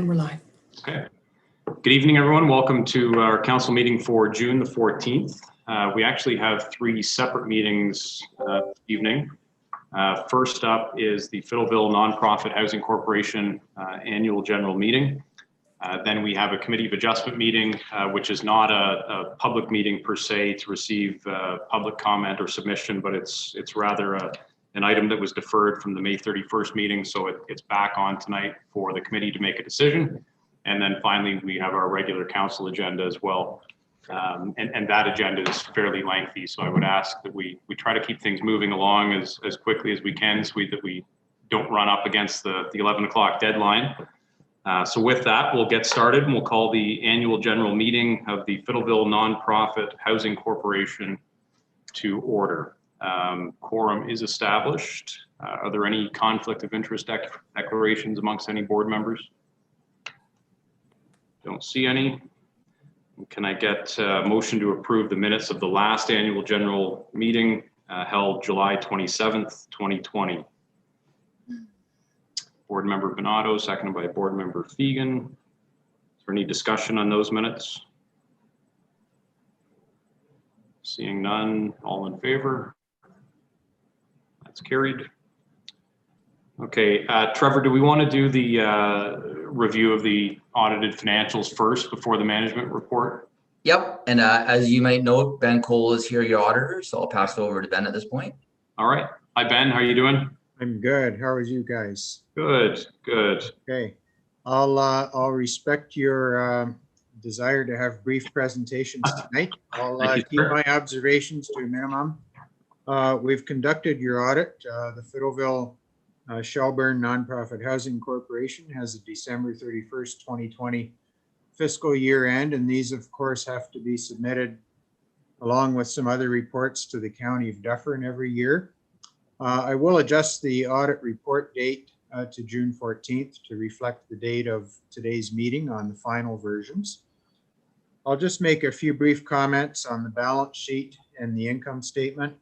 And we're live. Okay. Good evening, everyone. Welcome to our council meeting for June the 14th. We actually have three separate meetings this evening. First up is the Fiddleville Nonprofit Housing Corporation annual general meeting. Then we have a committee of adjustment meeting, which is not a public meeting per se to receive public comment or submission, but it's rather an item that was deferred from the May 31st meeting. So it's back on tonight for the committee to make a decision. And then finally, we have our regular council agenda as well. And that agenda is fairly lengthy. So I would ask that we try to keep things moving along as quickly as we can so that we don't run up against the 11 o'clock deadline. So with that, we'll get started and we'll call the annual general meeting of the Fiddleville Nonprofit Housing Corporation to order. Quorum is established. Are there any conflict of interest declarations amongst any board members? Don't see any. Can I get a motion to approve the minutes of the last annual general meeting held July 27th, 2020? Board member Bernardo, seconded by board member Fegan. Is there any discussion on those minutes? Seeing none, all in favor? That's carried. Okay, Trevor, do we want to do the review of the audited financials first before the management report? Yep, and as you might know, Ben Cole is here, your auditor, so I'll pass it over to Ben at this point. All right. Hi, Ben. How are you doing? I'm good. How are you guys? Good, good. Okay. I'll respect your desire to have brief presentations tonight. I'll keep my observations to a minimum. We've conducted your audit. The Fiddleville Shelbring Nonprofit Housing Corporation has a December 31st, 2020 fiscal year end, and these of course have to be submitted along with some other reports to the County of Dufferin every year. I will adjust the audit report date to June 14th to reflect the date of today's meeting on the final versions. I'll just make a few brief comments on the balance sheet and the income statement.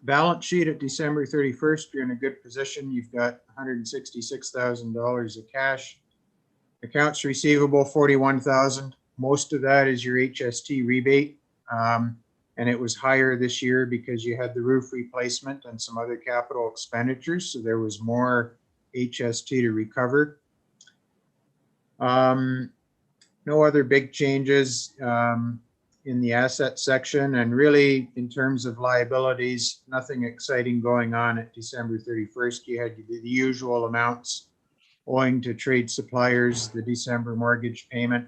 Balance sheet at December 31st, you're in a good position. You've got $166,000 of cash. Accounts receivable, $41,000. Most of that is your HST rebate. And it was higher this year because you had the roof replacement and some other capital expenditures. So there was more HST to recover. No other big changes in the asset section, and really in terms of liabilities, nothing exciting going on at December 31st. You had the usual amounts owing to trade suppliers, the December mortgage payment.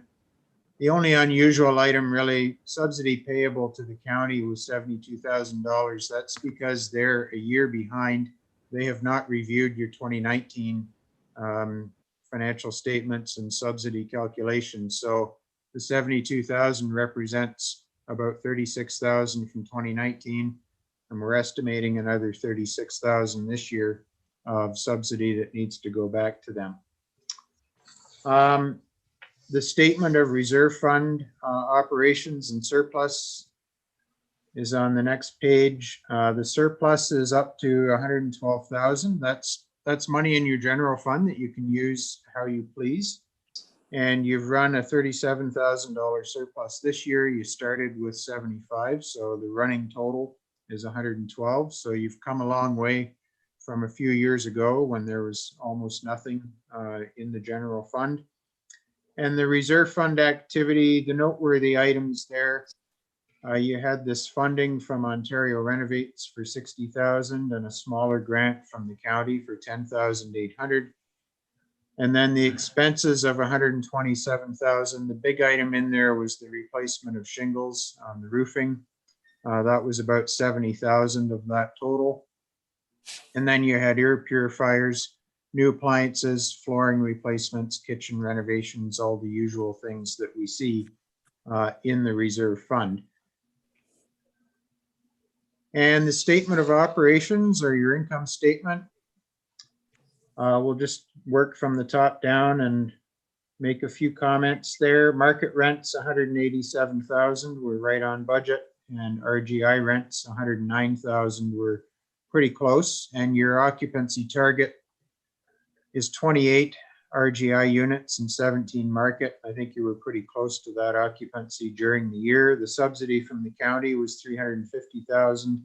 The only unusual item, really, subsidy payable to the county was $72,000. That's because they're a year behind. They have not reviewed your 2019 financial statements and subsidy calculations. So the 72,000 represents about 36,000 from 2019, and we're estimating another 36,000 this year of subsidy that needs to go back to them. The statement of reserve fund operations and surplus is on the next page. The surplus is up to 112,000. That's money in your general fund that you can use how you please. And you've run a $37,000 surplus this year. You started with 75, so the running total is 112. So you've come a long way from a few years ago when there was almost nothing in the general fund. And the reserve fund activity, the noteworthy items there, you had this funding from Ontario Renovates for 60,000 and a smaller grant from the county for 10,800. And then the expenses of 127,000. The big item in there was the replacement of shingles on the roofing. That was about 70,000 of that total. And then you had air purifiers, new appliances, flooring replacements, kitchen renovations, all the usual things that we see in the reserve fund. And the statement of operations, or your income statement, we'll just work from the top down and make a few comments there. Market rents, 187,000, we're right on budget, and RGI rents, 109,000, we're pretty close. And your occupancy target is 28. RGI units in 17 Market. I think you were pretty close to that occupancy during the year. The subsidy from the county was $350,000.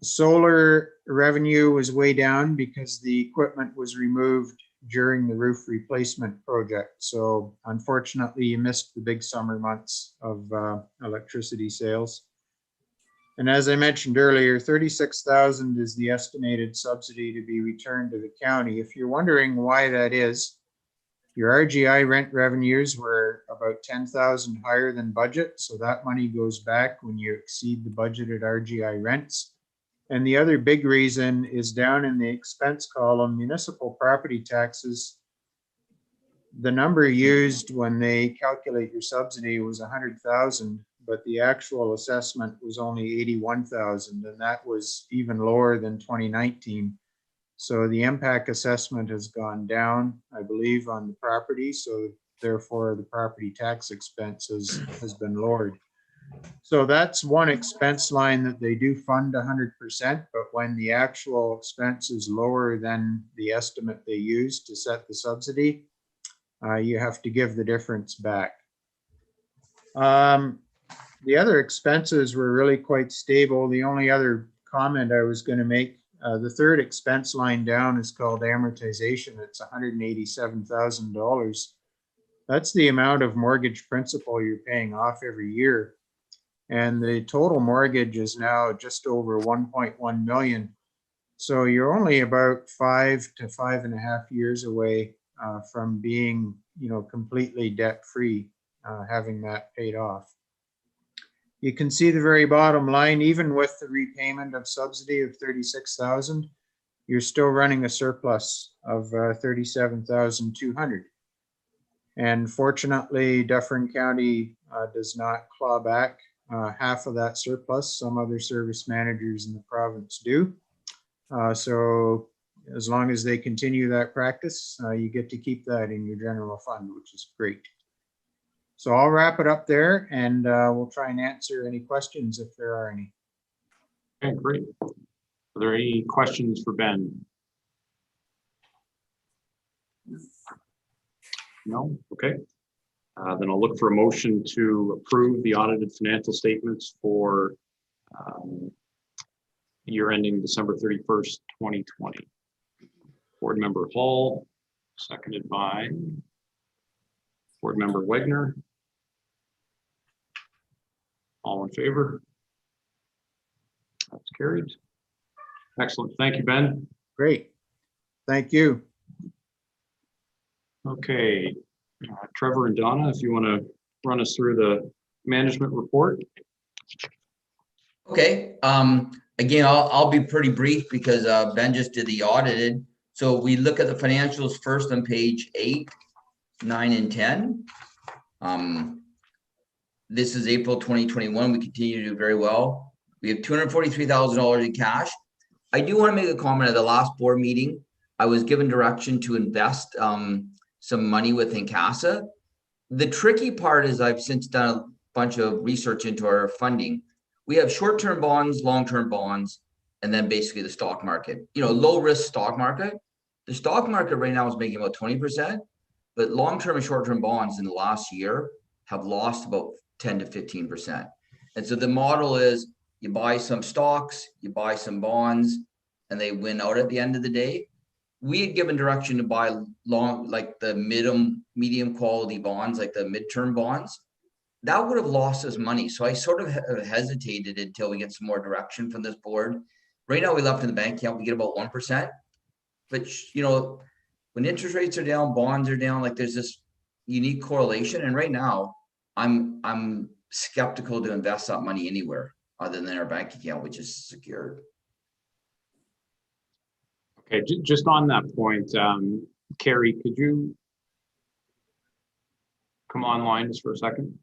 Solar revenue was way down because the equipment was removed during the roof replacement project. So unfortunately, you missed the big summer months of electricity sales. And as I mentioned earlier, $36,000 is the estimated subsidy to be returned to the county. If you're wondering why that is, your RGI rent revenues were about $10,000 higher than budget. So that money goes back when you exceed the budgeted RGI rents. And the other big reason is down in the expense column, municipal property taxes. The number used when they calculate your subsidy was 100,000, but the actual assessment was only 81,000, and that was even lower than 2019. So the impact assessment has gone down, I believe, on the property. So therefore, the property tax expense has been lowered. So that's one expense line that they do fund 100%, but when the actual expense is lower than the estimate they use to set the subsidy, you have to give the difference back. The other expenses were really quite stable. The only other comment I was going to make, the third expense line down is called amortization. It's $187,000. That's the amount of mortgage principal you're paying off every year. And the total mortgage is now just over 1.1 million. So you're only about 5 to 5.5 years away from being, completely debt-free, having that paid off. You can see the very bottom line, even with the repayment of subsidy of 36,000, you're still running a surplus of 37,200. And fortunately, Dufferin County does not claw back half of that surplus. Some other service managers in the province do. So as long as they continue that practice, you get to keep that in your general fund, which is great. So I'll wrap it up there, and we'll try and answer any questions if there are any. Okay, great. Are there any questions for Ben? No? Okay. Then I'll look for a motion to approve the audited financial statements for year ending December 31st, 2020. Board Member Hall, seconded by Board Member Wegner. All in favor? That's carried. Excellent. Thank you, Ben. Great. Thank you. Okay. Trevor and Donna, if you want to run us through the management report. Okay. Again, I'll be pretty brief because Ben just did the audited. So we look at the financials first on page 8, 9, and 10. This is April 2021. We continue to do very well. We have $243,000 in cash. I do want to make a comment at the last board meeting. I was given direction to invest some money within CASA. The tricky part is I've since done a bunch of research into our funding. We have short-term bonds, long-term bonds, and then basically the stock market. Low-risk stock market. The stock market right now is making about 20%, but long-term and short-term bonds in the last year have lost about 10 to 15%. And so the model is you buy some stocks, you buy some bonds, and they win out at the end of the day. We had given direction to buy long, like the medium quality bonds, like the midterm bonds. That would have lost us money. So I sort of hesitated until we get some more direction from this board. Right now we left in the bank account, we get about 1%. But when interest rates are down, bonds are down, like there's this unique correlation. And right now I'm skeptical to invest that money anywhere other than our bank account, which is secured. Okay, just on that point, Carrie, could you come online just for a second?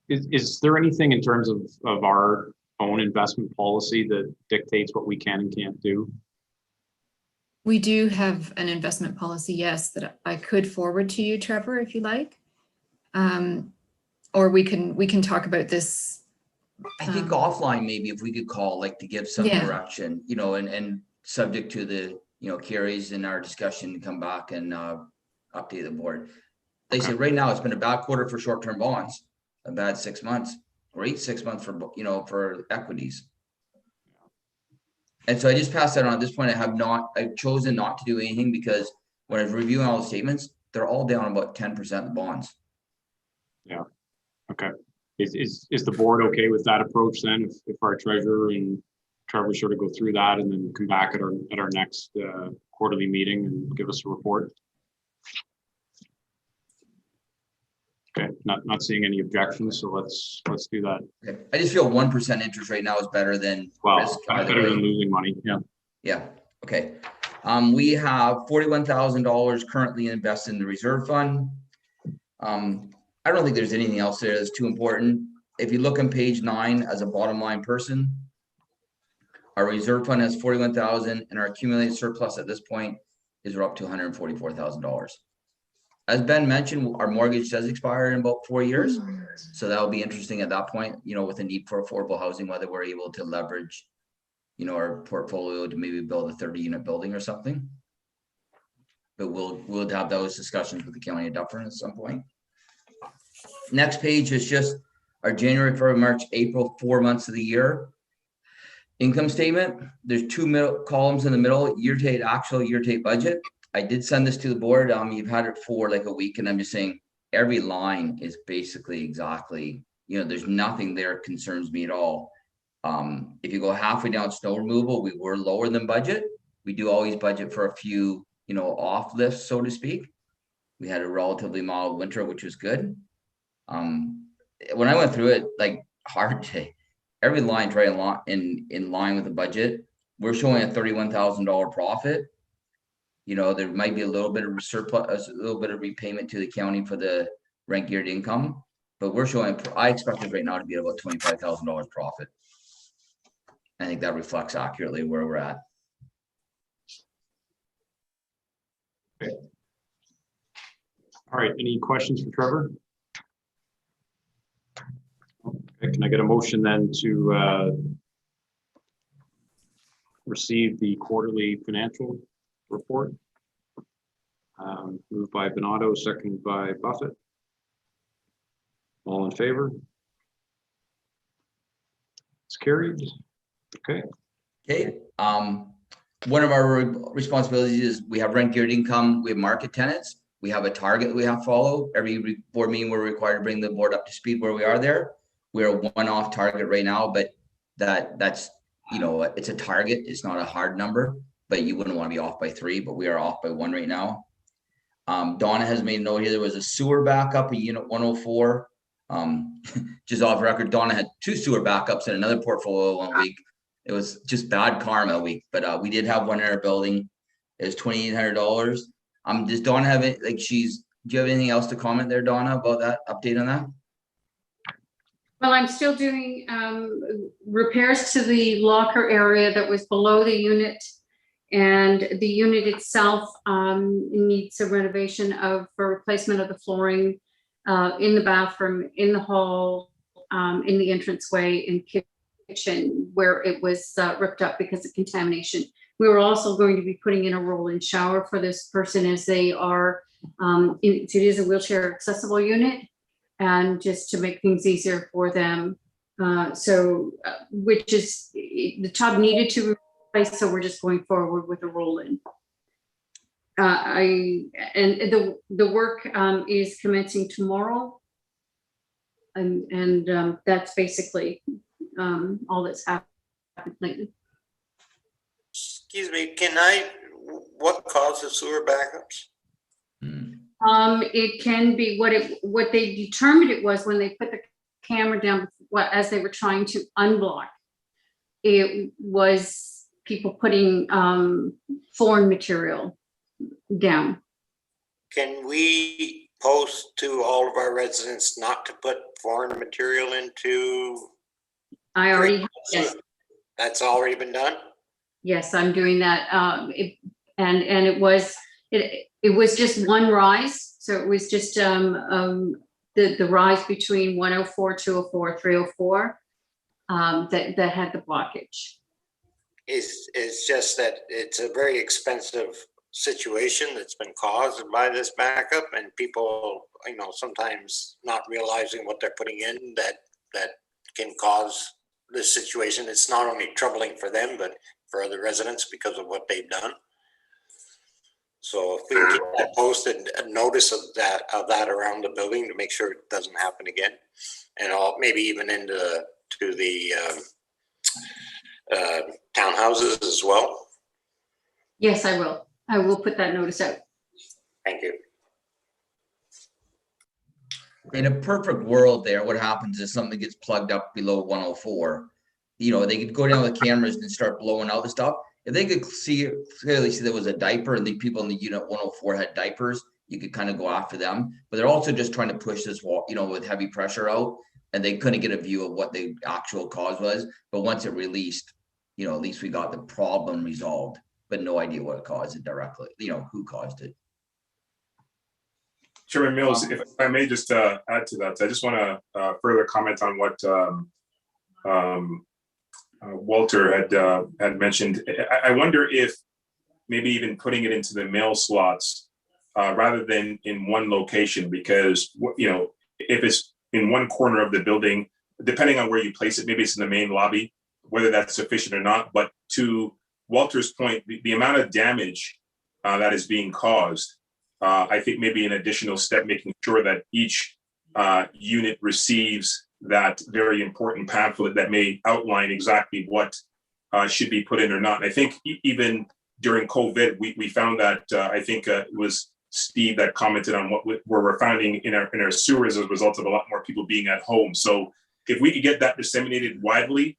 Is there anything in terms of our own investment policy that dictates what we can and can't do? We do have an investment policy, yes, that I could forward to you, Trevor, if you like. Or we can talk about this. I think offline, maybe if we could call, like to give some direction, and subject to the carries in our discussion to come back and update the board. They said right now it's been a bad quarter for short-term bonds, a bad 6 months, great 6 months for, for equities. And so I just passed that on. At this point, I've chosen not to do anything because when I was reviewing all the statements, they're all down about 10% of the bonds. Yeah. Okay. Is the board okay with that approach then? If our treasurer and Trevor sort of go through that and then come back at our next quarterly meeting and give us a report? Okay, not seeing any objections, so let's do that. Okay. I just feel 1% interest right now is better than risk. Better than losing money. Yeah. Yeah. Okay. We have $41,000 currently invested in the reserve fund. I don't think there's anything else there that's too important. If you look on page 9 as a bottom line person, our reserve fund has 41,000 and our accumulated surplus at this point is we're up to $144,000. As Ben mentioned, our mortgage does expire in about 4 years. So that'll be interesting at that point, with the need for affordable housing, whether we're able to leverage, our portfolio to maybe build a 30-unit building or something. But we'll have those discussions with the County of Dufferin at some point. Next page is just our January, February, March, April, 4 months of the year income statement. There's 2 middle columns in the middle, year-to-date actual, year-to-date budget. I did send this to the board. You've had it for like a week, and I'm just saying every line is basically exactly, there's nothing there concerns me at all. If you go halfway down snow removal, we were lower than budget. We do always budget for a few, off lifts, so to speak. We had a relatively mild winter, which was good. When I went through it, like every line's right in line with the budget. We're showing a $31,000 profit. There might be a little bit of surplus, a little bit of repayment to the county for the rent geared income, but we're showing, I expect it right now to be about $25,000 profit. I think that reflects accurately where we're at. Okay. All right, any questions for Trevor? Okay, can I get a motion then to receive the quarterly financial report? Moved by Bonato, seconded by Buffett. All in favor? It's carried. Okay. Okay. One of our responsibilities is we have rent geared income, we have market tenants, we have a target we have to follow. Every board meeting we're required to bring the board up to speed where we are there. We're a one-off target right now, but that's it's a target, it's not a hard number, but you wouldn't want to be off by 3, but we are off by 1 right now. Donna has made a note here. There was a sewer backup in unit 104. Just off record, Donna had 2 sewer backups in another portfolio 1 week. It was just bad karma week, but we did have one in our building. It was $2,800. Does Donna have it? Do you have anything else to comment there, Donna, about that update on that? Well, I'm still doing repairs to the locker area that was below the unit, and the unit itself needs a renovation for replacement of the flooring in the bathroom, in the hall, in the entranceway, in kitchen, where it was ripped up because of contamination. We were also going to be putting in a roll-in shower for this person, as they are, it is a wheelchair accessible unit, and just to make things easier for them. Which is, the tub needed to replace, so we're just going forward with a roll-in. The work is commencing tomorrow, and that's basically all that's happened lately. Excuse me, what causes sewer backups? It can be what they determined it was when they put the camera down as they were trying to unblock. It was people putting foreign material down. Can we post to all of our residents not to put foreign material into? I already, yes. That's already been done? Yes, I'm doing that. It was just one rise. So it was just the rise between 104, 204, 304 that had the blockage. is just that it's a very expensive situation that's been caused by this backup, and people, sometimes not realizing what they're putting in that can cause this situation. It's not only troubling for them, but for other residents because of what they've done. So if we can keep that posted, a notice of that around the building to make sure it doesn't happen again, and maybe even into the townhouses as well. Yes, I will. I will put that notice out. Thank you. In a perfect world there, what happens is something gets plugged up below 104. They could go down with cameras and start blowing out the stuff. If they could clearly see there was a diaper and the people in the unit 104 had diapers, you could kind of go after them. But they're also just trying to push this wall, with heavy pressure out, and they couldn't get a view of what the actual cause was. But once it released, at least we got the problem resolved, but no idea what caused it directly, who caused it. Chairman Mills, if I may just add to that, I just want to further comment on what Walter had mentioned. I wonder if maybe even putting it into the mail slots rather than in one location, because if it's in one corner of the building, depending on where you place it, maybe it's in the main lobby, whether that's sufficient or not. But to Walter's point, the amount of damage that is being caused, I think maybe an additional step, making sure that each unit receives that very important pamphlet that may outline exactly what should be put in or not. And I think even during COVID, we found that I think it was Steve that commented on what we're finding in our sewers as a result of a lot more people being at home. So if we could get that disseminated widely,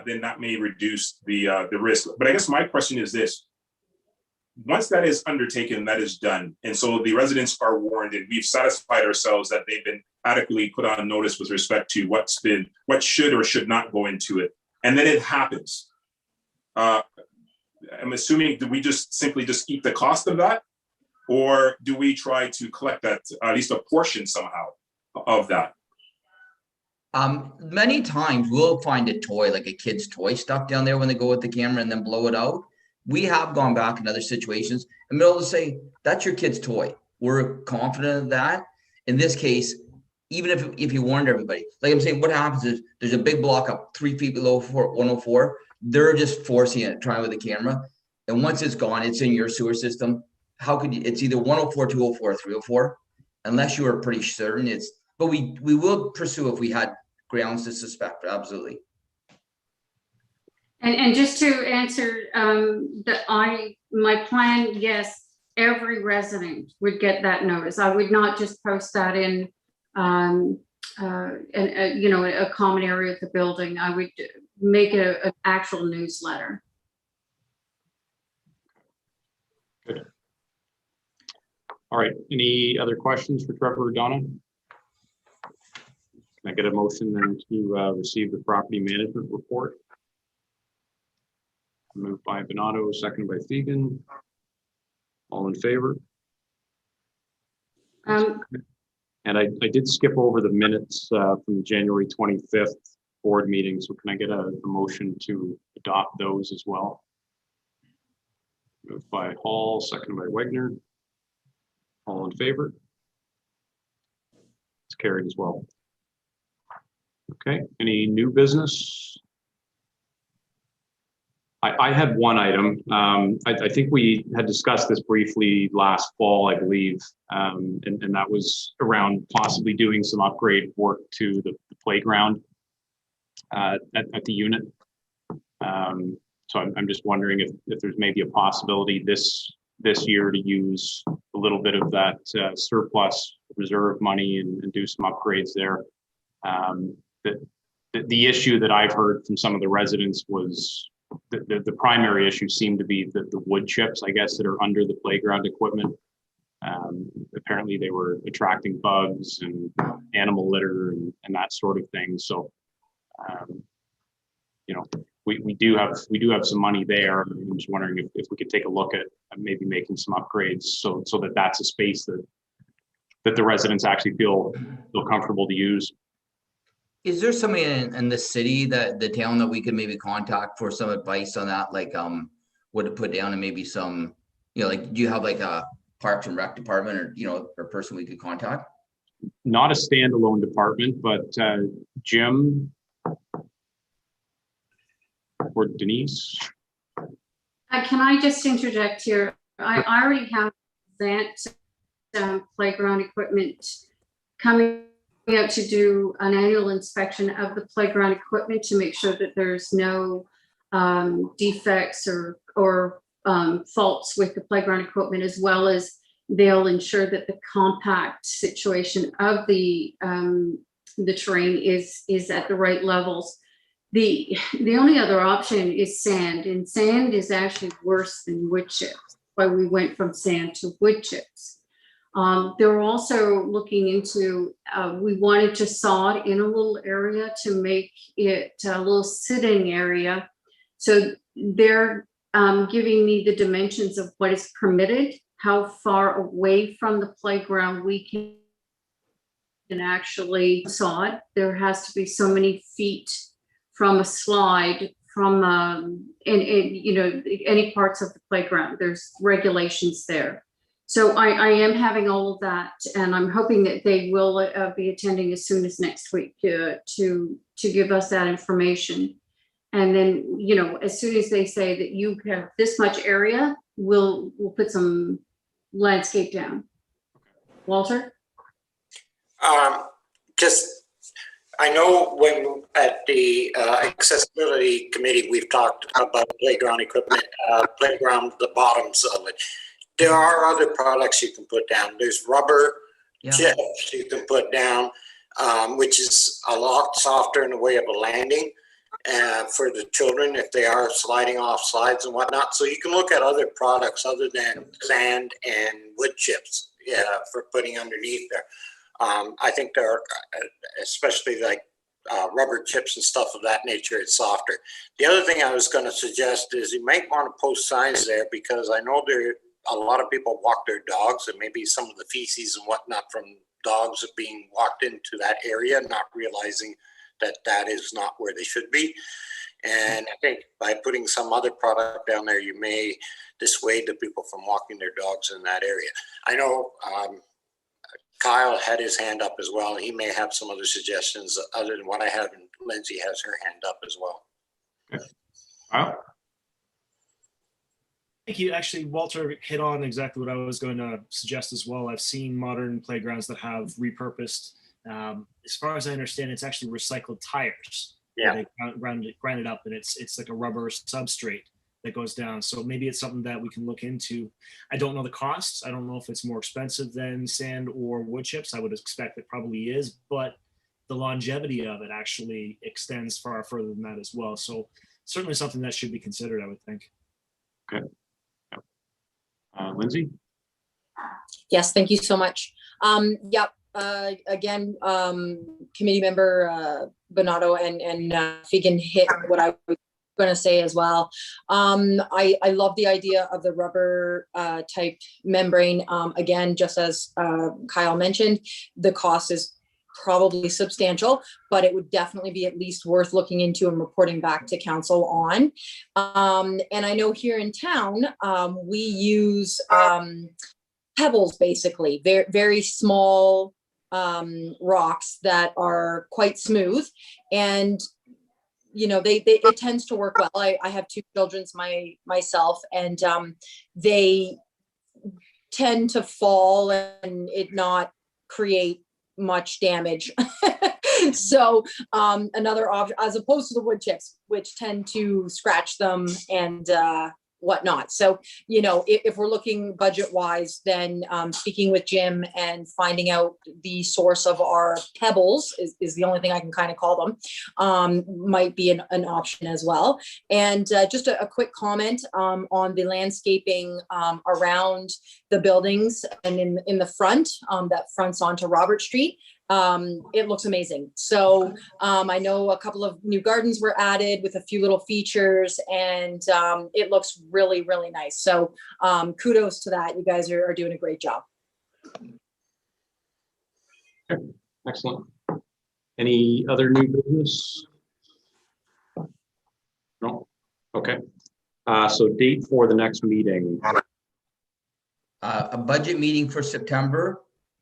then that may reduce the risk. But I guess my question is this: once that is undertaken, that is done, and so the residents are warned, and we've satisfied ourselves that they've been adequately put on notice with respect to what should or should not go into it, and then it happens. I'm assuming, do we simply eat the cost of that, or do we try to collect that, at least a portion somehow of that? Many times we'll find a toy, like a kid's toy, stuck down there when they go with the camera and then blow it out. We have gone back in other situations and been able to say, that's your kid's toy. We're confident of that. In this case, even if you warned everybody, like I'm saying, what happens is there's a big block up 3 feet below 104. They're just forcing it, trying with the camera. And once it's gone, it's in your sewer system. How could you, it's either 104, 204, or 304, unless you are pretty certain but we will pursue if we had grounds to suspect, absolutely. And just to answer my plan, yes, every resident would get that notice. I would not just post that in a common area of the building. I would make an actual newsletter. Good. All right. Any other questions for Trevor or Donna? Can I get a motion then to receive the property management report? Moved by Bonato, seconded by Fegan. All in favor? And I did skip over the minutes from the January 25th board meeting. So can I get a motion to adopt those as well? Moved by Hall, seconded by Wegner. All in favor? It's carried as well. Okay, any new business? I had one item. I think we had discussed this briefly last fall, I believe, and that was around possibly doing some upgrade work to the playground at the unit. So I'm just wondering if there's maybe a possibility this year to use a little bit of that surplus reserve money and do some upgrades there. The issue that I've heard from some of the residents was the primary issue seemed to be the wood chips, I guess, that are under the playground equipment. Apparently they were attracting bugs and animal litter and that sort of thing. So, we do have some money there. I'm just wondering if we could take a look at maybe making some upgrades so that that's a space that the residents actually feel comfortable to use. Is there somebody in the city that the town that we could maybe contact for some advice on that? Like, what to put down and maybe some, like, do you have like a Parks and Rec department or, or person we could contact? Not a standalone department, but Jim or Denise. Can I just interject here? I already have that playground equipment coming out to do an annual inspection of the playground equipment to make sure that there's no defects or faults with the playground equipment, as well as they'll ensure that the compact situation of the terrain is at the right levels. The only other option is sand, and sand is actually worse than wood chips. Why we went from sand to wood chips. They're also looking into, we wanted to sod in a little area to make it a little sitting area. So they're giving me the dimensions of what is permitted, how far away from the playground we can actually sod. There has to be so many feet from a slide, from any parts of the playground. There's regulations there. So I am having all of that, and I'm hoping that they will be attending as soon as next week to give us that information. And then, as soon as they say that you have this much area, we'll put some landscape down. Walter? I know when at the accessibility committee, we've talked about playground equipment, the bottoms of it. There are other products you can put down. There's rubber chips you can put down, which is a lot softer in the way of a landing for the children if they are sliding off slides and whatnot. So you can look at other products other than sand and wood chips for putting underneath there. I think there are, especially like rubber chips and stuff of that nature, it's softer. The other thing I was going to suggest is you might want to post signs there, because I know a lot of people walk their dogs, and maybe some of the feces and whatnot from dogs are being walked into that area, not realizing that that is not where they should be. And I think by putting some other product down there, you may dissuade the people from walking their dogs in that area. I know Kyle had his hand up as well, and he may have some other suggestions other than what I have, and Lindsay has her hand up as well. Okay. Kyle? Thank you. Actually, Walter hit on exactly what I was going to suggest as well. I've seen modern playgrounds that have repurposed. As far as I understand, it's actually recycled tires. Yeah. They grind it up, and it's like a rubber substrate that goes down. So maybe it's something that we can look into. I don't know the costs. I don't know if it's more expensive than sand or wood chips. I would expect it probably is, but the longevity of it actually extends far further than that as well. So certainly something that should be considered, I would think. Okay. Lindsay? Yes, thank you so much. Yep. Again, committee member Bonato and Fegan hit what I was going to say as well. I love the idea of the rubber type membrane. Again, just as Kyle mentioned, the cost is probably substantial, but it would definitely be at least worth looking into and reporting back to council on. And I know here in town, we use pebbles, basically, very, very small rocks that are quite smooth. And it tends to work well. I have two children myself, and they tend to fall and it not create much damage. So another option, as opposed to the wood chips, which tend to scratch them and whatnot. So, if we're looking budget wise, then speaking with Jim and finding out the source of our pebbles is the only thing I can kind of call them, might be an option as well. And just a quick comment on the landscaping around the buildings and in the front that fronts onto Robert Street. It looks amazing. So I know a couple of new gardens were added with a few little features, and it looks really, really nice. So kudos to that. You guys are doing a great job. Okay. Excellent. Any other new business? No? Okay. So date for the next meeting. A budget meeting for September,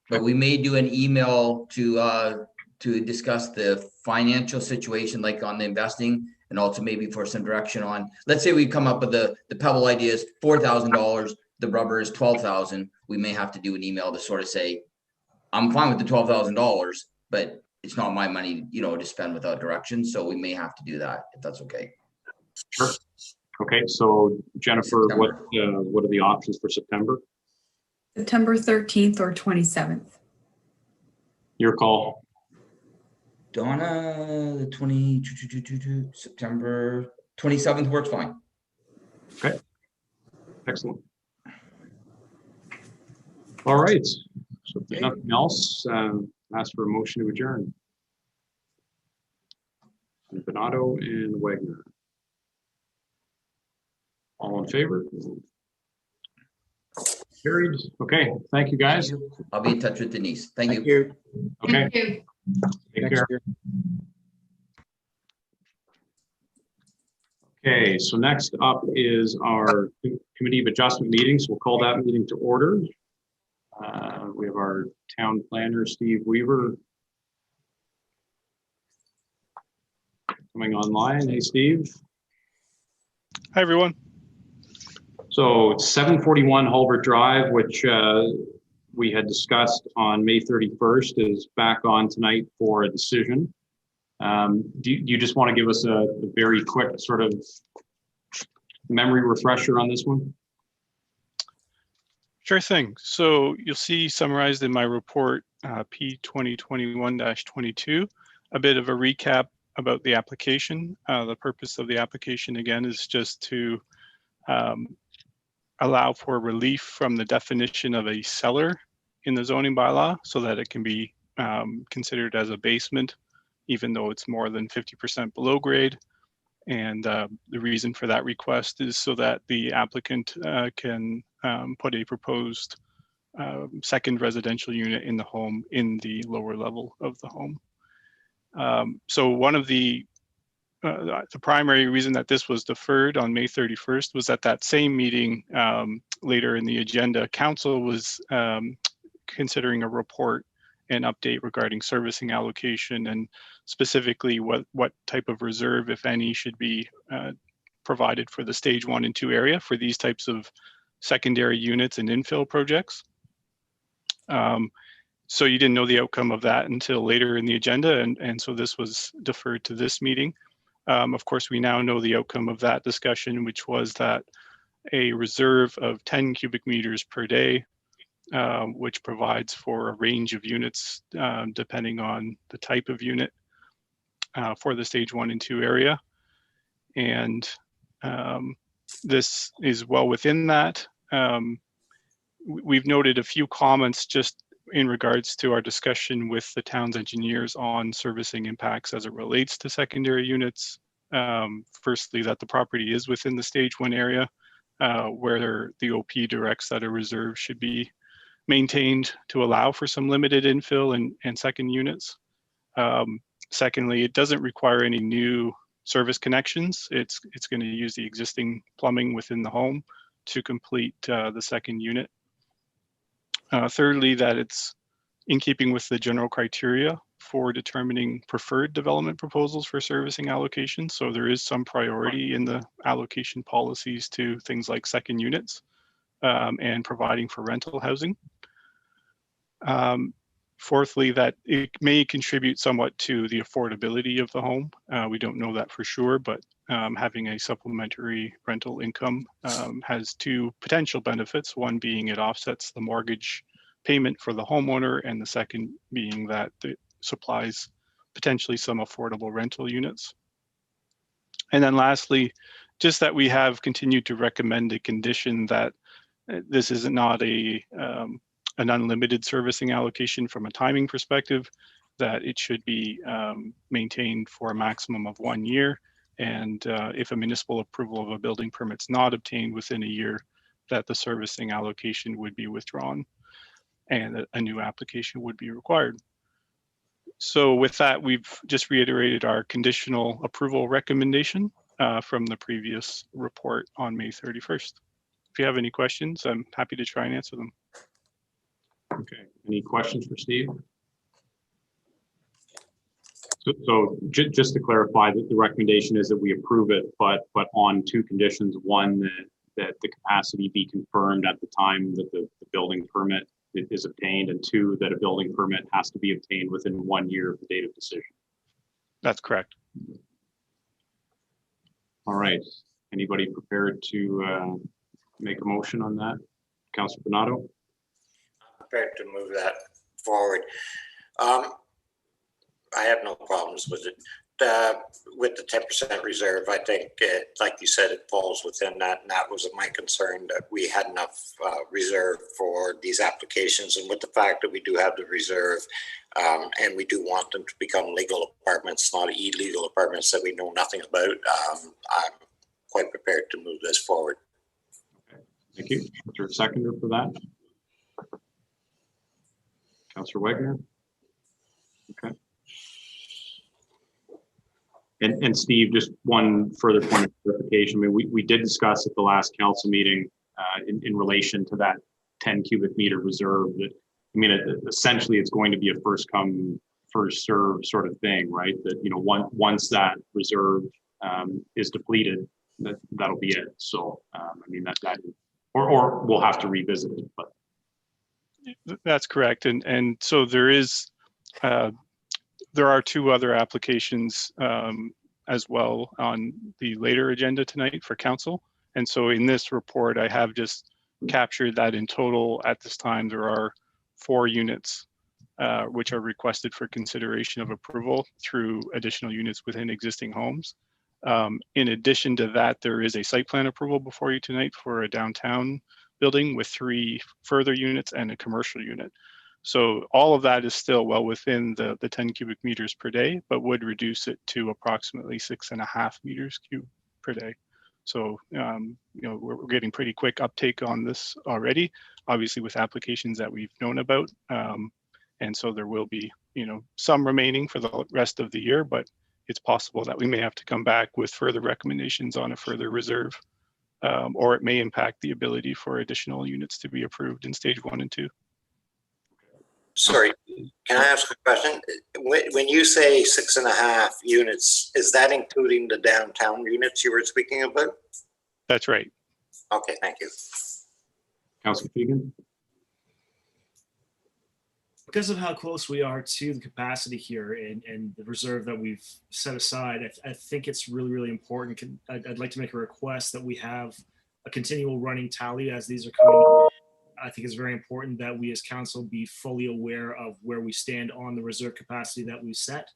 but we may do an email to discuss the financial situation, like on the investing, and also maybe for some direction on, let's say we come up with the Pebble idea is $4,000, the rubber is 12,000. We may have to do an email to sort of say, I'm fine with the $12,000, but it's not my money, to spend without direction. So we may have to do that if that's okay. Sure. Okay, so Jennifer, what are the options for September? September 13th or 27th. Your call. Donna, the 20, September 27th works fine. Okay. Excellent. All right. So if there's nothing else, ask for a motion to adjourn. Bonato and Wagner. All in favor? Carried. Okay. Thank you, guys. Thank you. I'll be in touch with Denise. Thank you. Thank you. Okay. Thank you. Take Next care. year. Okay, so next up is our Committee of Adjustment meetings. We'll call that meeting to order. We have our town planner, Steve Weaver, coming online. Hey, Steve. Hi, everyone. So 741 Hulbert Drive, which we had discussed on May 31st, is back on tonight for a decision. Do you just want to give us a very quick sort of memory refresher on this one? Sure thing. So you'll see summarized in my report, P 2021-22, a bit of a recap about the application. The purpose of the application, again, is just to allow for relief from the definition of a cellar in the zoning bylaw so that it can be considered as a basement, even though it's more than 50% below grade. And the reason for that request is so that the applicant can put a proposed second residential unit in the home in the lower level of the home. So one of the primary reason that this was deferred on May 31st was at that same meeting later in the agenda, council was considering a report and update regarding servicing allocation and specifically what type of reserve, if any, should be provided for the stage 1 and 2 area for these types of secondary units and infill projects. So you didn't know the outcome of that until later in the agenda, and so this was deferred to this meeting. Of course, we now know the outcome of that discussion, which was that a reserve of 10 cubic meters per day, which provides for a range of units depending on the type of unit for the stage 1 and 2 area. And this is well within that. We've noted a few comments just in regards to our discussion with the town's engineers on servicing impacts as it relates to secondary units. Firstly, that the property is within the stage 1 area where the OP directs that a reserve should be maintained to allow for some limited infill and second units. Secondly, it doesn't require any new service connections. It's going to use the existing plumbing within the home to complete the second unit. Thirdly, that it's in keeping with the general criteria for determining preferred development proposals for servicing allocation. So there is some priority in the allocation policies to things like second units and providing for rental housing. Fourthly, that it may contribute somewhat to the affordability of the home. We don't know that for sure, but having a supplementary rental income has two potential benefits. One being it offsets the mortgage payment for the homeowner, and the second being that it supplies potentially some affordable rental units. And then lastly, just that we have continued to recommend a condition that this is not an unlimited servicing allocation from a timing perspective, that it should be maintained for a maximum of 1 year. And if a municipal approval of a building permit is not obtained within a year, that the servicing allocation would be withdrawn and a new application would be required. So with that, we've just reiterated our conditional approval recommendation from the previous report on May 31st. If you have any questions, I'm happy to try and answer them. Okay, any questions for Steve? So just to clarify, that the recommendation is that we approve it, but on two conditions. One, that the capacity be confirmed at the time that the building permit is obtained, and two, that a building permit has to be obtained within 1 year of the date of decision. That's correct. All right, anybody prepared to make a motion on that? Councillor Donato? I'm prepared to move that forward. I have no problems with it. With the 10% reserve, I think, like you said, it falls within that, and that was my concern, that we had enough reserve for these applications. And with the fact that we do have the reserve, and we do want them to become legal apartments, not illegal apartments that we know nothing about, I'm quite prepared to move this forward. Okay, thank you. Is there a seconder for that? Councillor Wagner? Okay. And Steve, just one further point of clarification. I mean, we did discuss at the last council meeting in relation to that 10 cubic meter reserve that, I mean, essentially it's going to be a first come, first serve sort of thing, right? That, you know, once that reserve is depleted, that'll be it. So, I mean, or we'll have to revisit it, but. That's correct. And so there are two other applications as well on the later agenda tonight for council. And so in this report, I have just captured that in total at this time, there are 4 units which are requested for consideration of approval through additional units within existing homes. In addition to that, there is a site plan approval before you tonight for a downtown building with 3 further units and a commercial unit. So all of that is still well within the 10 cubic meters per day, but would reduce it to approximately 6.5 meters cube per day. So, you know, we're getting pretty quick uptake on this already, obviously with applications that we've known about. And so there will be, you know, some remaining for the rest of the year, but it's possible that we may have to come back with further recommendations on a further reserve, or it may impact the ability for additional units to be approved in stage 1 and 2. Sorry, can I ask a question? When you say 6.5 units, is that including the downtown units you were speaking about? That's right. Okay, thank you. Councillor Fegan? Because of how close we are to the capacity here and the reserve that we've set aside, I think it's really, really important. I'd like to make a request that we have a continual running tally as these are coming in. I think it's very important that we as council be fully aware of where we stand on the reserve capacity that we set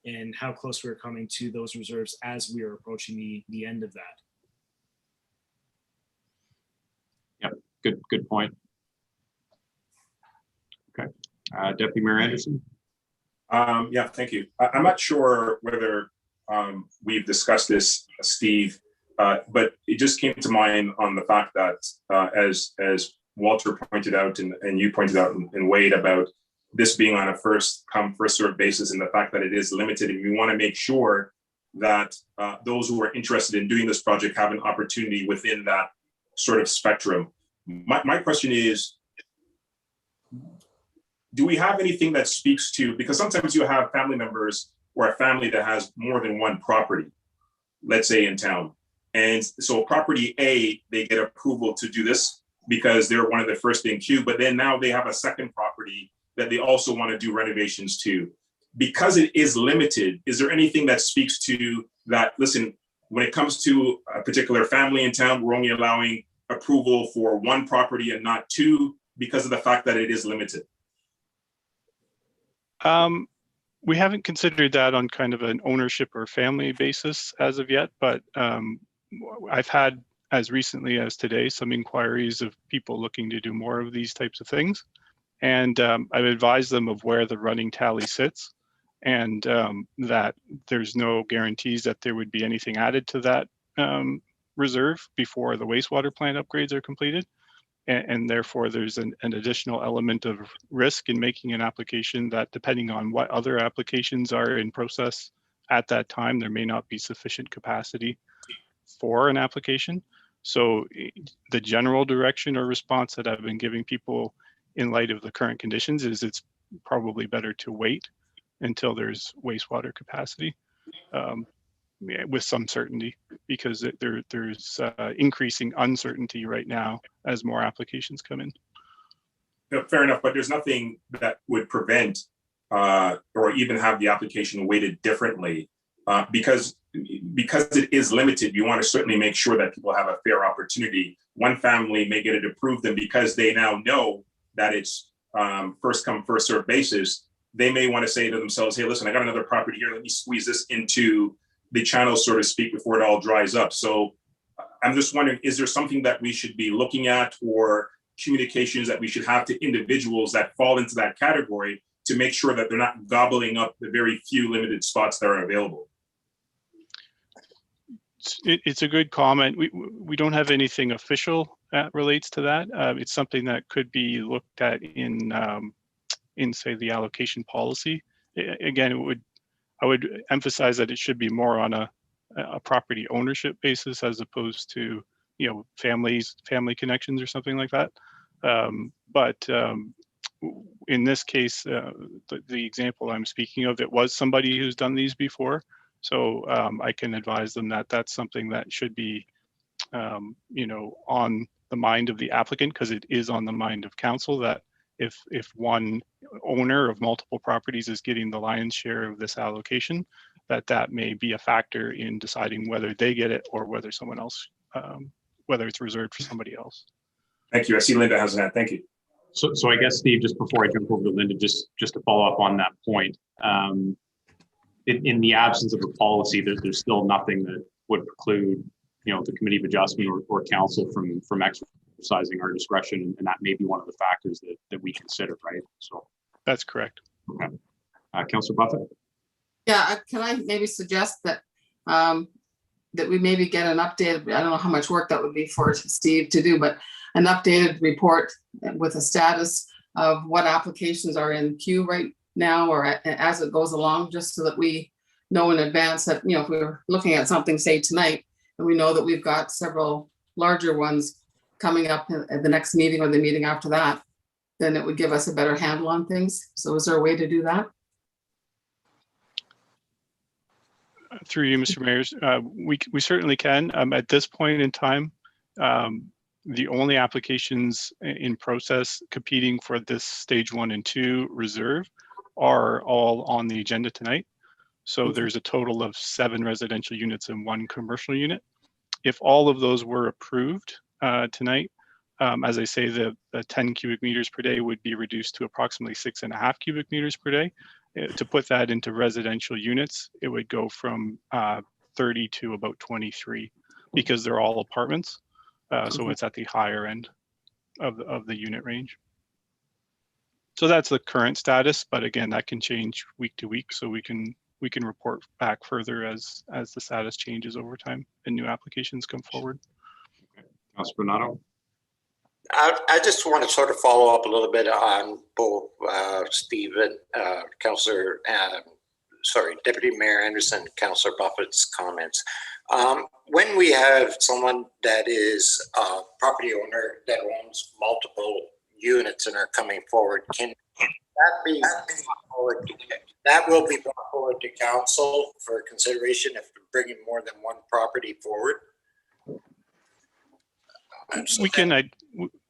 and how close we're coming to those reserves as we are approaching the end of that. Yep, good point. Okay, Deputy Mayor Anderson. Yeah, thank you. I'm not sure whether we've discussed this, Steve, but it just came to mind on the fact that as Walter pointed out and you pointed out and Wade about this being on a first come, first served basis, and the fact that it is limited. And we want to make sure that those who are interested in doing this project have an opportunity within that sort of spectrum. My question is, do we have anything that speaks to, because sometimes you have family members or a family that has more than one property, let's say in town. And so property A, they get approval to do this because they're one of the first in queue, but then now they have a second property that they also want to do renovations to. Because it is limited, is there anything that speaks to that, listen, when it comes to a particular family in town, we're only allowing approval for one property and not 2 because of the fact that it is limited? We haven't considered that on kind of an ownership or family basis as of yet, but I've had, as recently as today, some inquiries of people looking to do more of these types of things. And I've advised them of where the running tally sits and that there's no guarantees that there would be anything added to that reserve before the wastewater plant upgrades are completed. And therefore there's an additional element of risk in making an application that, depending on what other applications are in process at that time, there may not be sufficient capacity for an application. So the general direction or response that I've been giving people in light of the current conditions is it's probably better to wait until there's wastewater capacity with some certainty, because there's increasing uncertainty right now as more applications come in. No, fair enough, but there's nothing that would prevent or even have the application weighted differently because it is limited. You want to certainly make sure that people have a fair opportunity. One family may get it approved, and because they now know that it's first come, first served basis, they may want to say to themselves, hey, listen, I got another property here. Let me squeeze this into the channel, so to speak, before it all dries up. So I'm just wondering, is there something that we should be looking at, or communications that we should have to individuals that fall into that category to make sure that they're not gobbling up the very few limited spots that are available? It's a good comment. We don't have anything official that relates to that. It's something that could be looked at in say the allocation policy. Again, I would emphasize that it should be more on a property ownership basis as opposed to, you know, family connections or something like that. But in this case, the example I'm speaking of, it was somebody who's done these before. So I can advise them that that's something that should be, you know, on the mind of the applicant, because it is on the mind of council that if one owner of multiple properties is getting the lion's share of this allocation, that may be a factor in deciding whether they get it or whether someone else, whether it's reserved for somebody else. Thank you. I see Linda has that. Thank you. So I guess, Steve, just before I jump over to Linda, just to follow up on that point, in the absence of a policy, there's still nothing that would preclude, you know, the Committee of Adjustment or council from exercising our discretion, and that may be one of the factors that we consider, right? So that's correct. Okay. Councillor Buffett. Yeah, can I maybe suggest that that we maybe get an updated, I don't know how much work that would be for Steve to do, but an updated report with a status of what applications are in queue right now or as it goes along, just so that we know in advance that, you know, if we were looking at something, say tonight, and we know that we've got several larger ones coming up at the next meeting or the meeting after that, then it would give us a better handle on things. So is there a way to do that? Through you, Mr. Mayor, we certainly can. At this point in time, the only applications in process competing for this stage 1 and 2 reserve are all on the agenda tonight. So there's a total of 7 residential units and 1 commercial unit. If all of those were approved tonight, as I say, the 10 cubic meters per day would be reduced to approximately 6.5 cubic meters per day. To put that into residential units, it would go from 30 to about 23, because they're all apartments. So it's at the higher end of the unit range. So that's the current status, but again, that can change week to week. So we can report back further as the status changes over time and new applications come forward. Okay. Councillor Bernardo. I just want to sort of follow up a little bit on both Steve and Deputy Mayor Anderson, Councillor Buffett's comments. When we have someone that is a property owner that owns multiple units and are coming forward, can that be brought forward? That will be brought forward to council for consideration if we're bringing more than one property forward. We can,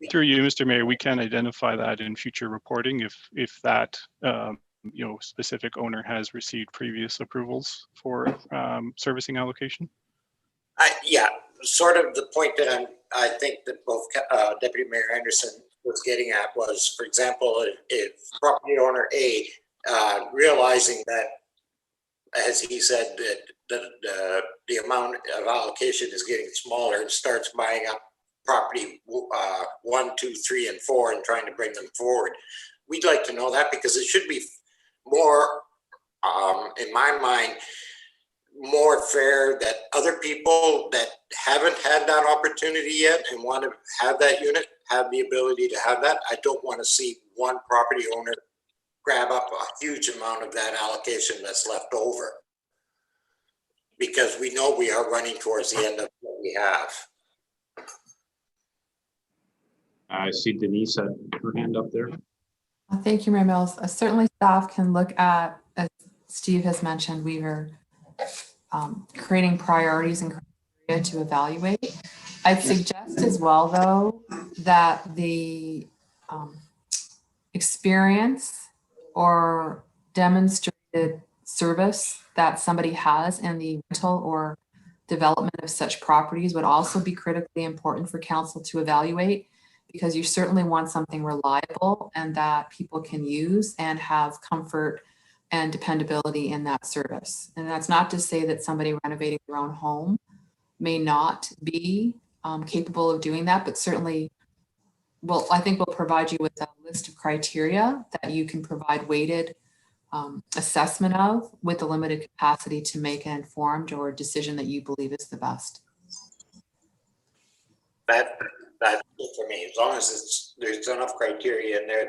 through you, Mr. Mayor, we can identify that in future reporting if that you know, specific owner has received previous approvals for servicing allocation. Yeah, sort of the point that I think that both Deputy Mayor Anderson was getting at was, for example, if property owner A realizing that, as he said, that the amount of allocation is getting smaller and starts buying up property 1, 2, 3, and 4 and trying to bring them forward. We'd like to know that, because it should be more, in my mind, more fair that other people that haven't had that opportunity yet and want to have that unit have the ability to have that. I don't want to see one property owner grab up a huge amount of that allocation that's left over. Because we know we are running towards the end of what we have. I see Denise had her hand up there. Thank you, Mayor Mills. Certainly staff can look at, as Steve has mentioned, we are creating priorities and criteria to evaluate. I'd suggest as well, though, that the experience or demonstrated service that somebody has in the rental or development of such properties would also be critically important for council to evaluate, because you certainly want something reliable and that people can use and have comfort and dependability in that service. And that's not to say that somebody renovating their own home may not be capable of doing that, but certainly, well, I think we'll provide you with a list of criteria that you can provide weighted assessment of with a limited capacity to make an informed or decision that you believe is the best. That's good for me, as long as there's enough criteria in there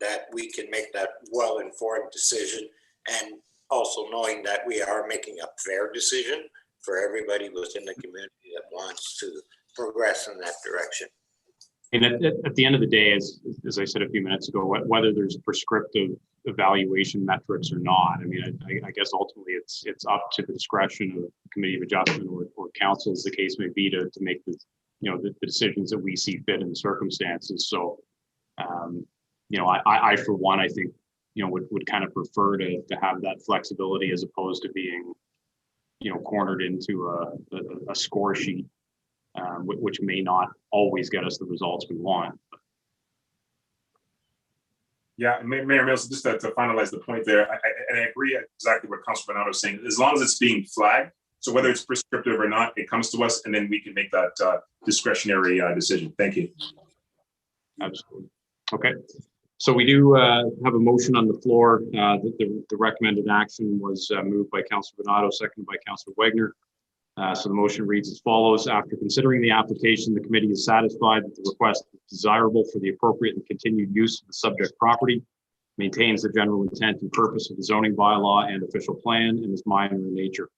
that we can make that well-informed decision, and also knowing that we are making a fair decision for everybody within the community that wants to progress in that direction. And at the end of the day, as I said a few minutes ago, whether there's prescriptive evaluation metrics or not, I mean, I guess ultimately it's up to the discretion of the Committee of Adjustment or council, as the case may be, to make the decisions that we see fit in the circumstances. So, I for one, I think, would kind of prefer to have that flexibility as opposed to being, cornered into a score sheet, which may not always get us the results we want. Yeah, Mayor Mills, just to finalize the point there, I agree exactly what Councilor Bernardo is saying. As long as it's being flagged, so whether it's prescriptive or not, it comes to us, and then we can make that discretionary decision. Thank you. Absolutely. Okay. So we do have a motion on the floor. The recommended action was moved by Councilor Bernardo, seconded by Councilor Wagner. So the motion reads as follows. After considering the application, the committee is satisfied that the request is desirable for the appropriate and continued use of the subject property, maintains the general intent and purpose of the zoning bylaw and official plan, and is minor in nature.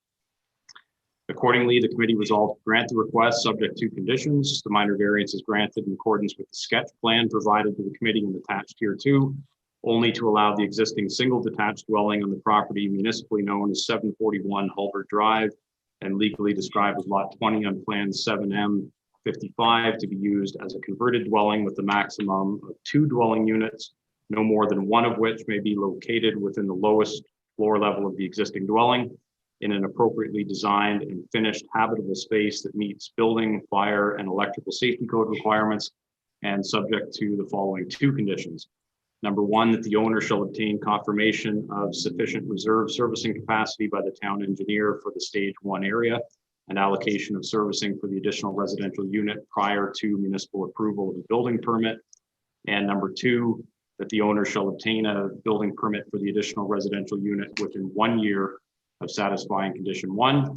Accordingly, the committee resolved to grant the request subject to conditions. The minor variance is granted in accordance with the sketch plan provided to the committee and attached here too, only to allow the existing single detached dwelling on the property municipally known as 741 Hulbert Drive and legally described as Lot 20 on Plan 7M55 to be used as a converted dwelling with the maximum of 2 dwelling units, no more than one of which may be located within the lowest floor level of the existing dwelling, in an appropriately designed and finished habitable space that meets building, fire, and electrical safety code requirements, and subject to the following 2 conditions. Number 1, that the owner shall obtain confirmation of sufficient reserve servicing capacity by the town engineer for the stage 1 area and allocation of servicing for the additional residential unit prior to municipal approval of the building permit. And number 2, that the owner shall obtain a building permit for the additional residential unit within 1 year of satisfying condition 1,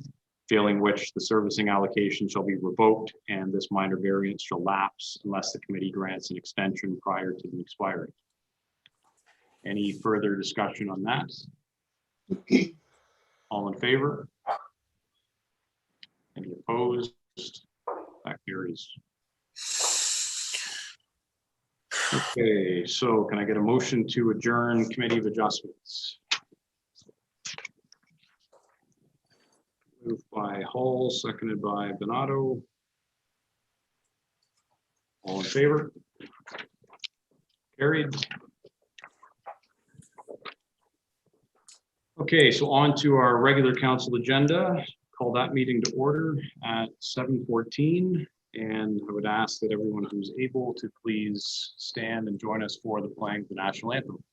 failing which the servicing allocation shall be revoked and this minor variance shall lapse unless the committee grants an extension prior to the expiry. Any further discussion on that? All in favor? Any opposed? That carries. Okay, so can I get a motion to adjourn Committee of Adjustments? Moved by Hall, seconded by Donato. All in favor? Carried. Okay, so on to our regular council agenda. Call that meeting to order at 7:14. And I would ask that everyone who's able to please stand and join us for the playing of the national anthem.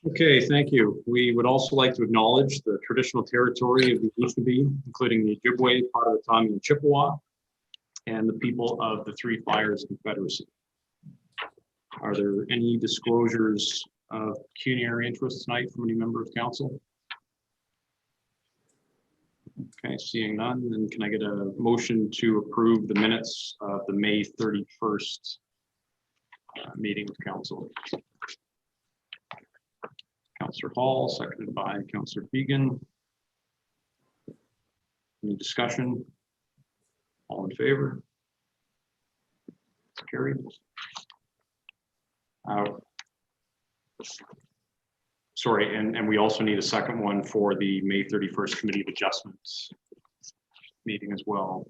Okay, thank you. We would also like to acknowledge the traditional territory of the Anishinaabe, including the Ojibwe, Potawatomi, and Chippewa, and the people of the Three Fires Confederacy. Are there any disclosures of pecuniary interest tonight from any member of council? Okay, seeing none, then can I get a motion to approve the minutes of the May 31st meeting of council? Councillor Hall, seconded by Councillor Fegan. Any discussion? All in favor? It's carried. Sorry, and we also need a second one for the May 31st Committee of Adjustments meeting as well.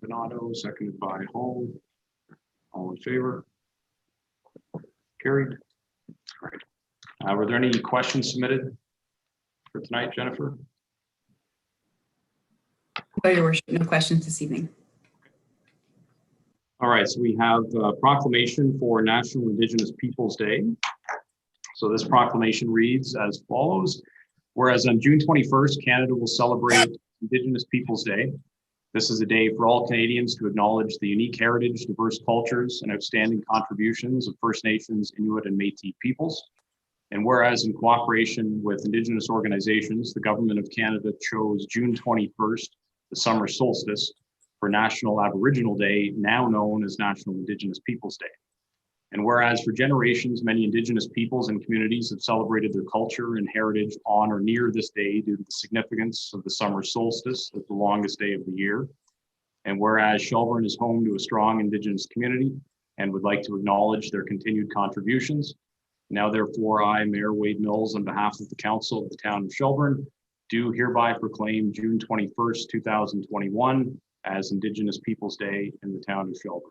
Donato, seconded by Hall. All in favor? Carried. All right. Were there any questions submitted for tonight, Jennifer? No, Your Worship, no questions this evening. All right, so we have a proclamation for National Indigenous Peoples Day. So this proclamation reads as follows. Whereas on June 21st, Canada will celebrate Indigenous Peoples Day. This is a day for all Canadians to acknowledge the unique heritage, diverse cultures, and outstanding contributions of First Nations, Inuit, and Métis peoples. And whereas in cooperation with Indigenous organizations, the Government of Canada chose June 21st, the summer solstice, for National Aboriginal Day, now known as National Indigenous Peoples Day. And whereas for generations, many Indigenous peoples and communities have celebrated their culture and heritage on or near this day due to the significance of the summer solstice as the longest day of the year. And whereas Shelbring is home to a strong Indigenous community and would like to acknowledge their continued contributions. Now therefore, I, Mayor Wade Mills, on behalf of the Council of the Town of Shelburne, do hereby proclaim June 21st, 2021 as Indigenous Peoples Day in the Town of Shelburne.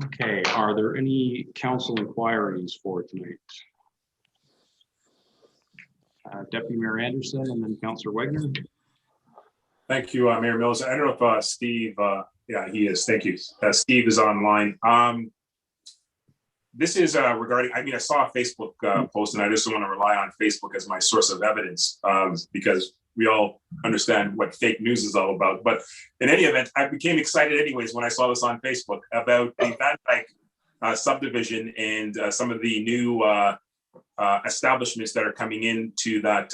Okay, are there any council inquiries for tonight? Deputy Mayor Anderson and then Councillor Wagner. Thank you, Mayor Mills. I don't know if Steve, yeah, he is. Thank you. Steve is online. This is regarding, I saw a Facebook post and I just don't want to rely on Facebook as my source of evidence because we all understand what fake news is all about. But in any event, I became excited anyways when I saw this on Facebook about the Van Dyke subdivision and some of the new establishments that are coming into that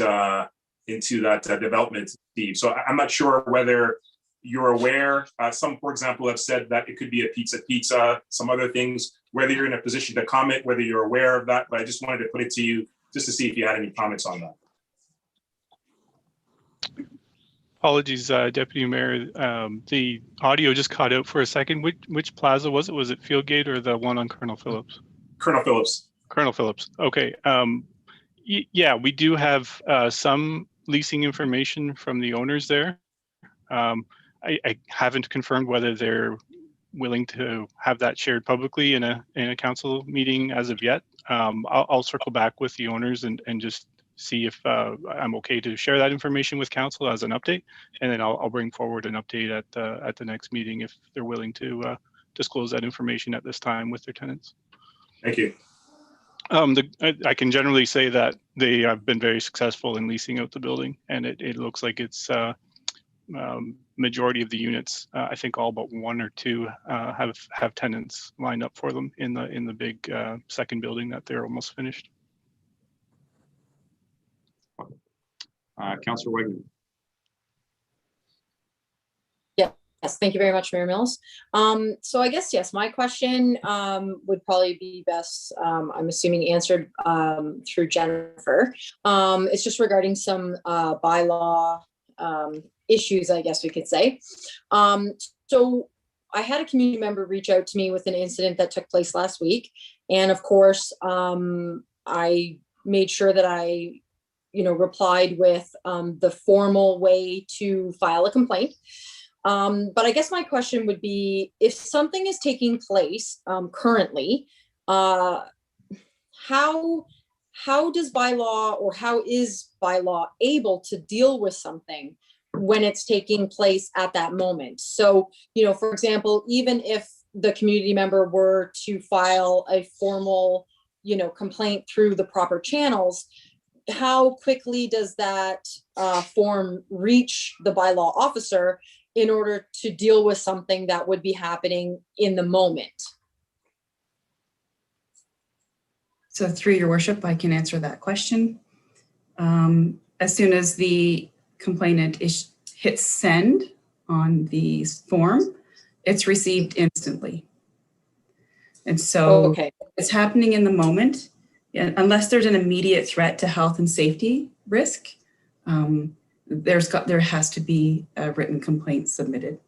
development, Steve. So I'm not sure whether you're aware. Some, for example, have said that it could be a pizza, some other things, whether you're in a position to comment, whether you're aware of that, but I just wanted to put it to you just to see if you had any comments on that. Apologies, Deputy Mayor. The audio just cut out for a second. Which plaza was it? Was it Fieldgate or the one on Colonel Phillips? Colonel Phillips. Colonel Phillips. Okay. Yeah, we do have some leasing information from the owners there. I haven't confirmed whether they're willing to have that shared publicly in a council meeting as of yet. I'll circle back with the owners and just see if I'm okay to share that information with council as an update, and then I'll bring forward an update at the next meeting if they're willing to disclose that information at this time with their tenants. Thank you. I can generally say that they have been very successful in leasing out the building, and it looks like it's majority of the units, I think all but one or two have tenants lined up for them in the big second building that they're almost finished. Councillor Wagner. Yes, thank you very much, Mayor Mills. So I guess, yes, my question would probably be best, I'm assuming, answered through Jennifer. It's just regarding some bylaw issues, I guess we could say. So I had a community member reach out to me with an incident that took place last week. And of course, I made sure that I replied with the formal way to file a complaint. But I guess my question would be, if something is taking place currently, how does bylaw, or how is bylaw able to deal with something when it's taking place at that moment. So, for example, even if the community member were to file a formal, complaint through the proper channels, how quickly does that form reach the bylaw officer in order to deal with something that would be happening in the moment? So through your worship, I can answer that question. As soon as the complainant hits send on the form, it's received instantly. And so Okay. it's happening in the moment, unless there's an immediate threat to health and safety risk. There has to be a written complaint submitted.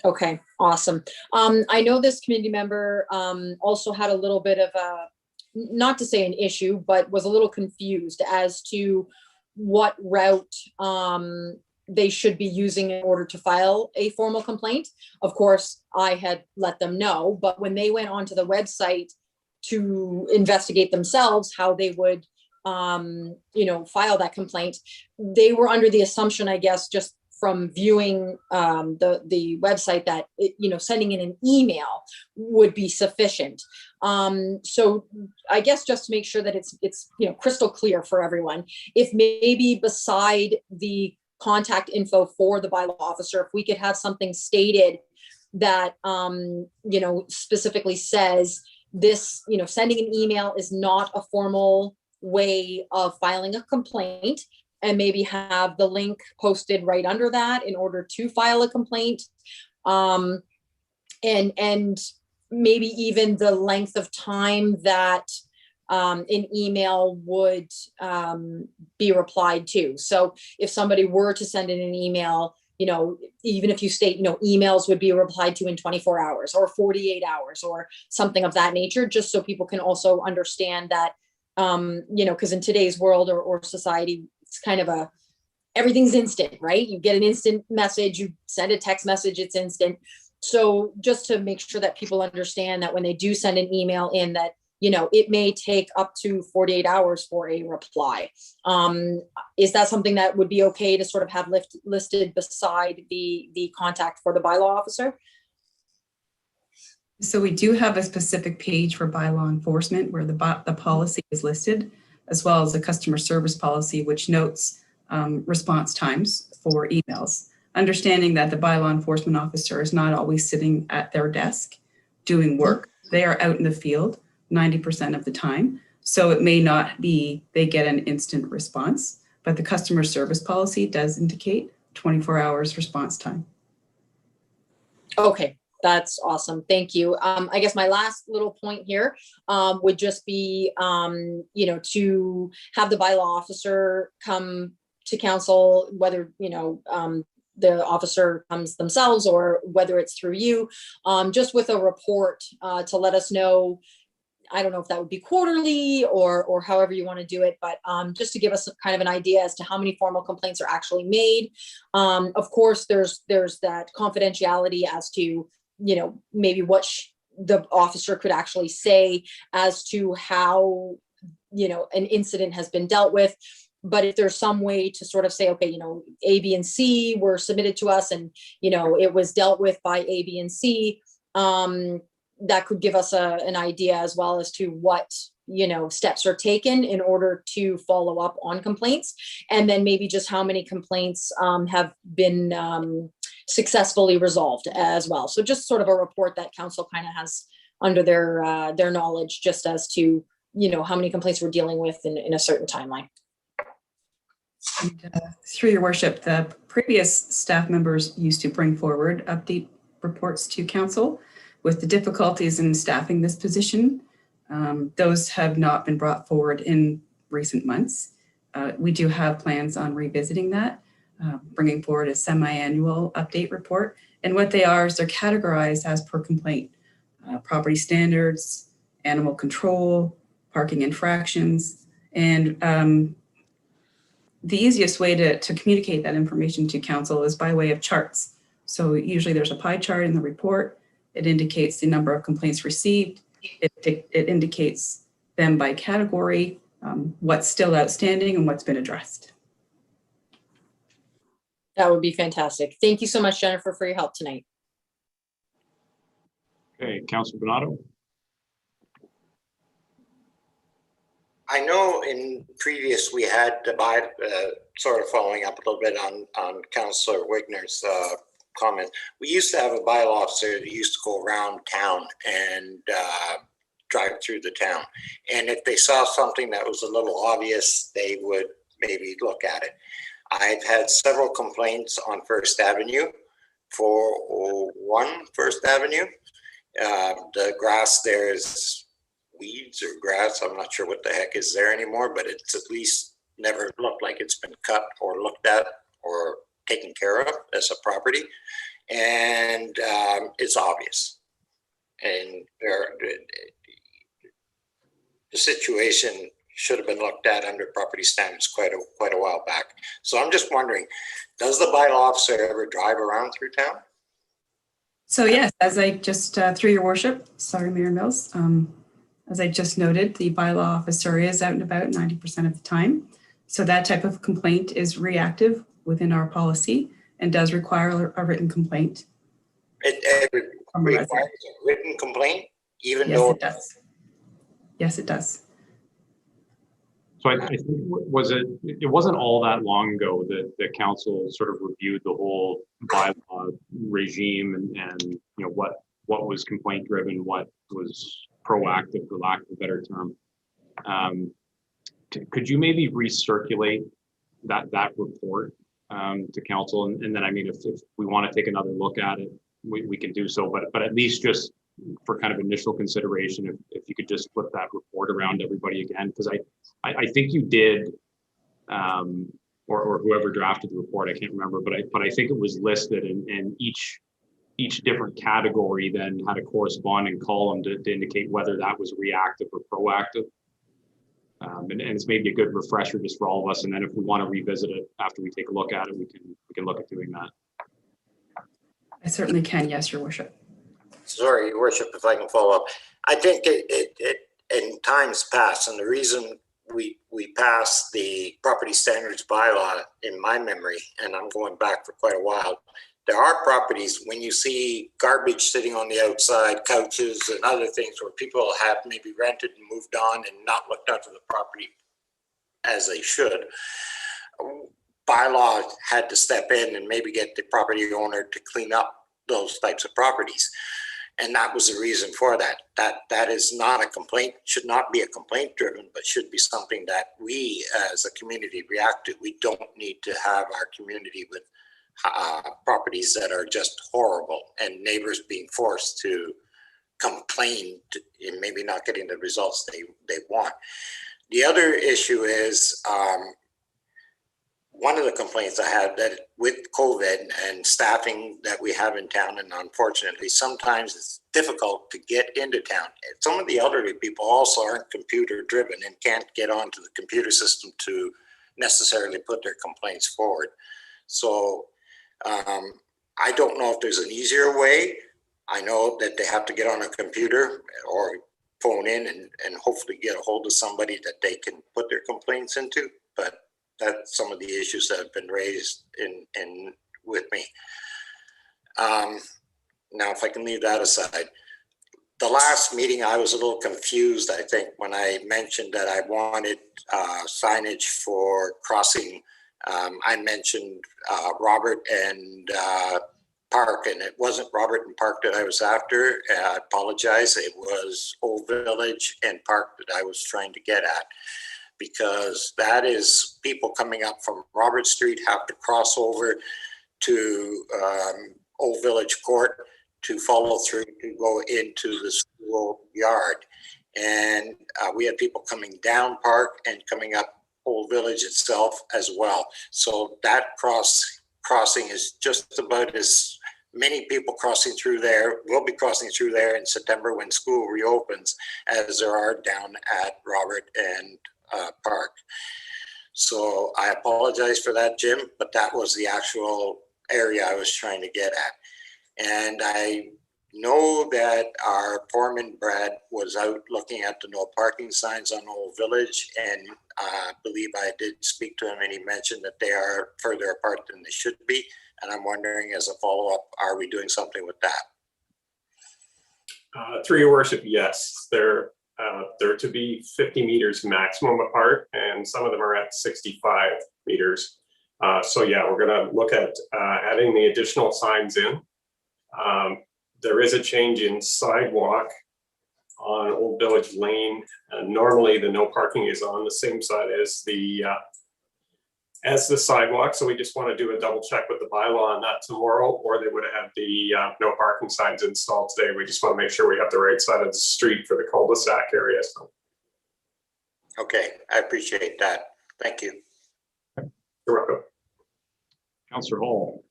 Okay, awesome. I know this community member also had a little bit of a, not to say an issue, but was a little confused as to what route they should be using in order to file a formal complaint. Of course, I had let them know, but when they went onto the website to investigate themselves how they would, file that complaint, they were under the assumption, I guess, just from viewing the website that, sending in an email would be sufficient. So I guess just to make sure that it's crystal clear for everyone, if maybe beside the contact info for the bylaw officer, if we could have something stated that, specifically says this, sending an email is not a formal way of filing a complaint, and maybe have the link posted right under that in order to file a complaint. And maybe even the length of time that an email would be replied to. So if somebody were to send in an email, even if you state, emails would be replied to in 24 hours or 48 hours or something of that nature, just so people can also understand that, because in today's world or society, it's kind of everything's instant, right? You get an instant message, you send a text message, it's instant. So just to make sure that people understand that when they do send an email in, that, it may take up to 48 hours for a reply. Is that something that would be okay to sort of have listed beside the contact for the bylaw officer? So we do have a specific page for bylaw enforcement where the policy is listed, as well as a customer service policy, which notes response times for emails. Understanding that the bylaw enforcement officer is not always sitting at their desk doing work. They are out in the field 90% of the time. So it may not be they get an instant response, but the customer service policy does indicate 24 hours response time. Okay, that's awesome. Thank you. I guess my last little point here would just be, to have the bylaw officer come to council, whether, the officer comes themselves or whether it's through you, just with a report to let us know. I don't know if that would be quarterly or however you want to do it, but just to give us kind of an idea as to how many formal complaints are actually made. Of course, there's that confidentiality as to, maybe what the officer could actually say as to how, an incident has been dealt with. But if there's some way to sort of say, okay, A, B, and C were submitted to us and, it was dealt with by A, B, and C, that could give us an idea as well as to what, steps are taken in order to follow up on complaints. And then maybe just how many complaints have been successfully resolved as well. So just sort of a report that council kind of has under their knowledge, just as to, how many complaints we're dealing with in a certain timeline. And, through your worship, the previous staff members used to bring forward update reports to council with the difficulties in staffing this position. Those have not been brought forward in recent months. We do have plans on revisiting that, bringing forward a semi-annual update report. And what they are is they're categorized as per complaint: property standards, animal control, parking infractions. And the easiest way to communicate that information to council is by way of charts. So usually there's a pie chart in the report. It indicates the number of complaints received. It indicates them by category, what's still outstanding and what's been addressed. That would be fantastic. Thank you so much, Jennifer, for your help tonight. Okay, Councilor Donato. I know in previous we had sort of following up a little bit on Councillor Wigner's comment. We used to have a bylaw officer that used to go around town and drive through the town. And if they saw something that was a little obvious, they would maybe look at it. I've had several complaints on First Avenue for First Avenue. The grass there is weeds or grass. I'm not sure what the heck is there anymore, but it's at least never looked like it's been cut or looked at or taken care of as a property. And it's obvious. And the situation should have been looked at under property standards quite a while back. So I'm just wondering, does the bylaw officer ever drive around through town? So yes, as I just, through your worship, sorry, Mayor Mills, as I just noted, the bylaw officer is out and about 90% of the time. So that type of complaint is reactive within our policy and does require a written complaint. It requires a written complaint, even though it does. Yes, it does. So I think it wasn't all that long ago that the council sort of reviewed the whole bylaw regime and you know what was complaint driven, what was proactive, for lack of a better term. Could you maybe recirculate that report to council, and then I mean if we want to take another look at it, we can do so, but at least just for kind of initial consideration, if you could just flip that report around to everybody again, because I think you did, or whoever drafted the report, I can't remember, but I think it was listed, and each different category then had a corresponding column to indicate whether that was reactive or proactive. And it's maybe a good refresher just for all of us. And then if we want to revisit it after we take a look at it, we can look at doing that. I certainly can. Yes, Your Worship. Sorry, Your Worship, if I can follow up. I think it in times past, and the reason we passed the property standards bylaw in my memory, and I'm going back for quite a while, there are properties when you see garbage sitting on the outside, couches and other things where people have maybe rented and moved on and not looked after the property as they should. Bylaw had to step in and maybe get the property owner to clean up those types of properties. And that was the reason for that. That is not a complaint, should not be a complaint driven, but should be something that we as a community react to. We don't need to have our community with properties that are just horrible and neighbors being forced to complain and maybe not getting the results they want. The other issue is one of the complaints I have that with COVID and staffing that we have in town, and unfortunately sometimes it's difficult to get into town. Some of the elderly people also aren't computer driven and can't get onto the computer system to necessarily put their complaints forward. So I don't know if there's an easier way. I know that they have to get on a computer or phone in and hopefully get a hold of somebody that they can put their complaints into, but that's some of the issues that have been raised in with me. Now, if I can leave that aside, the last meeting I was a little confused, I think, when I mentioned that I wanted signage for crossing. I mentioned Robert and Park, and it wasn't Robert and Park that I was after. I apologize. It was Old Village and Park that I was trying to get at, because that is people coming up from Robert Street have to cross over to Old Village Court to follow through to go into the school yard. And we have people coming down Park and coming up Old Village itself as well. So that crossing is just about as many people crossing through there, will be crossing through there in September when school reopens, as there are down at Robert and Park. So I apologize for that, Jim, but that was the actual area I was trying to get at. And I know that our foreman, Brad, was out looking at the no parking signs on Old Village, and I believe I did speak to him, and he mentioned that they are further apart than they should be. And I'm wondering, as a follow-up, are we doing something with that? Through your worship, yes. They're to be 50 meters maximum apart, and some of them are at 65 meters. So yeah, we're gonna look at adding the additional signs in. There is a change in sidewalk on Old Village Lane. Normally the no parking is on the same side as the sidewalk. So we just want to do a double check with the bylaw on that tomorrow, or they would have had the no parking signs installed today. We just want to make sure we have the right side of the street for the cul-de-sac area. So. Okay, I appreciate that. Thank you. You're welcome. Councillor Hall.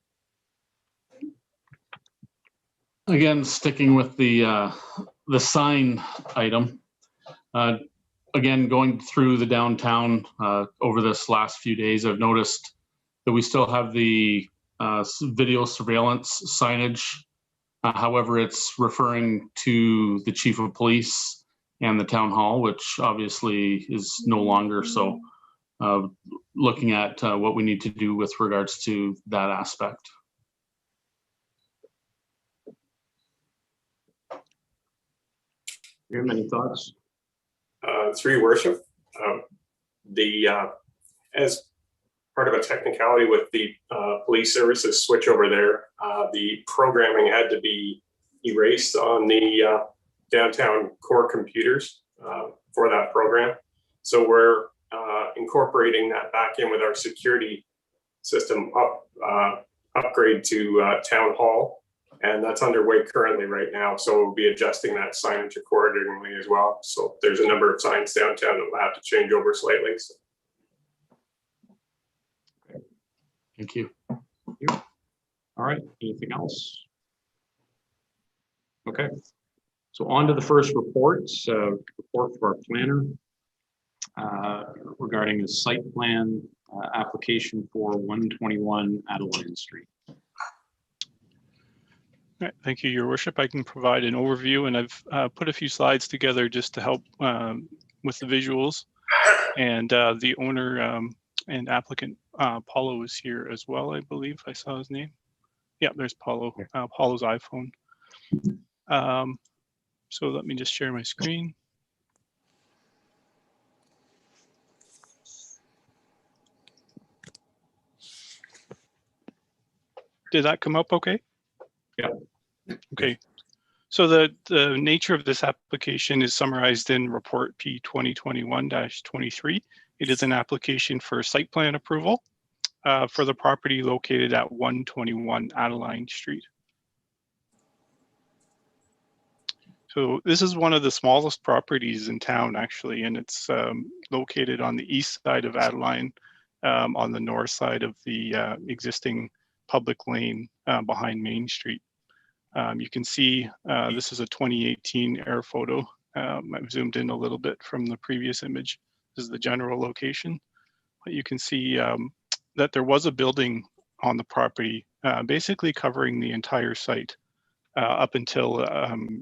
Again, sticking with the sign item. Again, going through the downtown over this last few days, I've noticed that we still have the video surveillance signage. However, it's referring to the chief of police and the town hall, which obviously is no longer. So looking at what we need to do with regards to that aspect. You have any thoughts? Through your worship, as part of a technicality with the police services switch over there, the programming had to be erased on the downtown core computers for that program. So we're incorporating that back in with our security system upgrade to town hall. And that's underway currently right now. So we'll be adjusting that signage accordingly as well. So there's a number of signs downtown that will have to change over slightly. So. Okay. Thank you. All right, anything else? Okay, so on to the first reports. Report for our planner regarding the site plan application for 121 Adeline Street. All right, thank you, Your Worship. I can provide an overview, and I've put a few slides together just to help with the visuals. And the owner and applicant, Paulo, is here as well, I believe. I saw his name. Yeah, there's Paulo, Paulo's iPhone. So let me just share my screen. Did that come up okay? Yeah. Okay. So the nature of this application is summarized in Report P 2021-23. It is an application for site plan approval for the property located at 121 Adeline Street. So this is one of the smallest properties in town, actually, and it's located on the east side of Adeline, on the north side of the existing public lane behind Main Street. You can see this is a 2018 air photo. I've zoomed in a little bit from the previous image. This is the general location. But you can see that there was a building on the property, basically covering the entire site up until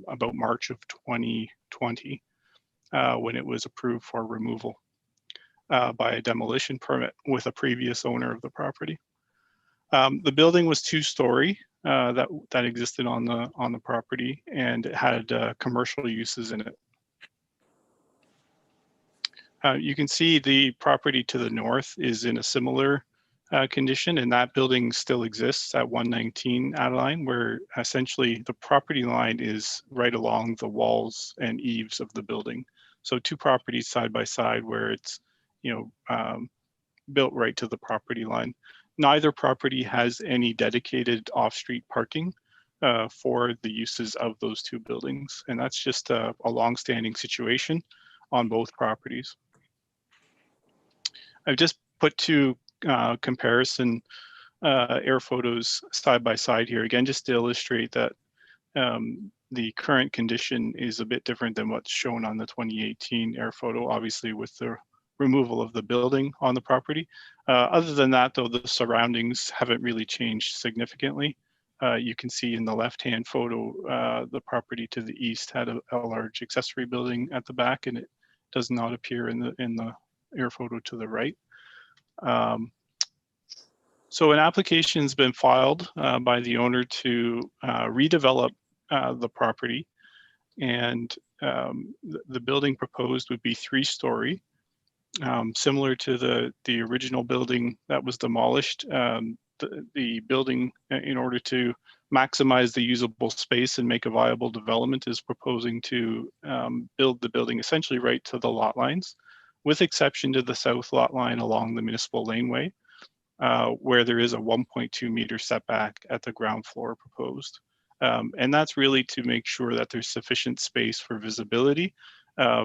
about March of 2020, when it was approved for removal by a demolition permit with a previous owner of the property. The building was two-story that existed on the property, and it had commercial uses in it. You can see the property to the north is in a similar condition, and that building still exists at 119 Adeline, where essentially the property line is right along the walls and eaves of the building. So two properties side by side where it's, built right to the property line. Neither property has any dedicated off-street parking for the uses of those two buildings. And that's just a long-standing situation on both properties. I've just put two comparison air photos side by side here, again, just to illustrate that the current condition is a bit different than what's shown on the 2018 air photo, obviously with the removal of the building on the property. Other than that, though, the surroundings haven't really changed significantly. You can see in the left-hand photo, the property to the east had a large accessory building at the back, and it does not appear in the air photo to the right. So an application's been filed by the owner to redevelop the property, and the building proposed would be 3-story, similar to the original building that was demolished. The building, in order to maximize the usable space and make a viable development, is proposing to build the building essentially right to the lot lines, with exception to the south lot line along the municipal laneway, where there is a 1.2 meter setback at the ground floor proposed. And that's really to make sure that there's sufficient space for visibility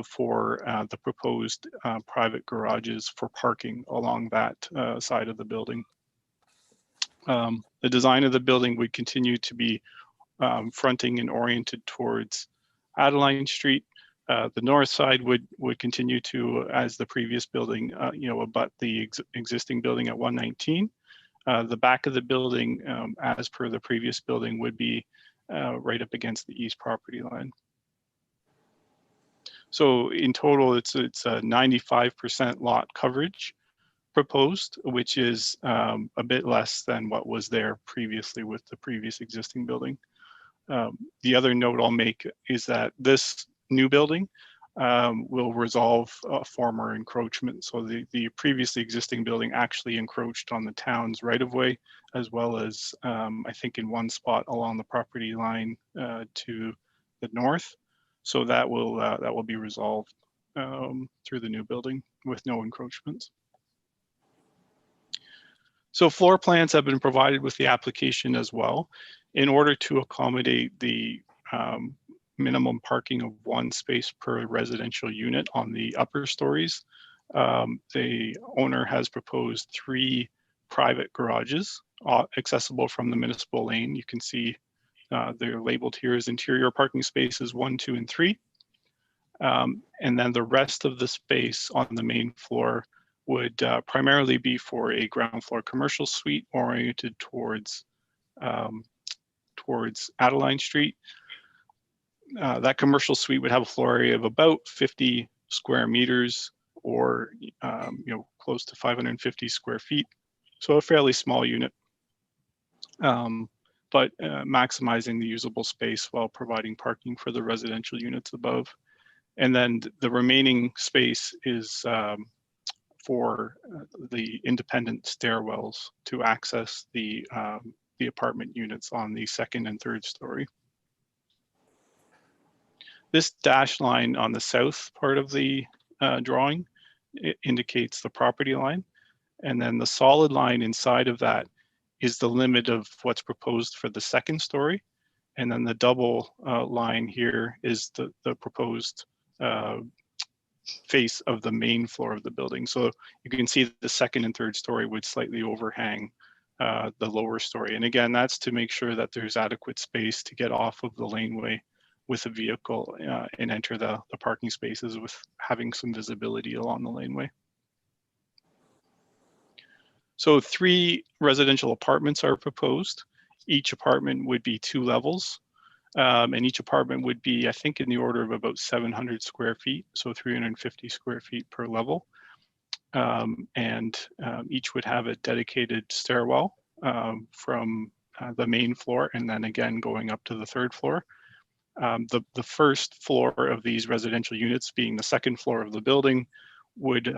for the proposed private garages for parking along that side of the building. The design of the building would continue to be fronting and oriented towards Adeline Street. The north side would continue to, as the previous building, abut the existing building at 119. The back of the building, as per the previous building, would be right up against the east property line. So in total, it's a 95% lot coverage proposed, which is a bit less than what was there previously with the previous existing building. The other note I'll make is that this new building will resolve a former encroachment. So the previously existing building actually encroached on the town's right-of-way, as well as I think in one spot along the property line to the north. So that will be resolved through the new building with no encroachments. So floor plans have been provided with the application as well, in order to accommodate the minimum parking of 1 space per residential unit on the upper stories. The owner has proposed 3 private garages accessible from the municipal lane. You can see they're labeled here as interior parking spaces 1, 2, and 3. And then the rest of the space on the main floor would primarily be for a ground floor commercial suite oriented towards Adeline Street. That commercial suite would have a floor area of about 50 square meters, or close to 550 square feet. So a fairly small unit, but maximizing the usable space while providing parking for the residential units above. And then the remaining space is for the independent stairwells to access the apartment units on the 2nd and 3rd story. This dashed line on the south part of the drawing, it indicates the property line. And then the solid line inside of that is the limit of what's proposed for the 2nd story. And then the double line here is the proposed face of the main floor of the building. So you can see that the 2nd and 3rd story would slightly overhang the lower story. And again, that's to make sure that there's adequate space to get off of the laneway with a vehicle and enter the parking spaces with having some visibility along the laneway. So 3 residential apartments are proposed. Each apartment would be 2 levels. And each apartment would be, I think, in the order of about 700 square feet, so 350 square feet per level. Each would have a dedicated stairwell from the main floor, and then again going up to the 3rd floor. The 1st floor of these residential units, being the 2nd floor of the building, would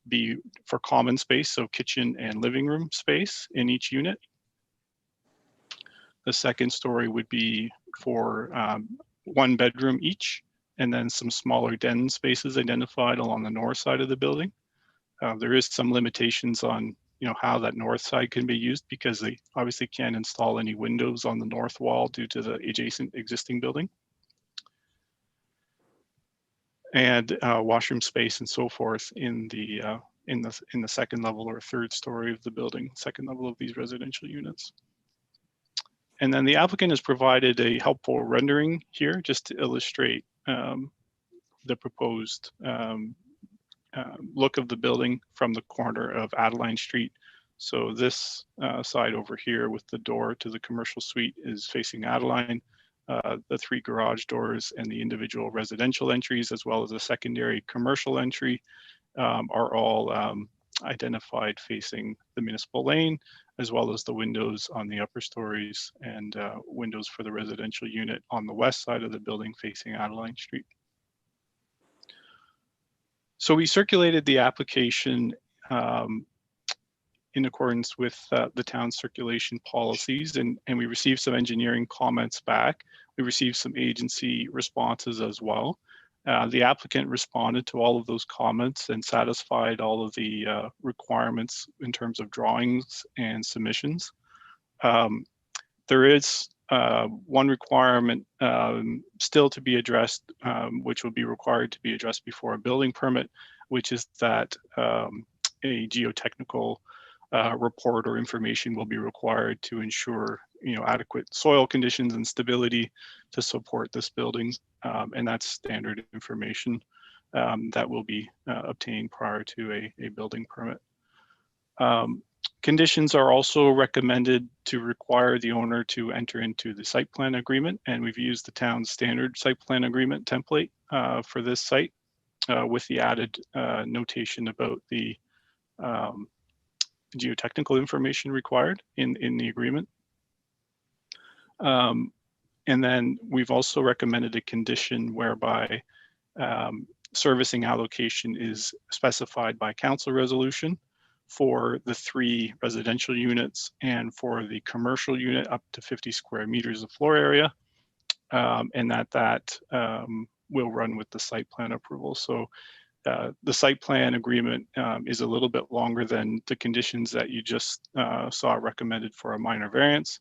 be for common space, so kitchen and living room space in each unit. The 2nd story would be for 1 bedroom each, and then some smaller den spaces identified along the north side of the building. There is some limitations on how that north side can be used, because they obviously can't install any windows on the north wall due to the adjacent existing building. And washroom space and so forth in the 2nd level or 3rd story of the building, 2nd level of these residential units. And then the applicant has provided a helpful rendering here just to illustrate the proposed look of the building from the corner of Adeline Street So this side over here with the door to the commercial suite is facing Adeline. The 3 garage doors and the individual residential entries, as well as a secondary commercial entry, are all identified facing the municipal lane, as well as the windows on the upper stories and windows for the residential unit on the west side of the building facing Adeline Street. So we circulated the application in accordance with the town's circulation policies, and we received some engineering comments back. We received some agency responses as well. The applicant responded to all of those comments and satisfied all of the requirements in terms of drawings and submissions. There is one requirement still to be addressed, which will be required to be addressed before a building permit, which is that a geotechnical report or information will be required to ensure, adequate soil conditions and stability to support this building, and that's standard information that will be obtained prior to a building permit. Conditions are also recommended to require the owner to enter into the site plan agreement, and we've used the town's standard site plan agreement template for this site with the added notation about the geotechnical information required in the agreement. And then we've also recommended a condition whereby servicing allocation is specified by council resolution for the 3 residential units and for the commercial unit up to 50 square meters of floor area, and that will run with the site plan approval. So the site plan agreement is a little bit longer than the conditions that you just saw recommended for a minor variance.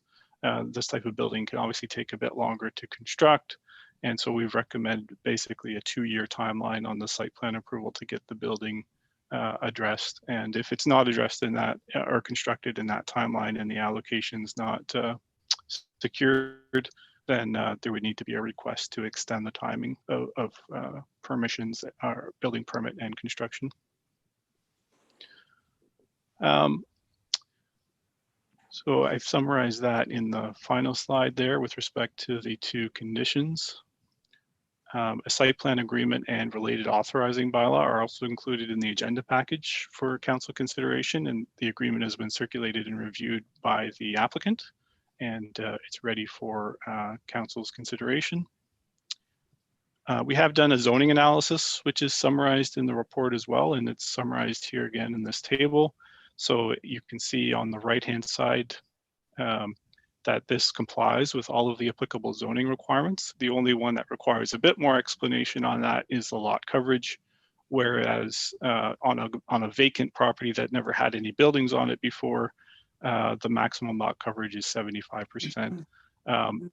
This type of building can obviously take a bit longer to construct. And so we've recommended basically a 2-year timeline on the site plan approval to get the building addressed. And if it's not addressed in that or constructed in that timeline and the allocation is not secured, then there would need to be a request to extend the timing of permissions, or building permit and construction. So I've summarized that in the final slide there with respect to the 2 conditions. A site plan agreement and related authorizing bylaw are also included in the agenda package for council consideration, and the agreement has been circulated and reviewed by the applicant, and it's ready for council's consideration. We have done a zoning analysis, which is summarized in the report as well, and it's summarized here again in this table. So you can see on the right-hand side that this complies with all of the applicable zoning requirements. The only one that requires a bit more explanation on that is the lot coverage, whereas on a vacant property that never had any buildings on it before, the maximum lot coverage is 75%.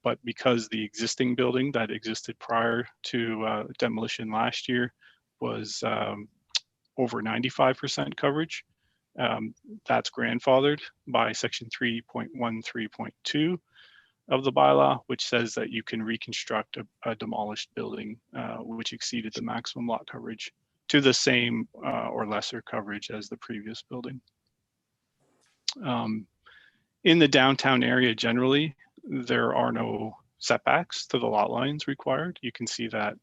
But because the existing building that existed prior to demolition last year was over 95% coverage, that's grandfathered by section 3.13.2 of the bylaw, which says that you can reconstruct a demolished building which exceeded the maximum lot coverage to the same or lesser coverage as the previous building. In the downtown area generally, there are no setbacks to the lot lines required. You can see that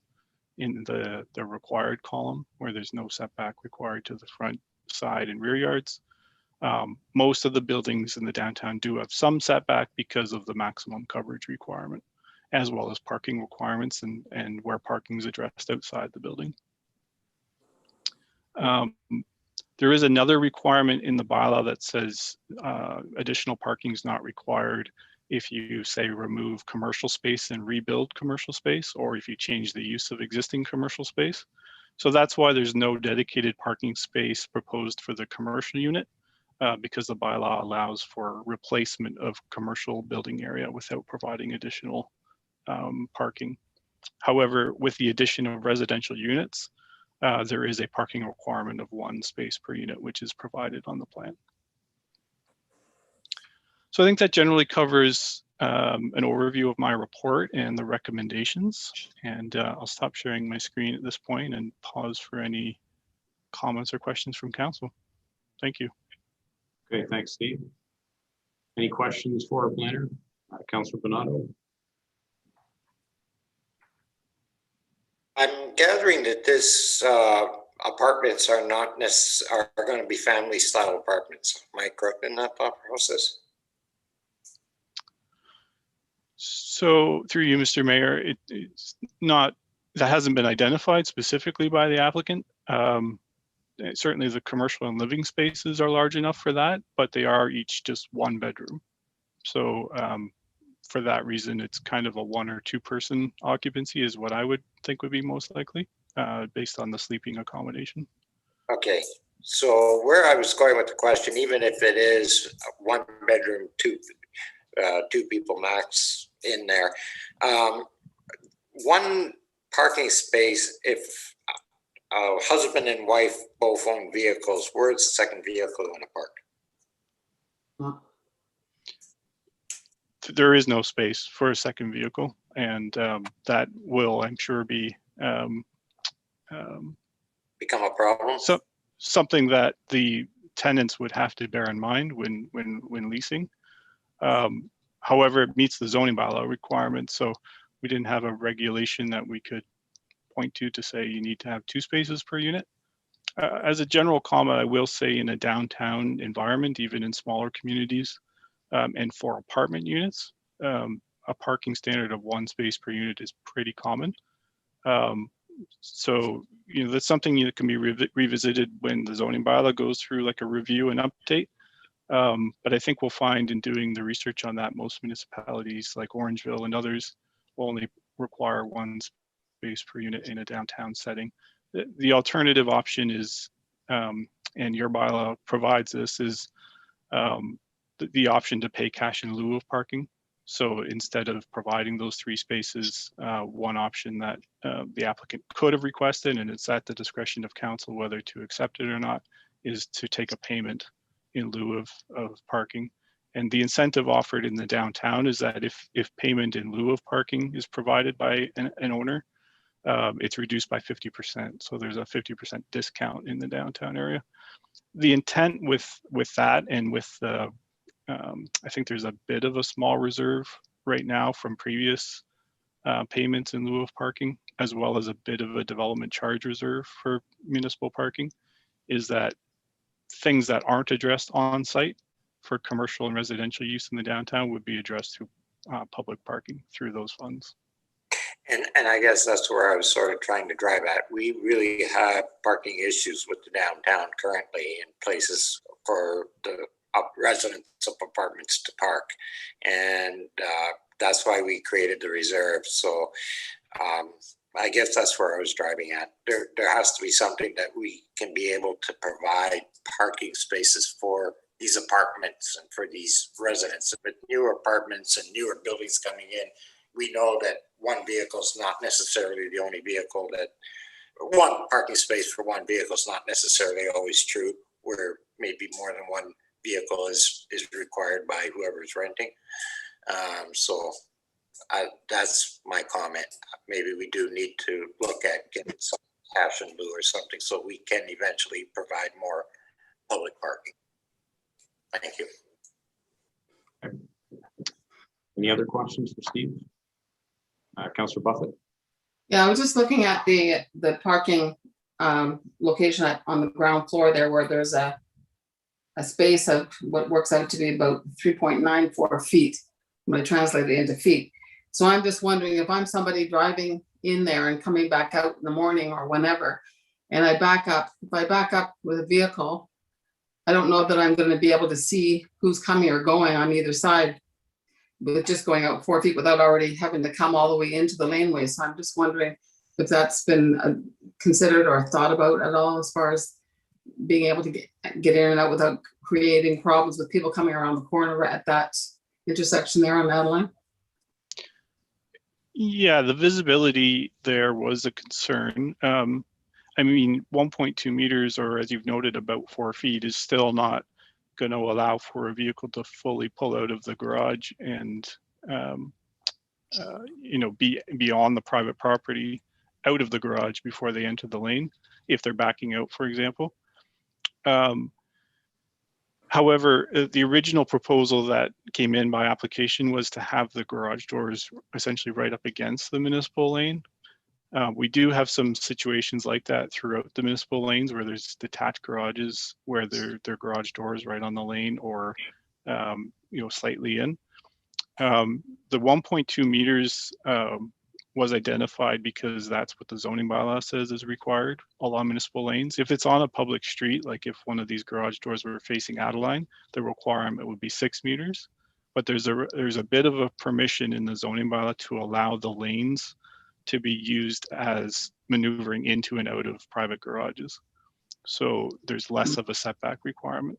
in the required column where there's no setback required to the front, side, and rear yards. Most of the buildings in the downtown do have some setback because of the maximum coverage requirement, as well as parking requirements and where parking is addressed outside the building. There is another requirement in the bylaw that says additional parking is not required if you say remove commercial space and rebuild commercial space, or if you change the use of existing commercial space. So that's why there's no dedicated parking space proposed for the commercial unit, because the bylaw allows for replacement of commercial building area without providing additional parking. However, with the addition of residential units, there is a parking requirement of 1 space per unit, which is provided on the plan. So I think that generally covers an overview of my report and the recommendations. And I'll stop sharing my screen at this point and pause for any comments or questions from council. Thank you. Okay, thanks, Steve. Any questions for our planner? Councillor Bernardo? I'm gathering that this apartments are not are going to be family style apartments. Am I correct in that thought process? So through you, Mr. Mayor, it's not, that hasn't been identified specifically by the applicant. Certainly the commercial and living spaces are large enough for that, but they are each just one bedroom. So for that reason, it's kind of a 1 or 2 person occupancy is what I would think would be most likely based on the sleeping accommodation. Okay, so where I was going with the question, even if it is 1 bedroom, 2 people max in there, 1 parking space, if husband and wife both own vehicles, where's the second vehicle going to park? There is no space for a second vehicle, and that will, I'm sure, be Become a problem? So something that the tenants would have to bear in mind when leasing. However, it meets the zoning bylaw requirements, so we didn't have a regulation that we could point to say you need to have 2 spaces per unit. As a general comment, I will say in a downtown environment, even in smaller communities, and for apartment units, a parking standard of 1 space per unit is pretty common. So, that's something that can be revisited when the zoning bylaw goes through like a review and update. But I think we'll find in doing the research on that, most municipalities like Orangeville and others will only require 1 space per unit in a downtown setting. The alternative option is, and your bylaw provides this, is the option to pay cash in lieu of parking. So instead of providing those 3 spaces, one option that the applicant could have requested, and it's at the discretion of council whether to accept it or not, is to take a payment in lieu of parking. And the incentive offered in the downtown is that if payment in lieu of parking is provided by an owner, it's reduced by 50%. So there's a 50% discount in the downtown area. The intent with that, and with the, I think there's a bit of a small reserve right now from previous payments in lieu of parking, as well as a bit of a development charge reserve for municipal parking, is that things that aren't addressed on site for commercial and residential use in the downtown would be addressed through public parking through those funds. And I guess that's where I was sort of trying to drive at. We really have parking issues with the downtown currently in places for the residents of apartments to park. And that's why we created the reserve. So I guess that's where I was driving at. There has to be something that we can be able to provide parking spaces for these apartments and for these residents. With newer apartments and newer buildings coming in, we know that 1 vehicle is not necessarily the only vehicle that, 1 parking space for 1 vehicle is not necessarily always true, where maybe more than 1 vehicle is required by whoever's renting. So that's my comment. Maybe we do need to look at getting some cash in lieu or something so we can eventually provide more public parking. Thank you. Any other questions for Steve? Councillor Buffett? Yeah, I was just looking at the parking location on the ground floor there, where there's a space of what works out to be about 3.94 feet when I translate it into feet. So I'm just wondering if I'm somebody driving in there and coming back out in the morning or whenever, and I back up, if I back up with a vehicle, I don't know that I'm going to be able to see who's coming or going on either side with just going out 4 feet without already having to come all the way into the laneway. So I'm just wondering if that's been considered or thought about at all, as far as being able to get in and out without creating problems with people coming around the corner at that intersection there on Madeline. Yeah, the visibility there was a concern. I mean, 1.2 meters, or as you've noted, about 4 feet, is still not going to allow for a vehicle to fully pull out of the garage and, be on the private property, out of the garage before they enter the lane, if they're backing out, for example. However, the original proposal that came in by application was to have the garage doors essentially right up against the municipal lane. We do have some situations like that throughout the municipal lanes where there's detached garages where their garage doors right on the lane or slightly in. The 1.2 meters was identified because that's what the zoning bylaw says is required along municipal lanes. If it's on a public street, like if one of these garage doors were facing Adeline, the requirement would be 6 meters. But there's a bit of a permission in the zoning bylaw to allow the lanes to be used as maneuvering into and out of private garages. So there's less of a setback requirement.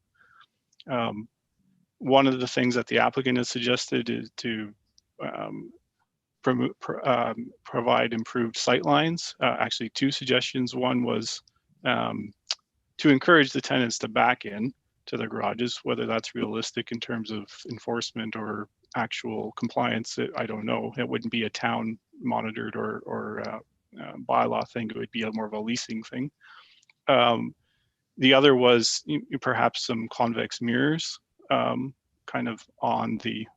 One of the things that the applicant has suggested is to provide improved sight lines. Actually, 2 suggestions. One was to encourage the tenants to back in to their garages. Whether that's realistic in terms of enforcement or actual compliance, I don't know. It wouldn't be a town monitored or bylaw thing. It would be more of a leasing thing. The other was perhaps some convex mirrors kind of on the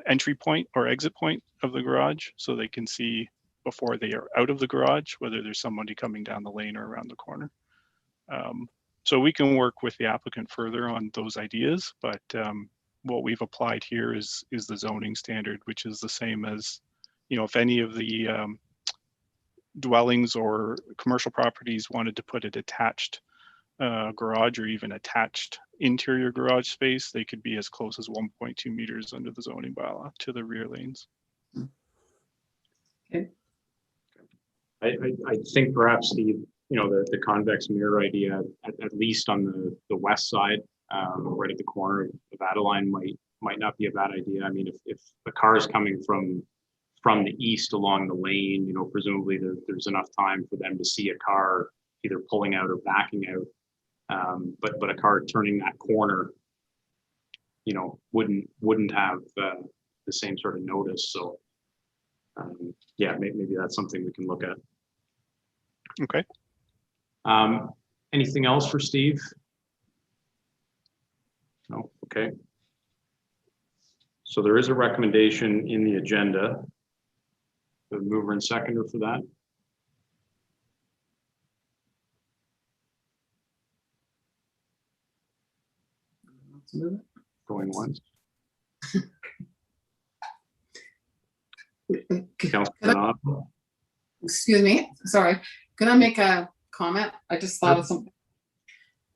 entry point or exit point of the garage, so they can see before they are out of the garage whether there's somebody coming down the lane or around the corner. So we can work with the applicant further on those ideas, but what we've applied here is the zoning standard, which is the same as, if any of the dwellings or commercial properties wanted to put a detached garage or even attached interior garage space, they could be as close as 1.2 meters under the zoning bylaw to the rear lanes. Okay. I think perhaps the convex mirror idea, at least on the west side, right at the corner of Adeline, might not be a bad idea. I mean, if the car is coming from the east along the lane, presumably there's enough time for them to see a car either pulling out or backing out. But a car turning that corner, wouldn't have the same sort of notice. So yeah, maybe that's something we can look at. Okay. Anything else for Steve? No. Okay. So there is a recommendation in the agenda. The mover and seconder for that. Going once. Councilor, excuse me, sorry. Can I make a comment? I just thought of something.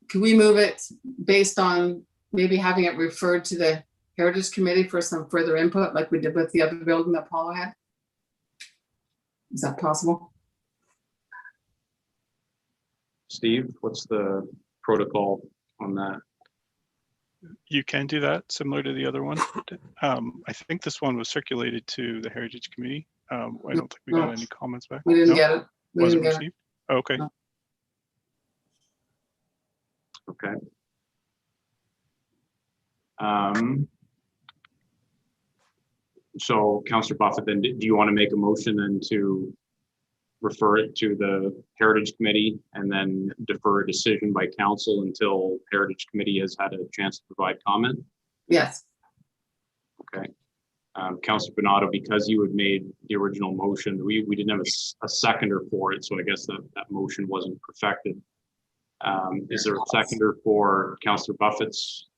Can we move it based on maybe having it referred to the Heritage Committee for some further input, like we did with the other building that Paula had? Is that possible? Steve, what's the protocol on that? You can do that, similar to the other one. I think this one was circulated to the Heritage Committee. I don't think we got any comments back. We didn't get it. Wasn't received? Okay. No. Okay. So Councillor Buffett, then do you want to make a motion then to refer it to the Heritage Committee and then defer a decision by council until Heritage Committee has had a chance to provide comment? Yes. Okay. Councillor Bernardo, because you had made the original motion, we didn't have a seconder for it, so I guess that motion wasn't perfected. Is there a seconder for Councillor Buffett's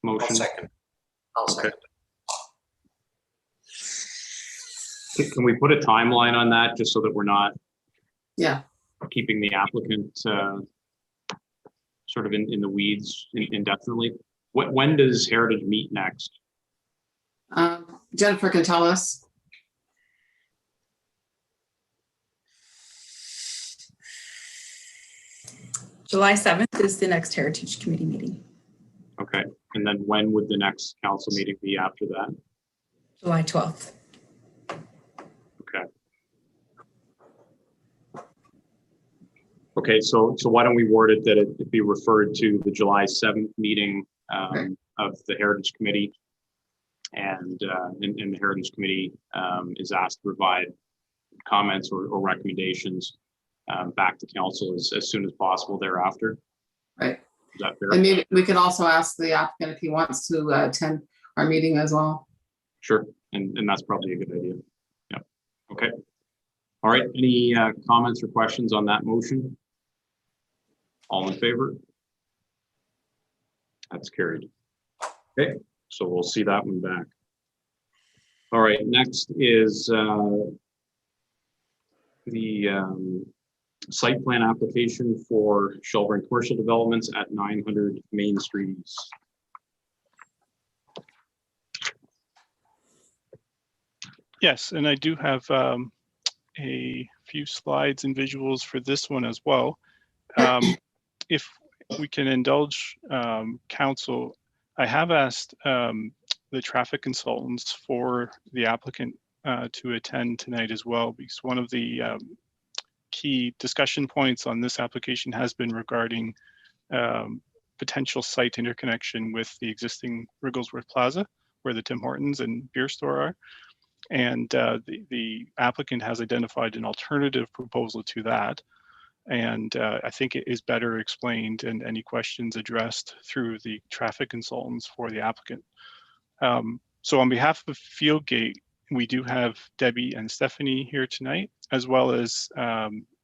motion? I'll second. Can we put a timeline on that just so that we're not keeping the applicant sort of in the weeds indefinitely? When does Heritage meet next? Jennifer can tell us. July 7th is the next Heritage Committee meeting. Okay, and then when would the next council meeting be after that? July 12th. Okay. Okay, so why don't we word it that it be referred to the July 7th meeting of the Heritage Committee, and the Heritage Committee is asked to provide comments or recommendations back to council as soon as possible thereafter. Right. Is that fair? And maybe we could also ask the applicant if he wants to attend our meeting as well. Sure, and that's probably a good idea. Yeah, okay. All right, any comments or questions on that motion? All in favor? That's carried. Okay, so we'll see that one back. All right, next is the site plan application for Shelbring Commercial Developments at 900 Main Street East. Yes, and I do have a few slides and visuals for this one as well. If we can indulge council, I have asked the traffic consultants for the applicant to attend tonight as well, because one of the key discussion points on this application has been regarding potential site interconnection with the existing Wrigglesworth Plaza, where the Tim Hortons and beer store are. And the applicant has identified an alternative proposal to that. And I think it is better explained and any questions addressed through the traffic consultants for the applicant. So on behalf of Fieldgate, we do have Debbie and Stephanie here tonight, as well as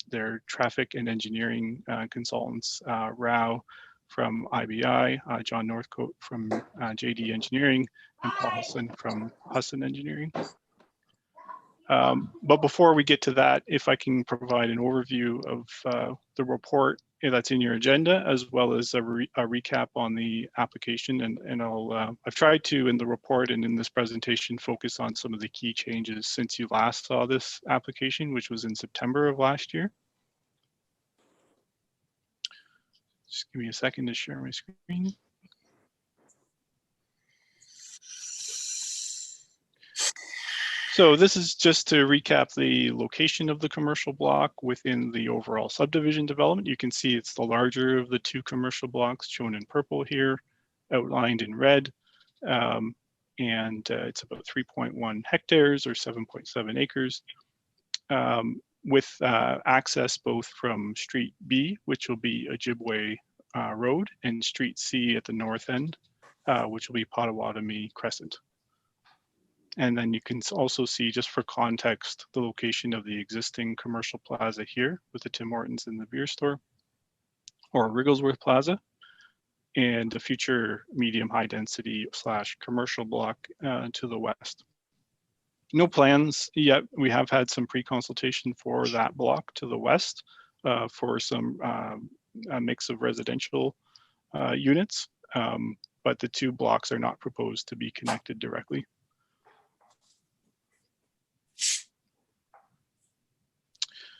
their traffic and engineering consultants, Rao from IBI, John Northcote from JD Engineering, and Paul Husson from Husson Engineering. But before we get to that, if I can provide an overview of the report that's in your agenda, as well as a recap on the application, and I've tried to, in the report and in this presentation, focus on some of the key changes since you last saw this application, which was in September of last year. Just give me a second to share my screen. So this is just to recap the location of the commercial block within the overall subdivision development. You can see it's the larger of the two commercial blocks shown in purple here, outlined in red. It's about 3.1 hectares or 7.7 acres with access both from Street B, which will be Ojibwe Road, and Street C at the north end, which will be Potawatomi Crescent. And then you can also see, just for context, the location of the existing commercial plaza here with the Tim Hortons and the beer store, or Wrigglesworth Plaza, and the future medium high density / commercial block to the west. No plans yet. We have had some pre-consultation for that block to the west for some a mix of residential units, but the two blocks are not proposed to be connected directly.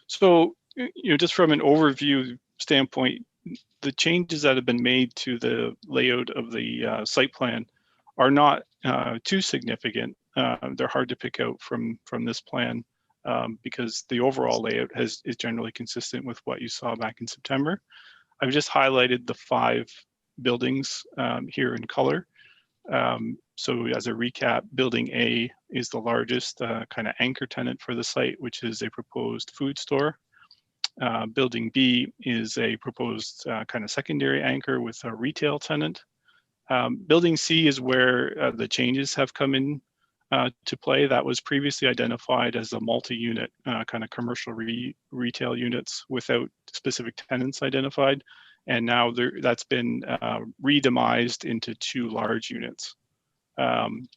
So, just from an overview standpoint, the changes that have been made to the layout of the site plan are not too significant. They're hard to pick out from this plan because the overall layout is generally consistent with what you saw back in September. I've just highlighted the 5 buildings here in color. So as a recap, building A is the largest kind of anchor tenant for the site, which is a proposed food store. Building B is a proposed kind of secondary anchor with a retail tenant. Building C is where the changes have come in to play. That was previously identified as a multi-unit kind of commercial retail units without specific tenants identified. And now that's been re-demised into 2 large units. And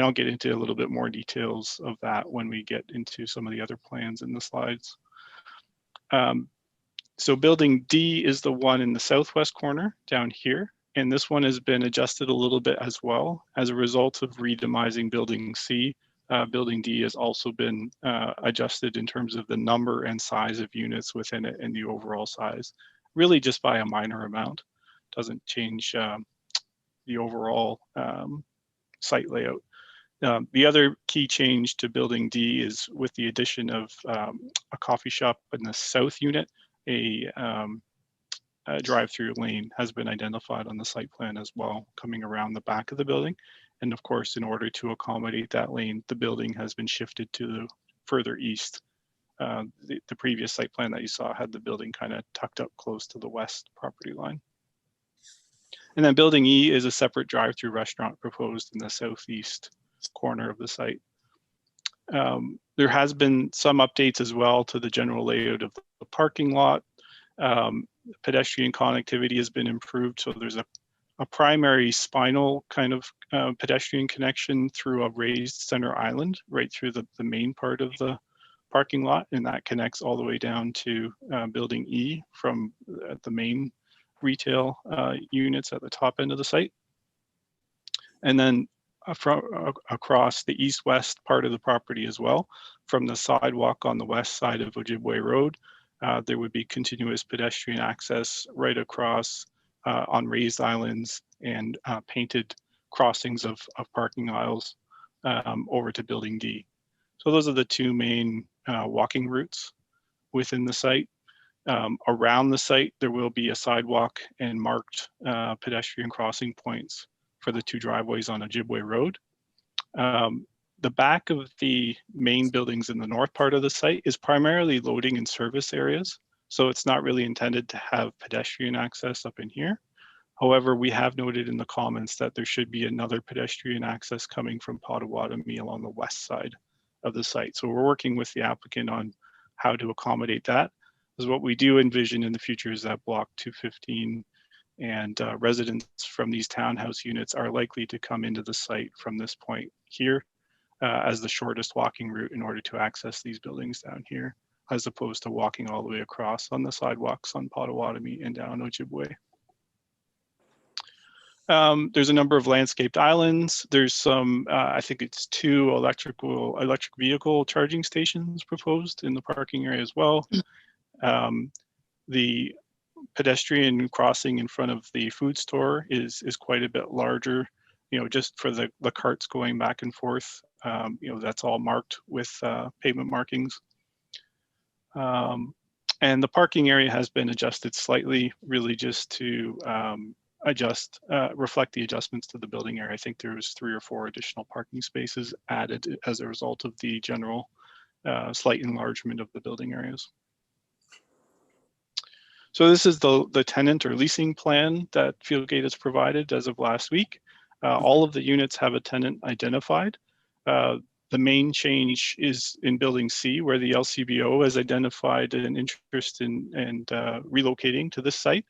I'll get into a little bit more details of that when we get into some of the other plans in the slides. So building D is the one in the southwest corner down here. And this one has been adjusted a little bit as well. As a result of re-demising building C, building D has also been adjusted in terms of the number and size of units within it and the overall size, really just by a minor amount. Doesn't change the overall site layout. The other key change to building D is with the addition of a coffee shop in the south unit. A drive-through lane has been identified on the site plan as well, coming around the back of the building. And of course, in order to accommodate that lane, the building has been shifted to the further east. The previous site plan that you saw had the building kind of tucked up close to the west property line. And then building E is a separate drive-through restaurant proposed in the southeast corner of the site. There has been some updates as well to the general layout of the parking lot. Pedestrian connectivity has been improved, so there's a primary spinal kind of pedestrian connection through a raised center island right through the main part of the parking lot, and that connects all the way down to building E from the main retail units at the top end of the site. And then across the east-west part of the property as well, from the sidewalk on the west side of Ojibwe Road, there would be continuous pedestrian access right across on raised islands and painted crossings of parking aisles over to building D. So those are the two main walking routes within the site. Around the site, there will be a sidewalk and marked pedestrian crossing points for the two driveways on Ojibwe Road. The back of the main buildings in the north part of the site is primarily loading and service areas. So it's not really intended to have pedestrian access up in here. However, we have noted in the comments that there should be another pedestrian access coming from Potawatomi along the west side of the site. So we're working with the applicant on how to accommodate that. Because what we do envision in the future is that block 215 and residents from these townhouse units are likely to come into the site from this point here as the shortest walking route in order to access these buildings down here, as opposed to walking all the way across on the sidewalks on Potawatomi and down Ojibwe. There's a number of landscaped islands. There's some, I think it's 2 electric vehicle charging stations proposed in the parking area as well. The pedestrian crossing in front of the food store is quite a bit larger, you know, just for the carts going back and forth. You know, that's all marked with pavement markings. And the parking area has been adjusted slightly, really just to reflect the adjustments to the building area. I think there was 3 or 4 additional parking spaces added as a result of the general slight enlargement of the building areas. So this is the tenant or leasing plan that Fieldgate has provided as of last week. All of the units have a tenant identified. The main change is in building C, where the LCBO has identified an interest in relocating to this site.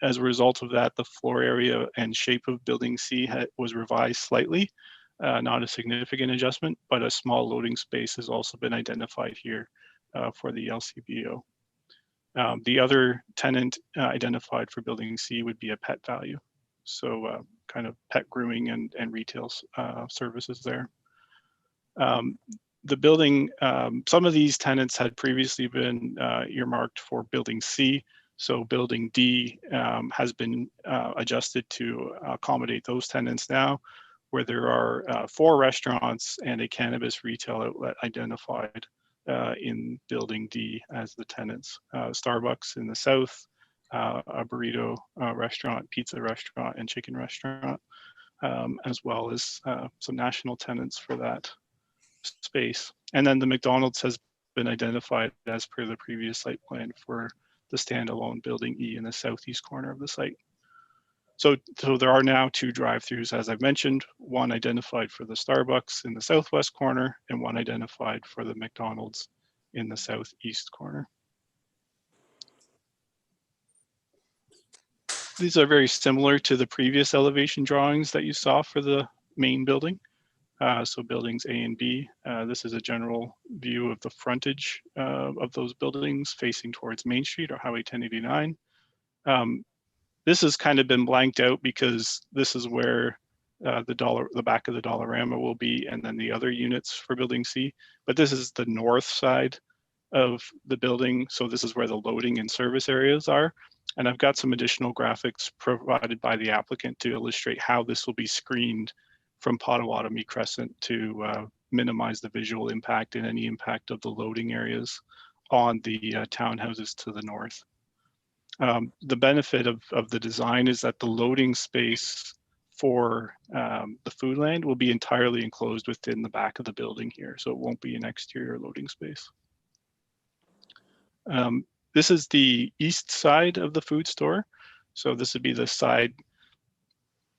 As a result of that, the floor area and shape of building C was revised slightly, not a significant adjustment, but a small loading space has also been identified here for the LCBO. The other tenant identified for building C would be a Pet Value. So kind of pet grooming and retail services there. The building, some of these tenants had previously been earmarked for building C. So building D has been adjusted to accommodate those tenants now, where there are 4 restaurants and a cannabis retail outlet identified in building D as the tenants. Starbucks in the south, a burrito restaurant, pizza restaurant, and chicken restaurant, as well as some national tenants for that space. And then the McDonald's has been identified as per the previous site plan for the standalone building E in the southeast corner of the site. So there are now 2 drive-throughs, as I've mentioned, one identified for the Starbucks in the southwest corner and one identified for the McDonald's in the southeast corner. These are very similar to the previous elevation drawings that you saw for the main building. So buildings A and B, this is a general view of the frontage of those buildings facing towards Main Street or Highway 1089. This has kind of been blanked out because this is where the back of the Dollarama will be, and then the other units for building C. But this is the north side of the building. So this is where the loading and service areas are. And I've got some additional graphics provided by the applicant to illustrate how this will be screened from Potawatomi Crescent to minimize the visual impact and any impact of the loading areas on the townhouses to the north. The benefit of the design is that the loading space for the food land will be entirely enclosed within the back of the building here, so it won't be an exterior loading space. This is the east side of the food store. So this would be the side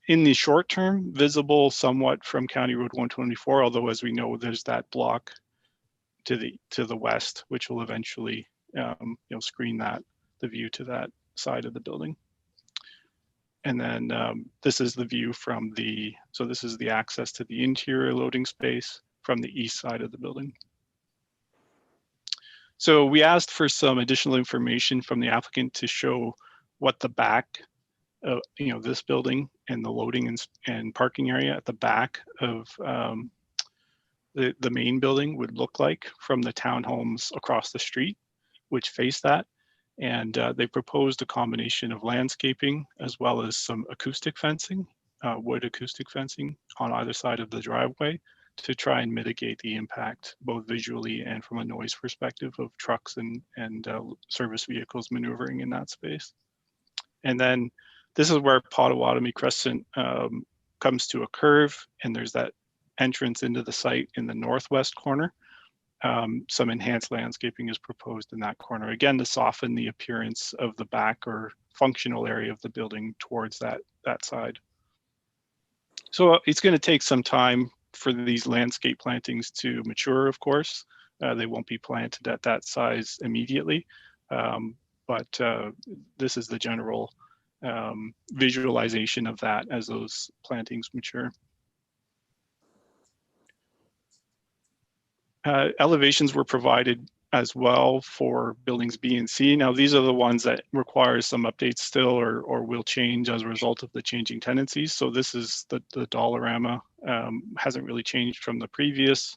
in the short term, visible somewhat from County Road 124, although as we know, there's that block to the west, which will eventually screen the view to that side of the building. And then this is the view from this is the access to the interior loading space from the east side of the building. So we asked for some additional information from the applicant to show what the back of this building and the loading and parking area at the back of the main building would look like from the townhomes across the street, which face that. And they proposed a combination of landscaping as well as some acoustic fencing, wood acoustic fencing on either side of the driveway to try and mitigate the impact, both visually and from a noise perspective of trucks and service vehicles maneuvering in that space. And then this is where Potawatomi Crescent comes to a curve, and there's that entrance into the site in the northwest corner. Some enhanced landscaping is proposed in that corner, again, to soften the appearance of the back or functional area of the building towards that side. So it's going to take some time for these landscape plantings to mature, of course. They won't be planted at that size immediately, but this is the general visualization of that as those plantings mature. Elevations were provided as well for buildings B and C. Now, these are the ones that require some updates still or will change as a result of the changing tendencies. So this is the Dollarama, hasn't really changed from the previous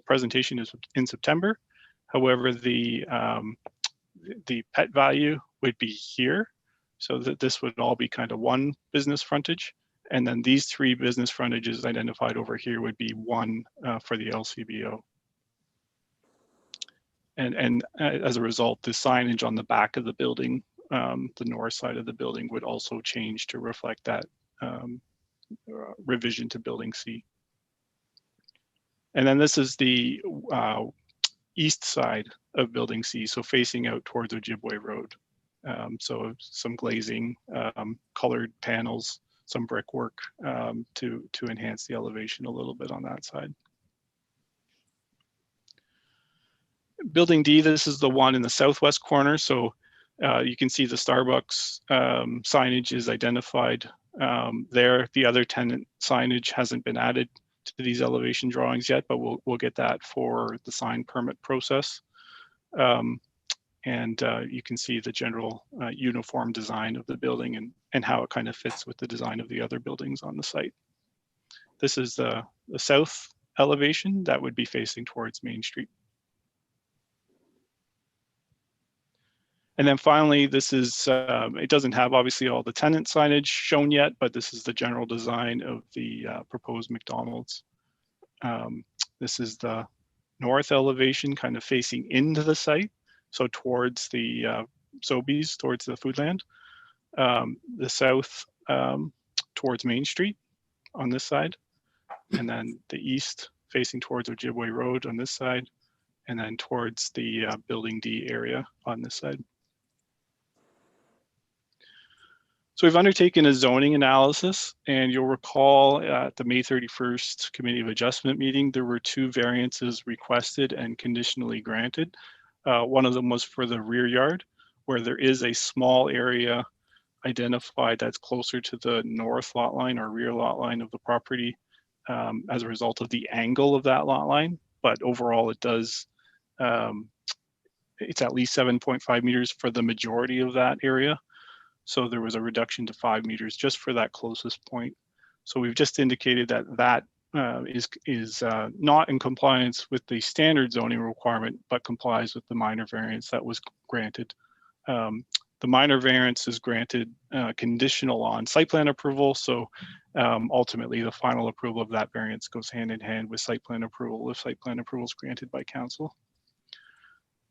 presentation is in September. However, the pet value would be here. So that this would all be kind of one business frontage. And then these three business frontages identified over here would be one for the LCBO. And as a result, the signage on the back of the building, the north side of the building, would also change to reflect that revision to building C. And then this is the east side of building C, so facing out towards Ojibwe Road. So some glazing, colored panels, some brickwork to enhance the elevation a little bit on that side. Building D, this is the one in the southwest corner. So you can see the Starbucks signage is identified there. The other tenant signage hasn't been added to these elevation drawings yet, but we'll get that for the sign permit process. And you can see the general uniform design of the building and how it kind of fits with the design of the other buildings on the site. This is the south elevation that would be facing towards Main Street. And then finally, this is, it doesn't have obviously all the tenant signage shown yet, but this is the general design of the proposed McDonald's. This is the north elevation kind of facing into the site. So towards the Sobeys, towards the Foodland. The south towards Main Street on this side. And then the east facing towards Ojibwe Road on this side. And then towards the Building D area on this side. So we've undertaken a zoning analysis, and you'll recall at the May 31st Committee of Adjustment meeting, there were 2 variances requested and conditionally granted. One of them was for the rear yard, where there is a small area identified that's closer to the north lot line or rear lot line of the property as a result of the angle of that lot line. But overall, it does, it's at least 7.5 meters for the majority of that area. So there was a reduction to 5 meters just for that closest point. So we've just indicated that that is not in compliance with the standard zoning requirement, but complies with the minor variance that was granted. The minor variance is granted conditional on site plan approval. So ultimately, the final approval of that variance goes hand in hand with site plan approval if site plan approval is granted by council.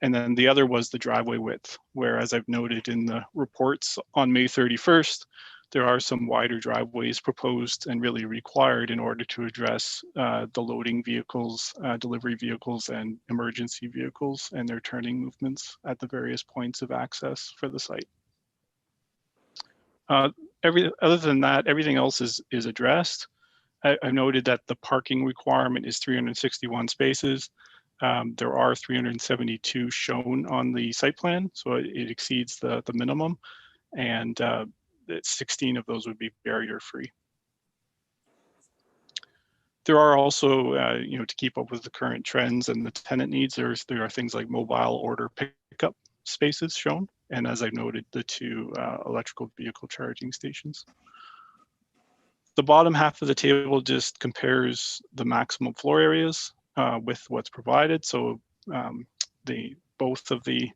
And then the other was the driveway width, where, as I've noted in the reports on May 31st, there are some wider driveways proposed and really required in order to address the loading vehicles, delivery vehicles, and emergency vehicles and their turning movements at the various points of access for the site. Other than that, everything else is addressed. I noted that the parking requirement is 361 spaces. There are 372 shown on the site plan, so it exceeds the minimum, and 16 of those would be barrier-free. There are also, to keep up with the current trends and the tenant needs, there are things like mobile order pickup spaces shown, and as I noted, the 2 electrical vehicle charging stations. The bottom half of the table just compares the maximum floor areas with what's provided. So both of the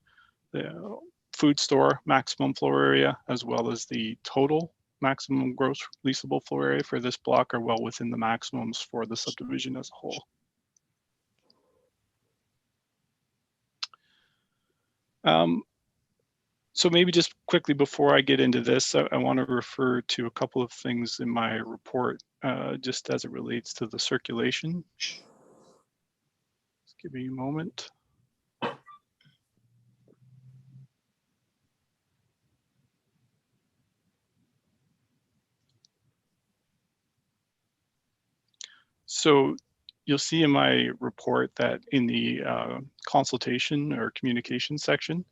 food store maximum floor area as well as the total maximum gross leasable floor area for this block are well within the maximums for the subdivision as a whole. So maybe just quickly before I get into this, I want to refer to a couple of things in my report, just as it relates to the circulation. Just give me a moment. So you'll see in my report that in the consultation or communication section,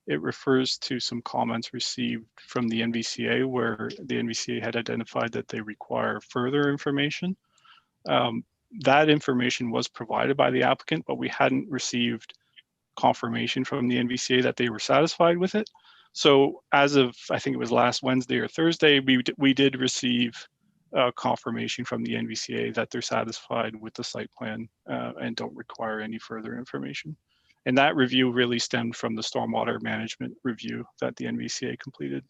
it refers to some comments received from the NVCA where the NVCA had identified that they require further information. That information was provided by the applicant, but we hadn't received confirmation from the NVCA that they were satisfied with it. So as of, I think it was last Wednesday or Thursday, we did receive confirmation from the NVCA that they're satisfied with the site plan and don't require any further information. And that review really stemmed from the stormwater management review that the NVCA completed.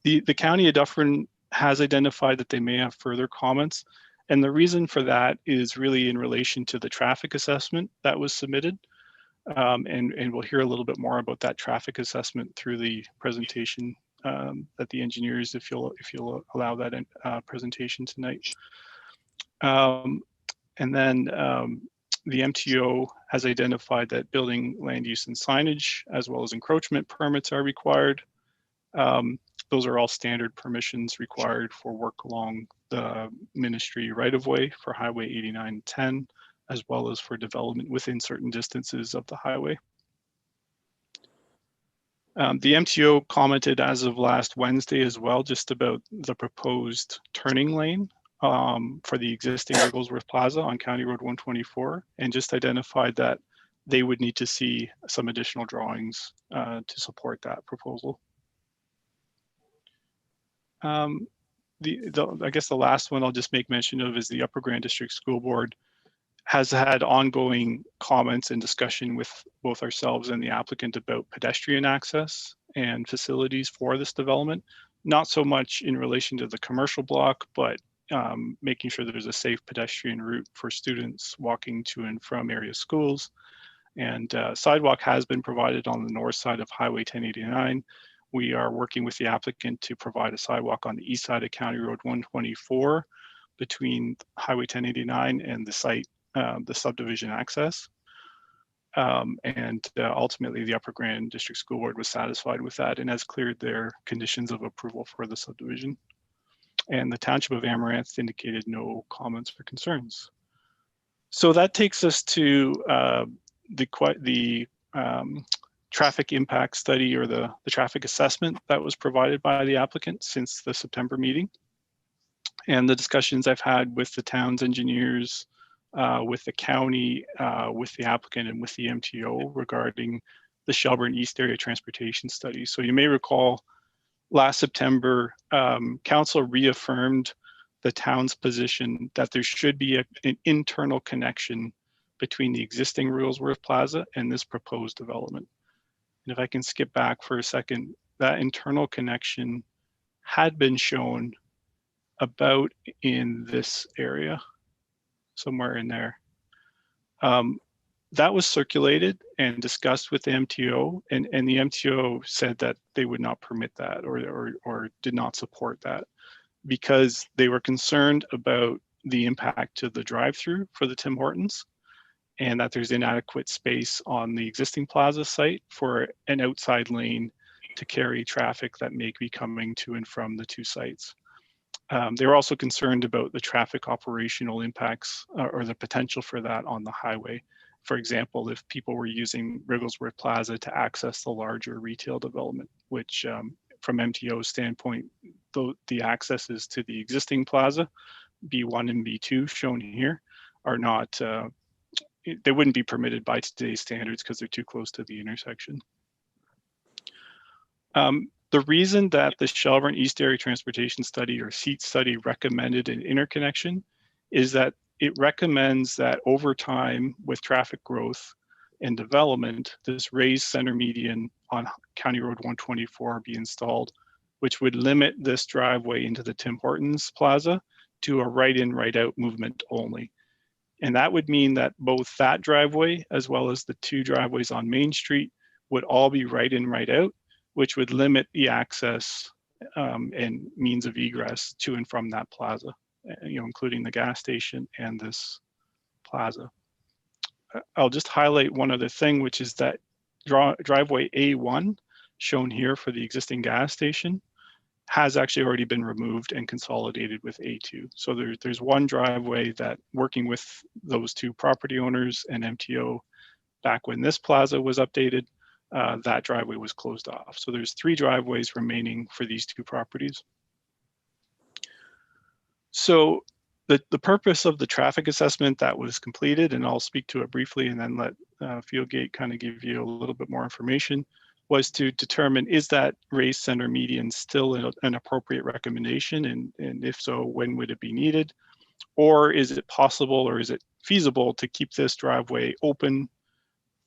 The County of Dufferin has identified that they may have further comments. And the reason for that is really in relation to the traffic assessment that was submitted. And we'll hear a little bit more about that traffic assessment through the presentation that the engineers, if you'll allow that presentation tonight. And then the MTO has identified that building land use and signage, as well as encroachment permits are required. Those are all standard permissions required for work along the ministry right-of-way for Highway 8910, as well as for development within certain distances of the highway. The MTO commented as of last Wednesday as well, just about the proposed turning lane for the existing Wigglesworth Plaza on County Road 124, and just identified that they would need to see some additional drawings to support that proposal. I guess the last one I'll just make mention of is the Upper Grand District School Board has had ongoing comments and discussion with both ourselves and the applicant about pedestrian access and facilities for this development. Not so much in relation to the commercial block, but making sure there's a safe pedestrian route for students walking to and from area schools. And sidewalk has been provided on the north side of Highway 1089. We are working with the applicant to provide a sidewalk on the east side of County Road 124 between Highway 1089 and the site, the subdivision access. Ultimately, the Upper Grand District School Board was satisfied with that and has cleared their conditions of approval for the subdivision. And the Township of Amaranth indicated no comments or concerns. So that takes us to the traffic impact study, or the traffic assessment that was provided by the applicant since the September meeting. And the discussions I've had with the town's engineers, with the county, with the applicant, and with the MTO regarding the Shelbring East Area Transportation Study. So you may recall last September, council reaffirmed the town's position that there should be an internal connection between the existing Wigglesworth Plaza and this proposed development. And if I can skip back for a second, that internal connection had been shown about in this area, somewhere in there. That was circulated and discussed with the MTO, and the MTO said that they would not permit that or did not support that because they were concerned about the impact to the drive-through for the Tim Hortons, and that there's inadequate space on the existing plaza site for an outside lane to carry traffic that may be coming to and from the two sites. They were also concerned about the traffic operational impacts or the potential for that on the highway. For example, if people were using Wrigglesworth Plaza to access the larger retail development, which from MTO's standpoint, the accesses to the existing plaza, B1 and B2 shown here, are not, they wouldn't be permitted by today's standards because they're too close to the intersection. The reason that the Shelbring East Area Transportation Study, or SEAT study, recommended an interconnection is that it recommends that over time with traffic growth and development, this raised center median on County Road 124 be installed, which would limit this driveway into the Tim Hortons Plaza to a right-in, right-out movement only. And that would mean that both that driveway as well as the two driveways on Main Street would all be right-in, right-out, which would limit the access and means of egress to and from that plaza, including the gas station and this plaza. I'll just highlight one other thing, which is that driveway A1, shown here for the existing gas station, has actually already been removed and consolidated with A2. So there's one driveway that, working with those two property owners and MTO back when this plaza was updated, that driveway was closed off. So there's 3 driveways remaining for these 2 properties. So the purpose of the traffic assessment that was completed, and I'll speak to it briefly and then let Fieldgate kind of give you a little bit more information, was to determine, is that raised center median still an appropriate recommendation? And if so, when would it be needed? Or is it possible, or is it feasible to keep this driveway open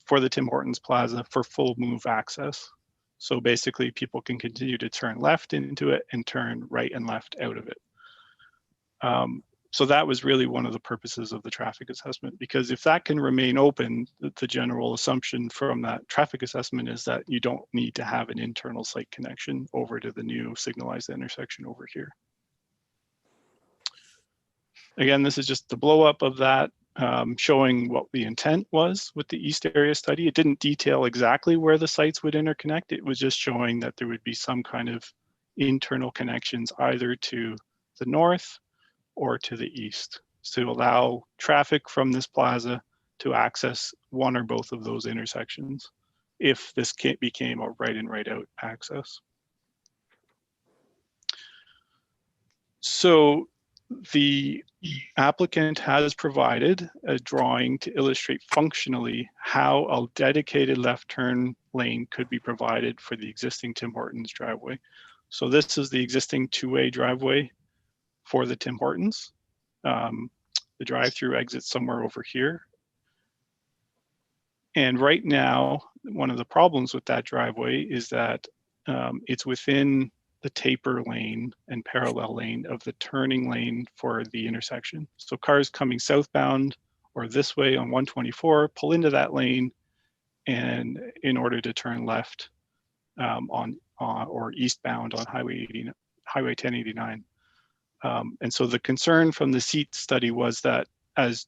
for the Tim Hortons Plaza for full move access? So basically people can continue to turn left into it and turn right and left out of it. So that was really one of the purposes of the traffic assessment, because if that can remain open, the general assumption from that traffic assessment is that you don't need to have an internal site connection over to the new signalized intersection over here. Again, this is just the blow up of that, showing what the intent was with the East Area study. It didn't detail exactly where the sites would interconnect. It was just showing that there would be some kind of internal connections either to the north or to the east, to allow traffic from this plaza to access one or both of those intersections if this became a right in, right out access. So the applicant has provided a drawing to illustrate functionally how a dedicated left turn lane could be provided for the existing Tim Hortons driveway. So this is the existing 2-way driveway for the Tim Hortons. The drive-through exits somewhere over here. And right now, one of the problems with that driveway is that it's within the taper lane and parallel lane of the turning lane for the intersection. So cars coming southbound or this way on 124 pull into that lane, and in order to turn left or eastbound on Highway 1089. And so the concern from the SEAT study was that as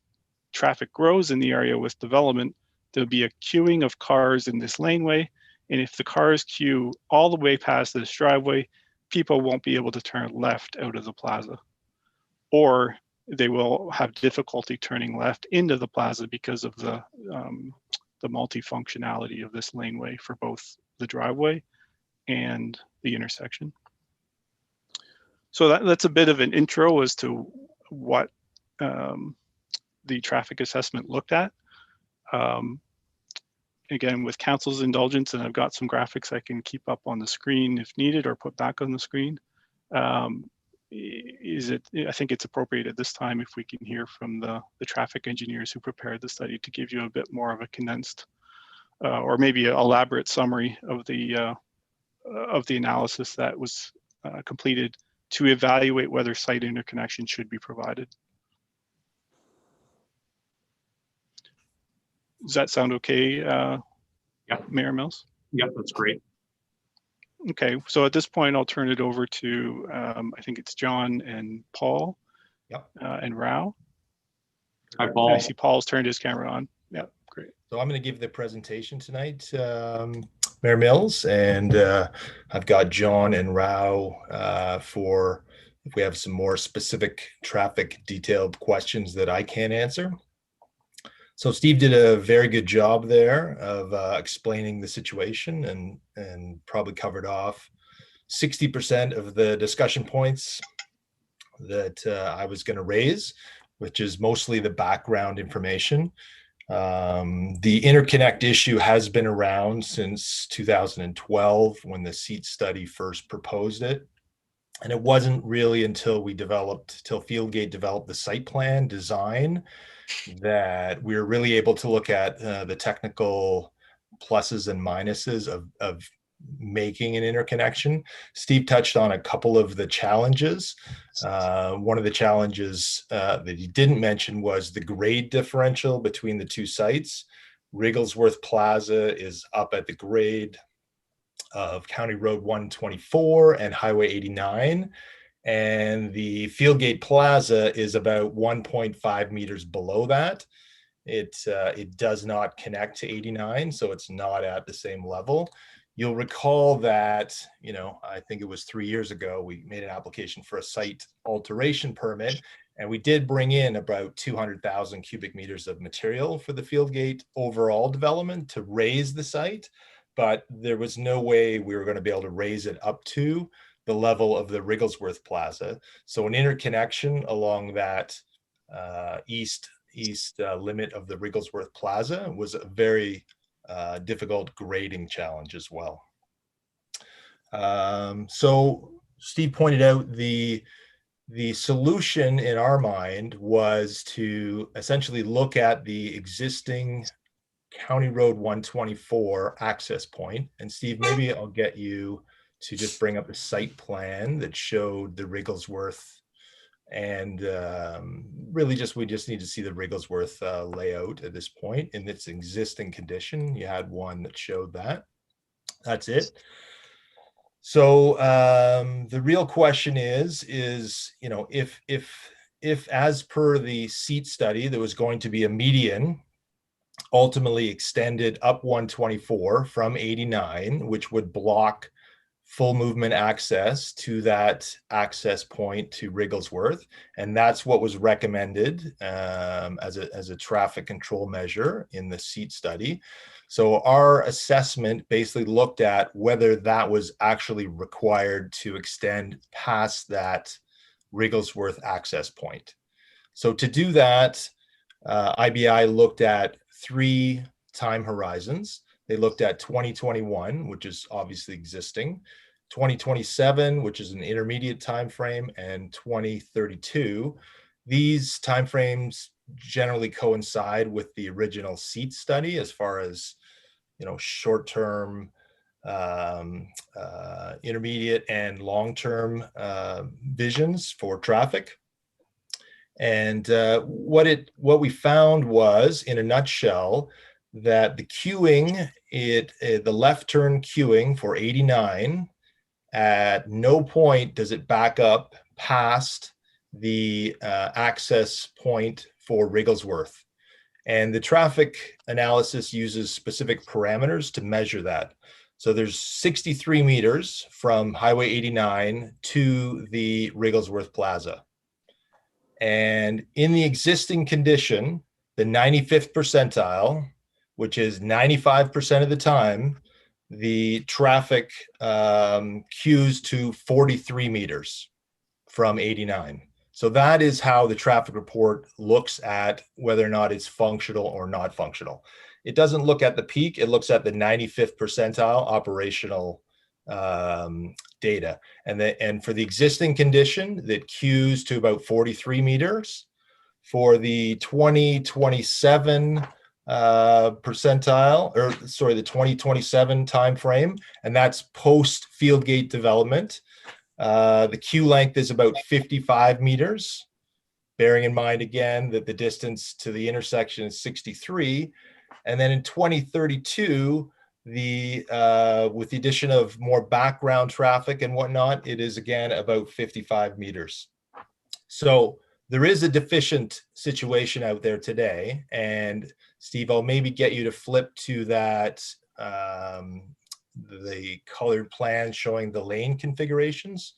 traffic grows in the area with development, there'll be a queuing of cars in this laneway. And if the cars queue all the way past this driveway, people won't be able to turn left out of the plaza. Or they will have difficulty turning left into the plaza because of the multifunctionality of this laneway for both the driveway and the intersection. So that's a bit of an intro as to what the traffic assessment looked at. Again, with council's indulgence, and I've got some graphics I can keep up on the screen if needed or put back on the screen. I think it's appropriate at this time if we can hear from the traffic engineers who prepared the study to give you a bit more of a condensed or maybe an elaborate summary of the analysis that was completed to evaluate whether site interconnection should be provided. Does that sound okay, Yeah. Mayor Mills? Yeah, that's great. Okay, so at this point, I'll turn it over to, I think it's John and Paul. Yep. And Rao. Hi, Paul. I see Paul's turned his camera on. Yeah, great. So I'm going to give the presentation tonight. Mayor Mills, and I've got John and Rao for if we have some more specific traffic detailed questions that I can't answer. So Steve did a very good job there of explaining the situation and probably covered off 60% of the discussion points that I was going to raise, which is mostly the background information. The interconnect issue has been around since 2012 when the seat study first proposed it. And it wasn't really until Fieldgate developed the site plan design that we were really able to look at the technical pluses and minuses of making an interconnection. Steve touched on a couple of the challenges. One of the challenges that he didn't mention was the grade differential between the two sites. Rigglesworth Plaza is up at the grade of County Road 124 and Highway 89. And the Fieldgate Plaza is about 1.5 meters below that. It does not connect to 89, so it's not at the same level. You'll recall that, I think it was 3 years ago, we made an application for a site alteration permit, and we did bring in about 200,000 cubic meters of material for the Fieldgate overall development to raise the site, but there was no way we were going to be able to raise it up to the level of the Rigglesworth Plaza. So an interconnection along that east limit of the Rigglesworth Plaza was a very difficult grading challenge as well. So Steve pointed out the solution in our mind was to essentially look at the existing County Road 124 access point. And Steve, maybe I'll get you to just bring up a site plan that showed the Rigglesworth, and really we just need to see the Rigglesworth layout at this point in its existing condition. You had one that showed that. That's it. So the real question is if as per the seat study, there was going to be a median ultimately extended up 124 from 89, which would block full movement access to that access point to Rigglesworth. And that's what was recommended as a traffic control measure in the seat study. So our assessment basically looked at whether that was actually required to extend past that Rigglesworth access point. So to do that, IBI looked at 3 time horizons. They looked at 2021, which is obviously existing, 2027, which is an intermediate time frame, and 2032. These timeframes generally coincide with the original seat study as far as short-term, intermediate, and long-term visions for traffic. And what we found was, in a nutshell, that the queuing, the left turn queuing for 89, at no point does it back up past the access point for Rigglesworth. And the traffic analysis uses specific parameters to measure that. So there's 63 meters from Highway 89 to the Rigglesworth Plaza. And in the existing condition, the 95th percentile, which is 95% of the time, the traffic queues to 43 meters from 89. So that is how the traffic report looks at whether or not it's functional or not functional. It doesn't look at the peak, it looks at the 95th percentile operational data. And for the existing condition, that queues to about 43 meters. For the 2027 percentile, or sorry, the 2027 timeframe, and that's post Fieldgate development, the queue length is about 55 meters, bearing in mind again that the distance to the intersection is 63. And then in 2032, with the addition of more background traffic and whatnot, it is again about 55 meters. So there is a deficient situation out there today. And Steve, I'll maybe get you to flip to that the colored plan showing the lane configurations.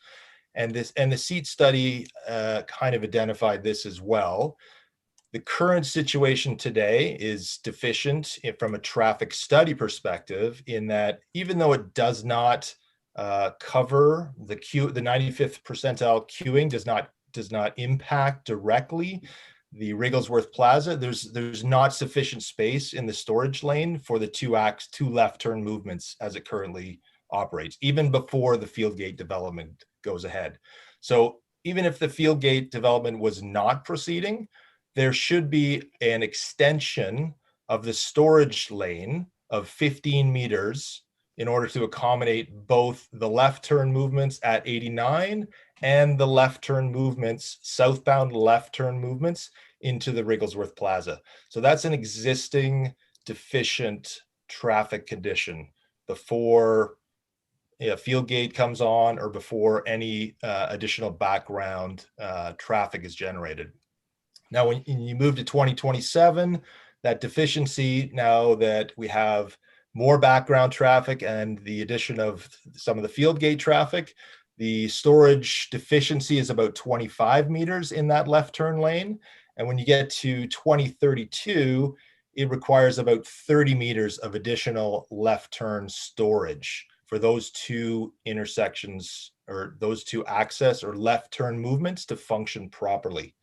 And the seat study kind of identified this as well. The current situation today is deficient from a traffic study perspective, in that even though it does not cover the 95th percentile queuing, does not impact directly the Rigglesworth Plaza, there's not sufficient space in the storage lane for the two left turn movements as it currently operates, even before the Fieldgate development goes ahead. So even if the Fieldgate development was not proceeding, there should be an extension of the storage lane of 15 meters in order to accommodate both the left turn movements at 89 and the left turn movements, southbound left turn movements into the Rigglesworth Plaza. So that's an existing deficient traffic condition before Fieldgate comes on or before any additional background traffic is generated. Now, when you move to 2027, that deficiency, now that we have more background traffic and the addition of some of the Fieldgate traffic, the storage deficiency is about 25 meters in that left turn lane. And when you get to 2032, it requires about 30 meters of additional left turn storage for those two intersections, or those two access or left turn movements to function properly.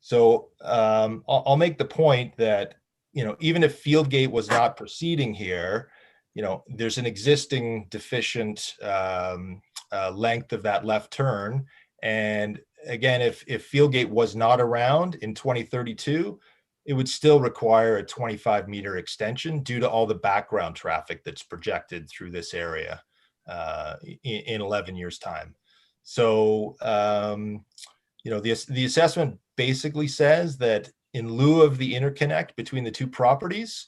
So I'll make the point that, even if Fieldgate was not proceeding here, there's an existing deficient length of that left turn. And again, if Fieldgate was not around in 2032, it would still require a 25-meter extension due to all the background traffic that's projected through this area in 11 years' time. So, the assessment basically says that in lieu of the interconnect between the two properties,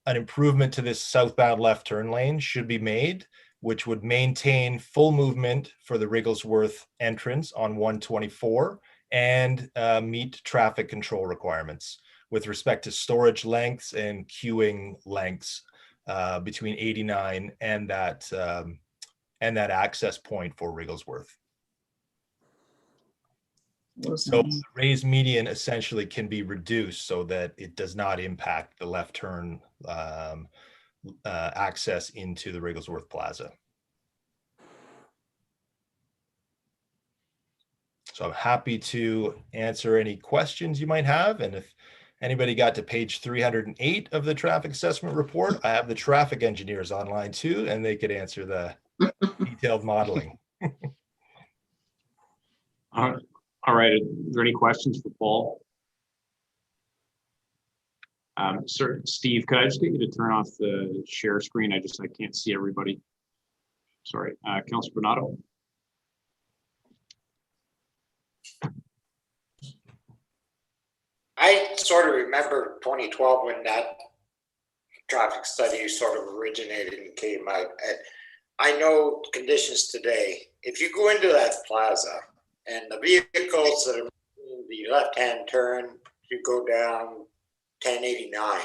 an improvement to this southbound left turn lane should be made, which would maintain full movement for the Rigglesworth entrance on 124 and meet traffic control requirements with respect to storage lengths and queuing lengths between 89 and that access point for Rigglesworth. So the raised median essentially can be reduced so that it does not impact the left turn access into the Rigglesworth Plaza. So I'm happy to answer any questions you might have. And if anybody got to page 308 of the traffic assessment report, I have the traffic engineers online too, and they could answer the detailed modeling. All right. Are there any questions for Paul? Sir, Steve, could I just get you to turn off the share screen? I can't see everybody. Sorry. Councilor Bernardo. I sort of remember 2012 when that traffic study sort of originated and came out. And I know conditions today. If you go into that plaza and the vehicles that are in the left-hand turn, you go down 1089,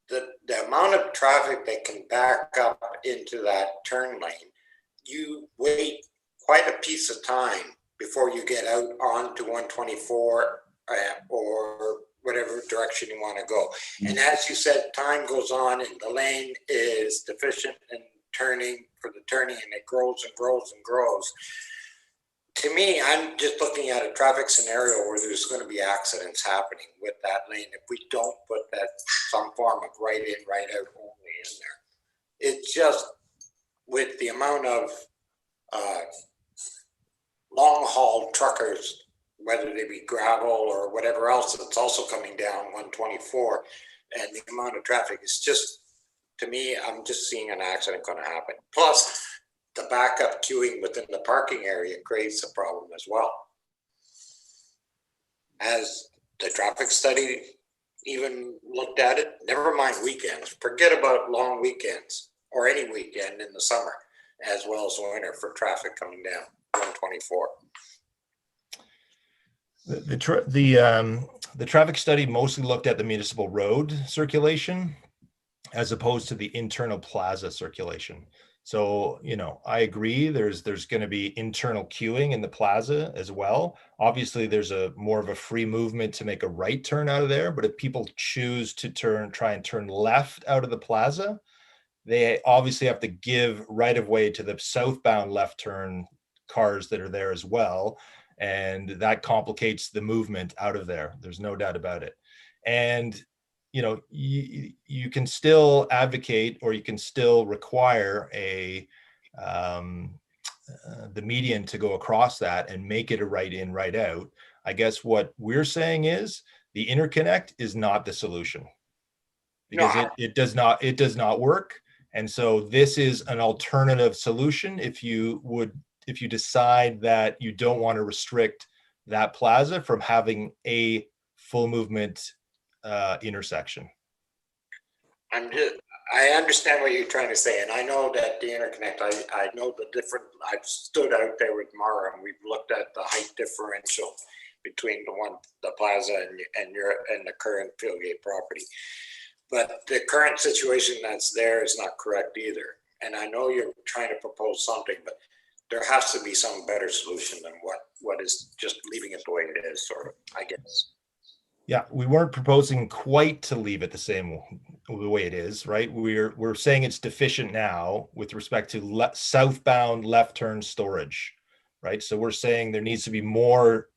the amount of traffic that can back up into that turn lane, you wait quite a piece of time before you get out onto 124 or whatever direction you want to go. And as you said, time goes on and the lane is deficient in turning for the turning, and it grows and grows and grows. To me, I'm just looking at a traffic scenario where there's going to be accidents happening with that lane if we don't put that some form of right in, right out only in there. It's just with the amount of long haul truckers, whether they be gravel or whatever else that's also coming down 124, and the amount of traffic is just, to me, I'm just seeing an accident going to happen. Plus, the backup queuing within the parking area creates a problem as well. As the traffic study even looked at it, never mind weekends, forget about long weekends or any weekend in the summer, as well as winter for traffic coming down 124. The traffic study mostly looked at the municipal road circulation. as opposed to the internal plaza circulation. So, I agree, there's going to be internal queuing in the plaza as well. Obviously, there's a more of a free movement to make a right turn out of there, but if people choose to try and turn left out of the plaza, they obviously have to give right of way to the southbound left turn cars that are there as well. And that complicates the movement out of there. There's no doubt about it. And you can still advocate, or you can still require the median to go across that and make it a right in, right out. I guess what we're saying is the interconnect is not the solution, because it does not work. And so this is an alternative solution if you decide that you don't want to restrict that plaza from having a full movement intersection. I understand what you're trying to say, and I know that the interconnect, I know the different, I've stood out there with Mara and we've looked at the height differential between the plaza and the current Fieldgate property. But the current situation that's there is not correct either. And I know you're trying to propose something, but there has to be some better solution than what is just leaving it the way it is, sort of, I guess. Yeah, we weren't proposing quite to leave it the way it is, right? We're saying it's deficient now with respect to southbound left turn storage, right? So we're saying there needs to be more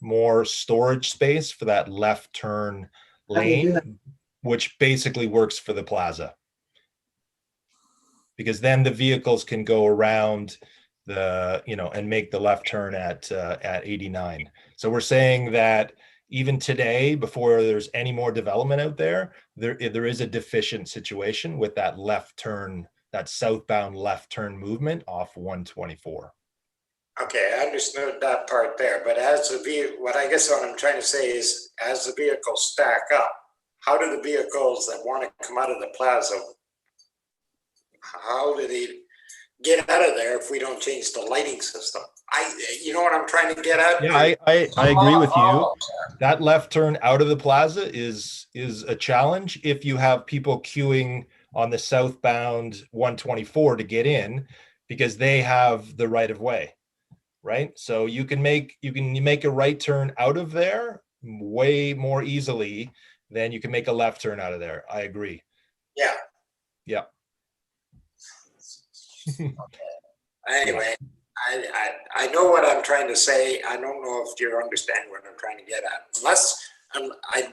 storage space for that left turn lane, which basically works for the plaza, because then the vehicles can go around and make the left turn at 89. So we're saying that even today, before there's any more development out there is a deficient situation with that left turn, that southbound left turn movement off 124. Okay, I understood that part there, but what I'm trying to say is, as the vehicles stack up, how do the vehicles that want to come out of the plaza, how do they get out of there if we don't change the lighting system? You know what I'm trying to get at? Yeah, I agree with you. That left turn out of the plaza is a challenge if you have people queuing on the southbound 124 to get in, because they have the right of way, right? So you can make a right turn out of there way more easily than you can make a left turn out of there. I agree. Yeah. Yeah. Anyway, I know what I'm trying to say. I don't know if you understand what I'm trying to get at. Unless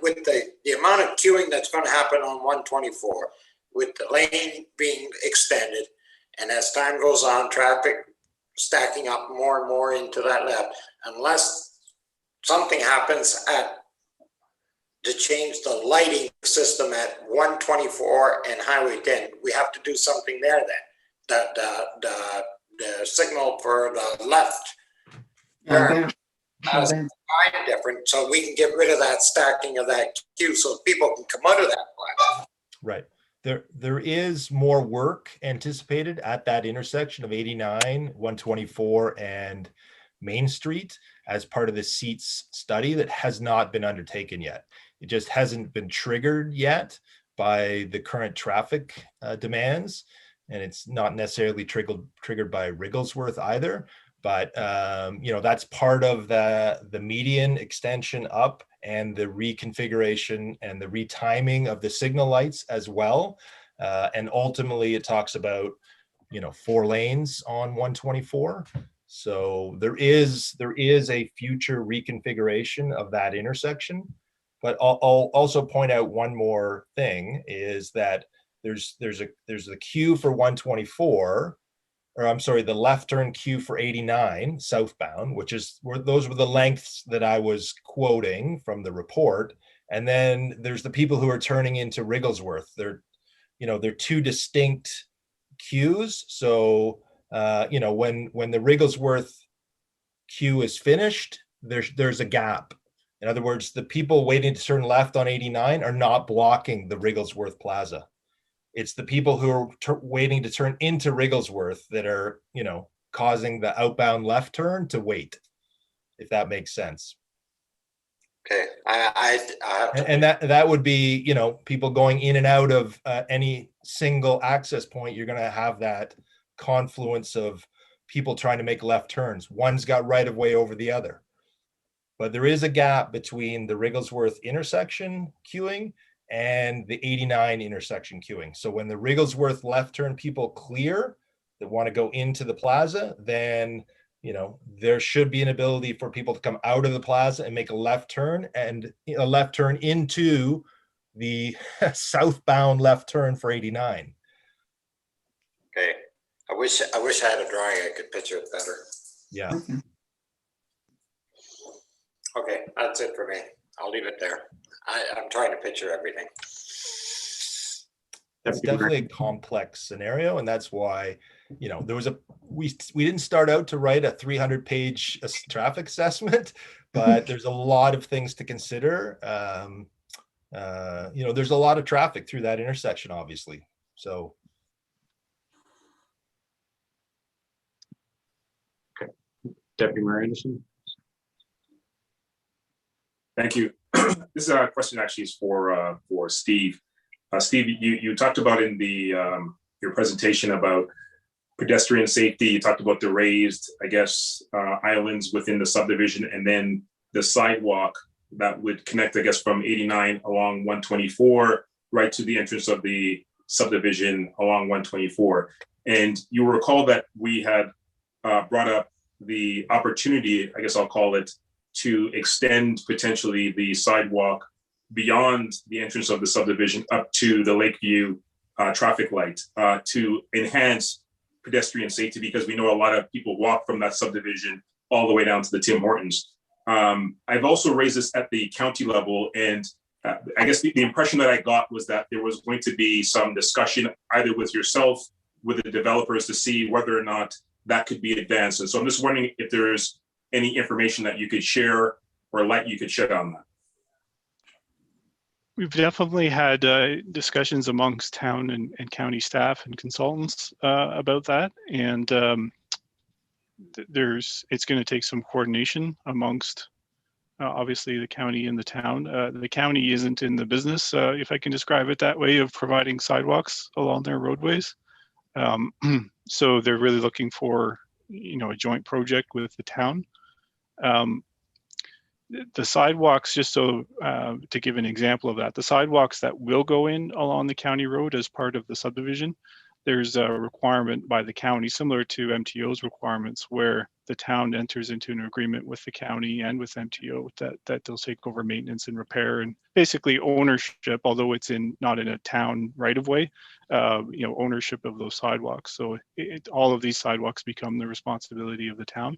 with the amount of queuing that's going to happen on 124, with the lane being extended, and as time goes on, traffic stacking up more and more into that left, unless something happens to change the lighting system at 124 and Highway 10, we have to do something there then. The signal for the left has time different, so we can get rid of that stacking of that queue so people can come out of that plaza. Right. There is more work anticipated at that intersection of 89, 124, and Main Street as part of the SEATS study that has not been undertaken yet. It just hasn't been triggered yet by the current traffic demands. And it's not necessarily triggered by Wrigglesworth either, but that's part of the median extension up and the reconfiguration and the retiming of the signal lights as well. And ultimately, it talks about 4 lanes on 124. So there is a future reconfiguration of that intersection. But I'll also point out one more thing is that there's a queue for 124, or I'm sorry, the left turn queue for 89 southbound, those were the lengths that I was quoting from the report. And then there's the people who are turning into Wrigglesworth. They're 2 distinct queues. So when the Wrigglesworth queue is finished, there's a gap. In other words, the people waiting to turn left on 89 are not blocking the Wrigglesworth Plaza. It's the people who are waiting to turn into Wrigglesworth that are, causing the outbound left turn to wait, if that makes sense. Okay, I have to. And that would be, you know, people going in and out of any single access point. You're going to have that confluence of people trying to make left turns. One's got right of way over the other. But there is a gap between the Rigglesworth intersection queuing and the 89 intersection queuing. So when the Rigglesworth left turn people clear that want to go into the plaza, then, you know, there should be an ability for people to come out of the plaza and make a left turn, and a left turn into the southbound left turn for 89. Okay, I wish I had a drawing I could picture it better. Yeah. Okay, that's it for me. I'll leave it there. I'm trying to picture everything. It's definitely a complex scenario, and that's why, you know, there was we didn't start out to write a 300-page traffic assessment, but there's a lot of things to consider. You know, there's a lot of traffic through that intersection, obviously. So. Okay, Deputy Mayor Anderson. Thank you. This question actually is for Steve. Steve, you talked about in the your presentation about pedestrian safety. You talked about the raised, I guess, islands within the subdivision, and then the sidewalk that would connect, I guess, from 89 along 124 right to the entrance of the subdivision along 124. And you will recall that we had brought up the opportunity, I guess I'll call it, to extend potentially the sidewalk beyond the entrance of the subdivision up to the Lakeview traffic light to enhance pedestrian safety, because we know a lot of people walk from that subdivision all the way down to the Tim Hortons. I've also raised this at the county level, and I guess the impression that I got was that there was going to be some discussion either with yourself, with the developers, to see whether or not that could be advanced. And so I'm just wondering if there's any information that you could share or light you could shed on that. We've definitely had discussions amongst town and county staff and consultants about that. And it's going to take some coordination amongst obviously the county and the town. The county isn't in the business, if I can describe it that way, of providing sidewalks along their roadways. So they're really looking for, you know, a joint project with the town. The sidewalks, just so to give an example of that, the sidewalks that will go in along the county road as part of the subdivision, there's a requirement by the county similar to MTO's requirements, where the town enters into an agreement with the county and with MTO that they'll take over maintenance and repair and basically ownership, although it's not in a town right of way, you know, ownership of those sidewalks. So all of these sidewalks become the responsibility of the town.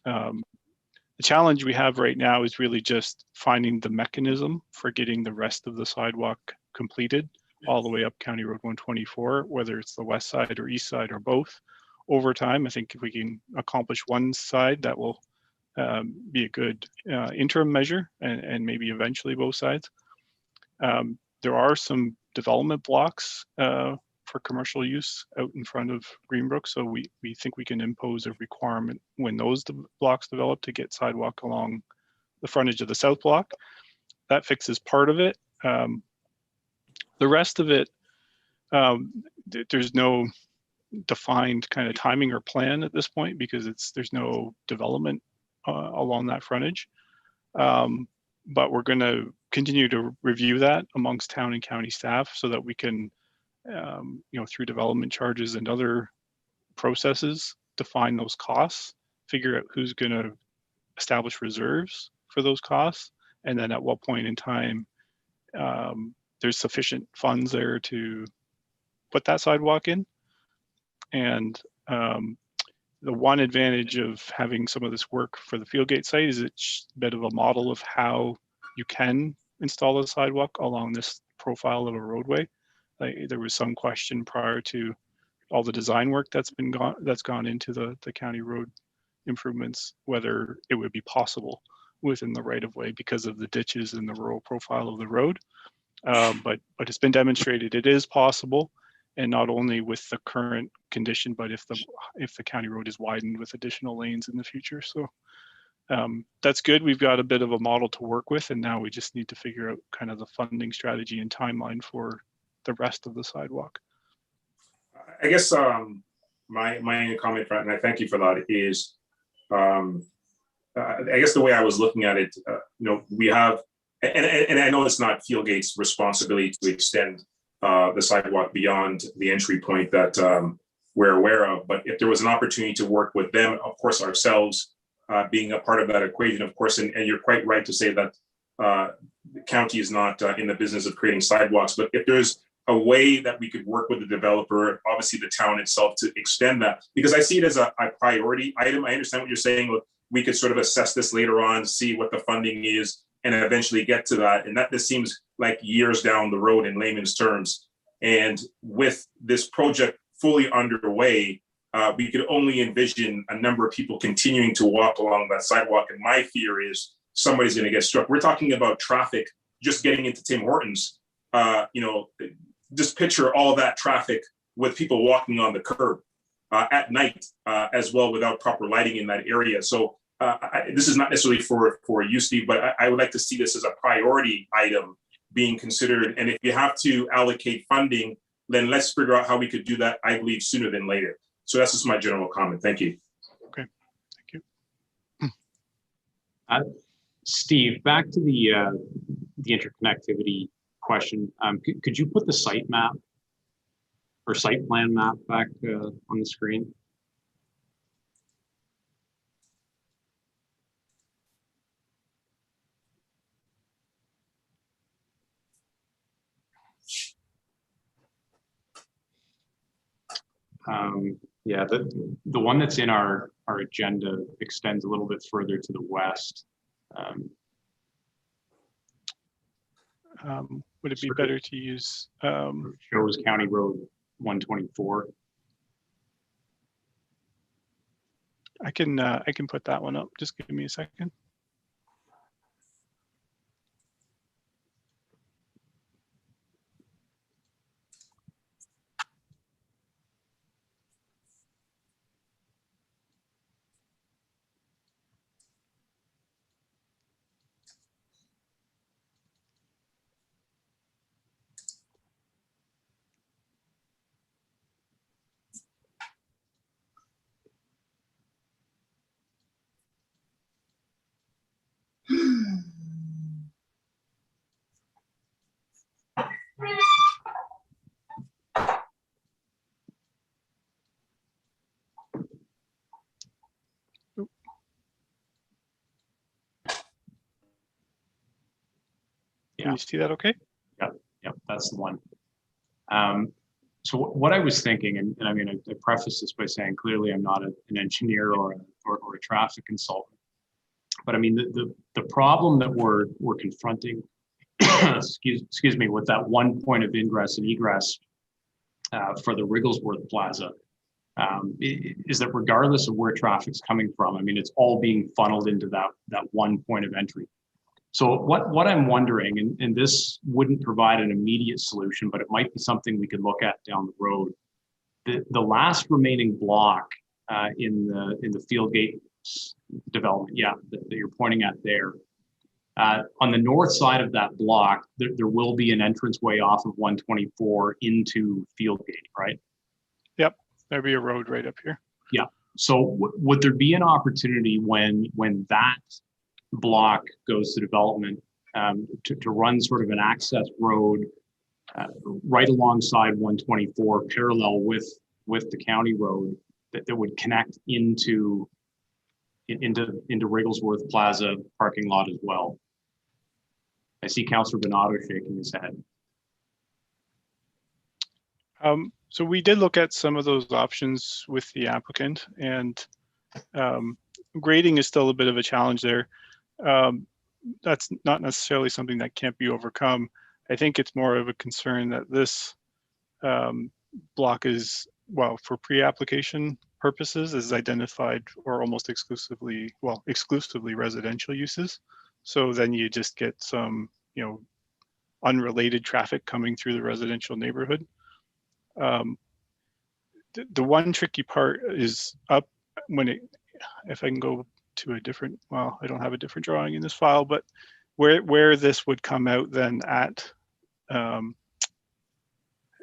The challenge we have right now is really just finding the mechanism for getting the rest of the sidewalk completed all the way up County Road 124, whether it's the west side or east side or both. Over time, I think if we can accomplish one side, that will be a good interim measure, and maybe eventually both sides. There are some development blocks for commercial use out in front of Greenbrook. So we think we can impose a requirement when those blocks develop to get sidewalk along the frontage of the south block. That fixes part of it. The rest of it, there's no defined kind of timing or plan at this point, because there's no development along that frontage. But we're going to continue to review that amongst town and county staff so that we can, you know, through development charges and other processes, define those costs, figure out who's going to establish reserves for those costs, and then at what point in time there's sufficient funds there to put that sidewalk in. And the one advantage of having some of this work for the Fieldgate site is it's a bit of a model of how you can install a sidewalk along this profile of a roadway. There was some question prior to all the design work that's gone into the county road improvements, whether it would be possible within the right of way because of the ditches and the rural profile of the road. But it's been demonstrated it is possible, and not only with the current condition, but if the county road is widened with additional lanes in the future. So that's good. We've got a bit of a model to work with, and now we just need to figure out kind of the funding strategy and timeline for the rest of the sidewalk. I guess my comment, and I thank you for that, is I guess the way I was looking at it, we have, and I know it's not Fieldgate's responsibility to extend the sidewalk beyond the entry point that we're aware of, but if there was an opportunity to work with them, of course, ourselves being a part of that equation, of course, and you're quite right to say that the county is not in the business of creating sidewalks, but if there's a way that we could work with the developer, obviously the town itself, to extend that, because I see it as a priority item. I understand what you're saying. Look, we could sort of assess this later on, see what the funding is, and eventually get to that. And that this seems like years down the road in layman's terms. And with this project fully underway, we could only envision a number of people continuing to walk along that sidewalk. And my fear is somebody's going to get struck. We're talking about traffic just getting into Tim Hortons. Just picture all that traffic with people walking on the curb at night as well, without proper lighting in that area. So this is not necessarily for you, Steve, but I would like to see this as a priority item being considered. And if you have to allocate funding, then let's figure out how we could do that, I believe, sooner than later. So that's just my general comment. Thank you. Okay, thank you. Steve, back to the interconnectivity question. Could you put the site map or site plan map back on the screen? Yeah, the one that's in our agenda extends a little bit further to the west. Would it be better to use? Shows County Road 124. I can put that one up. Just give me a second. Can you see that okay? Yep, that's the one. So what I was thinking, and I mean, I preface this by saying clearly I'm not an engineer or a traffic consultant, but I mean the problem that we're confronting, excuse me, with that one point of ingress and egress for the Wrigglesworth Plaza, is that regardless of where traffic's coming from, I mean, it's all being funneled into that one point of entry. So what I'm wondering, and this wouldn't provide an immediate solution, but it might be something we could look at down the road. The last remaining block in the Fieldgate development, that you're pointing at there, on the north side of that block, there will be an entranceway off of 124 into Fieldgate, right? Yep, there'll be a road right up here. Yeah. So would there be an opportunity when that block goes to development to run sort of an access road right alongside 124, parallel with the county road that would connect into Wrigglesworth Plaza parking lot as well? I see Councillor Donato shaking his head. So we did look at some of those options with the applicant, and grading is still a bit of a challenge there. That's not necessarily something that can't be overcome. I think it's more of a concern that this block is, well, for pre-application purposes, is identified or almost exclusively residential uses. So then you just get some, unrelated traffic coming through the residential neighborhood. The one tricky part is up if I can go to a different, well, I don't have a different drawing in this file, but where this would come out then at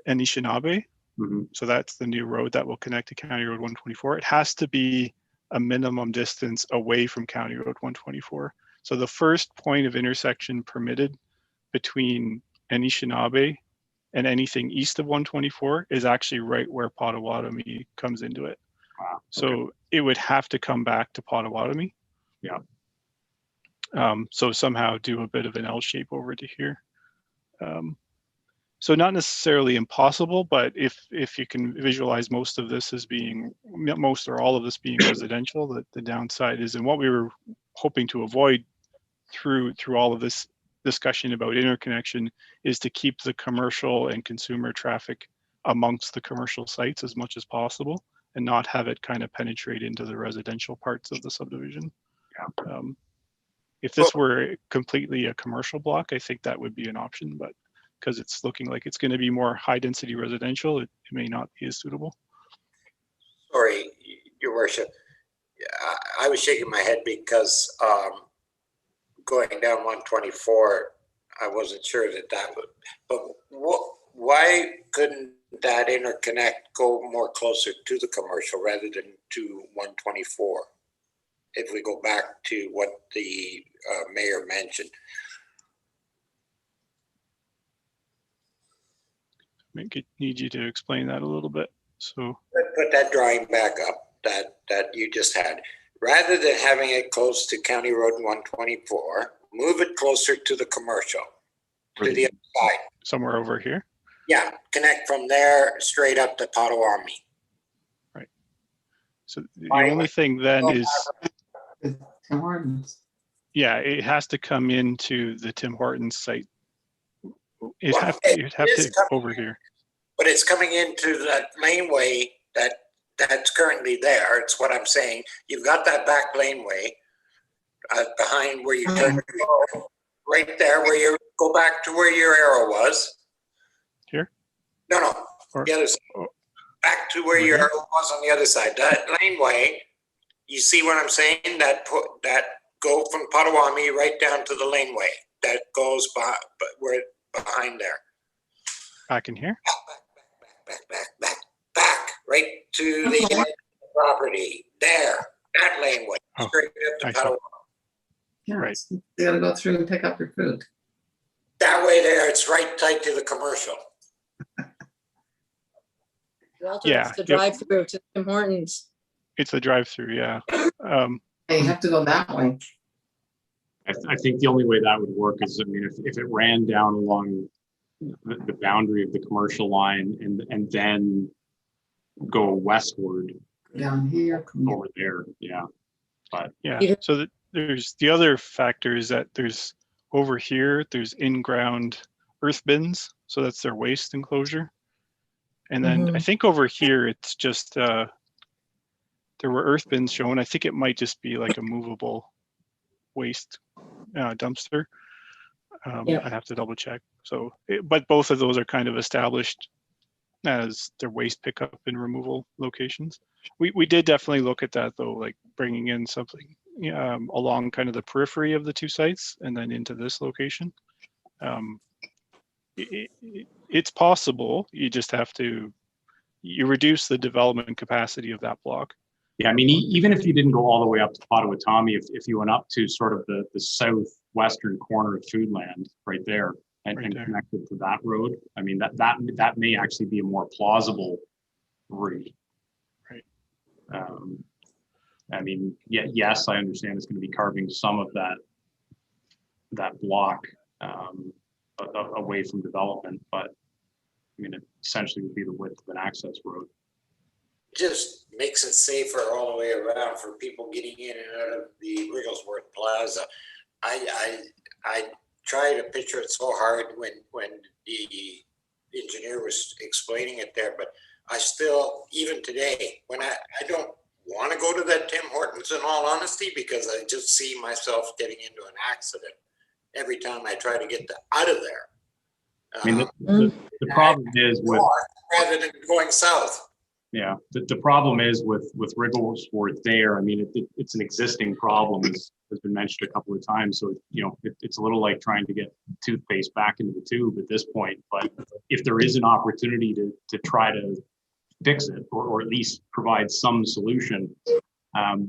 Anishinaabe. So that's the new road that will connect to County Road 124. It has to be a minimum distance away from County Road 124. So the first point of intersection permitted between Anishinaabe and anything east of 124 is actually right where Potawatomi comes into it. Wow. So it would have to come back to Potawatomi. Yeah. So somehow do a bit of an L shape over to here. So not necessarily impossible, but if you can visualize most of this as being, most or all of this being residential, the downside is, and what we were hoping to avoid through all of this discussion about interconnection, is to keep the commercial and consumer traffic amongst the commercial sites as much as possible, and not have it kind of penetrate into the residential parts of the subdivision. Yeah. If this were completely a commercial block, I think that would be an option, but because it's looking like it's going to be more high density residential, it may not be as suitable. Sorry, Your Worship. I was shaking my head because going down 124, I wasn't sure that would, but why couldn't that interconnect go more closer to the commercial rather than to 124? If we go back to what the mayor mentioned. I need you to explain that a little bit. So put that drawing back up that you just had. Rather than having it close to County Road 124, move it closer to the commercial, to the other side. Somewhere over here? Yeah, connect from there straight up to Potawatomi. Right. So the only thing then is, Tim Hortons. Yeah, it has to come into the Tim Hortons site. You'd have to over here. But it's coming into that laneway that's currently there. It's what I'm saying. You've got that back laneway behind where you turn, right there where you go back to where your arrow was. Here? No, the other side. Back to where your arrow was on the other side. That laneway, you see what I'm saying? That go from Potawatomi right down to the laneway. That goes behind there. Back in here? Back, right to the end of the property. There, that laneway, straight up to Potawatomi. Yeah, right. You gotta go through and pick up your food. That way there, it's right tight to the commercial. Walter, it's the drive-through to Tim Hortons. It's the drive-through, yeah. You have to go that way. I think the only way that would work is, I mean, if it ran down along the boundary of the commercial line and then go westward down here, over there, yeah. But yeah, so there's the other factor is that there's over here, there's in-ground earth bins, so that's their waste enclosure. And then I think over here, it's just, there were earth bins shown. I think it might just be like a movable waste dumpster. I'd have to double check. So, but both of those are kind of established as their waste pickup and removal locations. We did definitely look at that though, like bringing in something along kind of the periphery of the two sites and then into this location. It's possible. You just have to, you reduce the development capacity of that block. Yeah, I mean, even if you didn't go all the way up to Potawatomi, if you went up to sort of the southwestern corner of Foodland right there and connected to that road, I mean, that may actually be a more plausible route. Right. I mean, yes, I understand it's going to be carving some of that block away from development, but I mean, it essentially would be the width of an access road. Just makes it safer all the way around for people getting in and out of the Wigglesworth Plaza. I try to picture it so hard when the engineer was explaining it there, but I still, even today, when I don't want to go to that Tim Hortons in all honesty, because I just see myself getting into an accident every time I try to get out of there. I mean, the problem is with rather than going south. Yeah, the problem is with Wrigglesworth there, I mean, it's an existing problem, as has been mentioned a couple of times. So, you know, it's a little like trying to get toothpaste back into the tube at this point. But if there is an opportunity to try to fix it, or at least provide some solution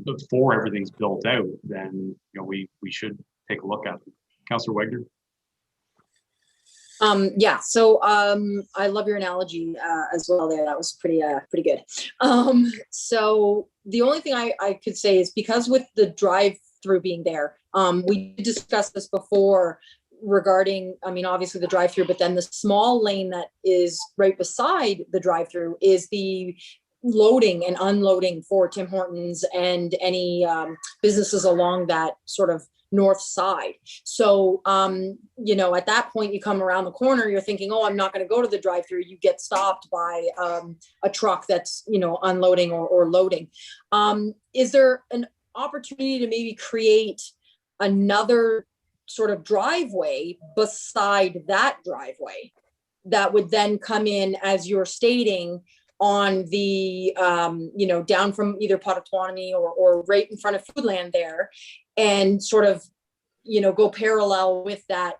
before everything's built out, then, you know, we should take a look at it. Councillor Wagner? Yeah, so I love your analogy as well there. That was pretty good. So the only thing I could say is, because with the drive-through being there, we discussed this before regarding, I mean, obviously the drive-through, but then the small lane that is right beside the drive-through is the loading and unloading for Tim Hortons and any businesses along that sort of north side. So, you know, at that point you come around the corner, you're thinking, oh, I'm not going to go to the drive-through. You get stopped by a truck that's, you know, unloading or loading. Is there an opportunity to maybe create another sort of driveway beside that driveway that would then come in, as you're stating, on the, you know, down from either Potawatomi or right in front of Foodland there, and sort of, you know, go parallel with that,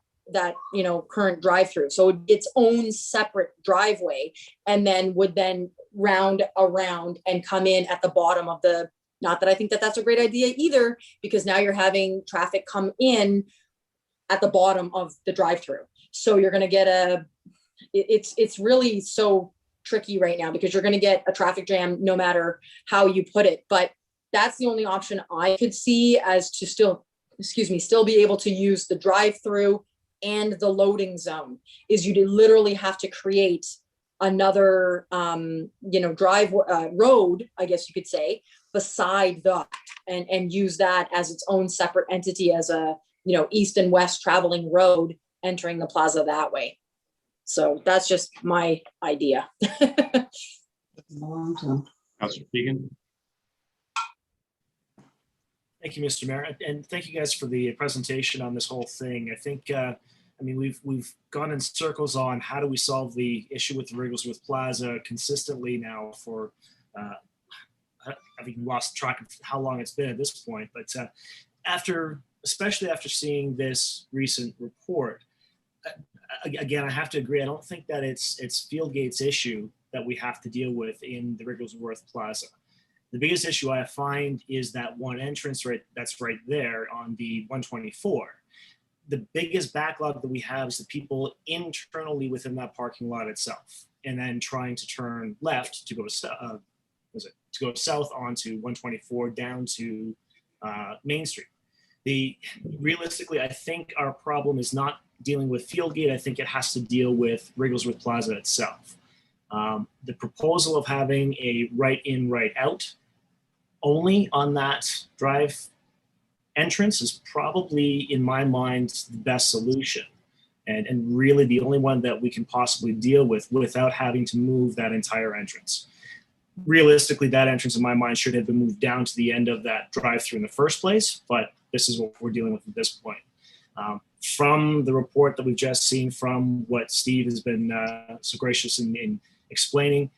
you know, current drive-through. So its own separate driveway, and then would then round around and come in at the bottom of the, not that I think that that's a great idea either, because now you're having traffic come in at the bottom of the drive-through. So you're going to get it's really so tricky right now, because you're going to get a traffic jam no matter how you put it. But that's the only option I could see, as to still be able to use the drive-through and the loading zone, is you'd literally have to create another, you know, road, I guess you could say, beside that, and use that as its own separate entity, as a, you know, east and west traveling road entering the plaza that way. So that's just my idea. Councillor Fegan? Thank you, Mr. Mayor, and thank you guys for the presentation on this whole thing. I think, I mean, we've gone in circles on how do we solve the issue with the Wrigglesworth Plaza consistently now for, I've even lost track of how long it's been at this point. But especially after seeing this recent report, again, I have to agree. I don't think that it's Fieldgate's issue that we have to deal with in the Wrigglesworth Plaza. The biggest issue I find is that one entrance that's right there on the 124. The biggest backlog that we have is the people internally within that parking lot itself, and then trying to turn left to go south onto 124 down to Main Street. Realistically, I think our problem is not dealing with Fieldgate. I think it has to deal with Wrigglesworth Plaza itself. The proposal of having a right in, right out only on that drive entrance is probably, in my mind, the best solution, and really the only one that we can possibly deal with without having to move that entire entrance. Realistically, that entrance in my mind should have been moved down to the end of that drive-through in the first place, but this is what we're dealing with at this point. From the report that we've just seen, from what Steve has been so gracious in explaining,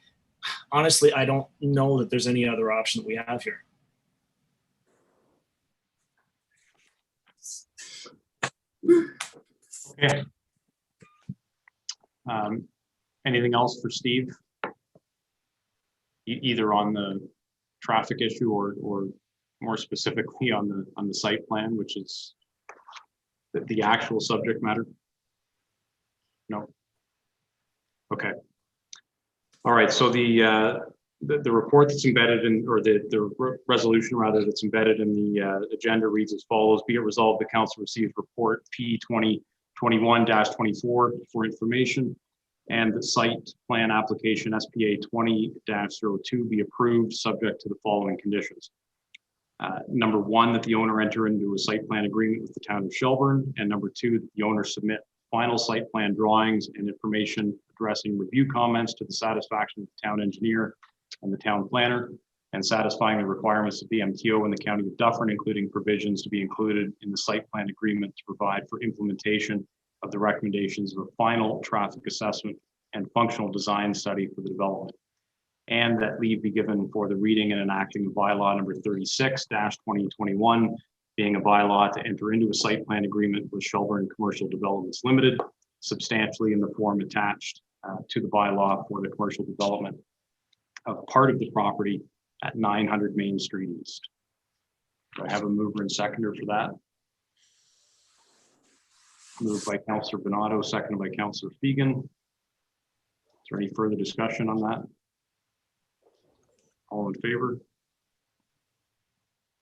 honestly, I don't know that there's any other option that we have here. Okay. Anything else for Steve? Either on the traffic issue or more specifically on the site plan, which is the actual subject matter? No. Okay. All right. So the report that's embedded in, or the resolution rather, that's embedded in the agenda reads as follows: be it resolved, the council receives report P 2021-24 for information, and the site plan application SPA 20-02 be approved, subject to the following conditions. Number one, that the owner enter into a site plan agreement with the town of Shelburne, and number two, that the owner submit final site plan drawings and information addressing review comments to the satisfaction of the town engineer and the town planner, and satisfying the requirements of the MTO in the county of Dufferin, including provisions to be included in the site plan agreement to provide for implementation of the recommendations of a final traffic assessment and functional design study for the development. and that leave be given for the reading and enacting of bylaw number 36-2021, being a bylaw to enter into a site plan agreement with Shelbring Commercial Developments Limited, substantially in the form attached to the bylaw for the commercial development of part of the property at 900 Main Street East. Do I have a mover and seconder for that? Moved by Councillor Bernardo, seconded by Councillor Fegan. Is there any further discussion on that? All in favor?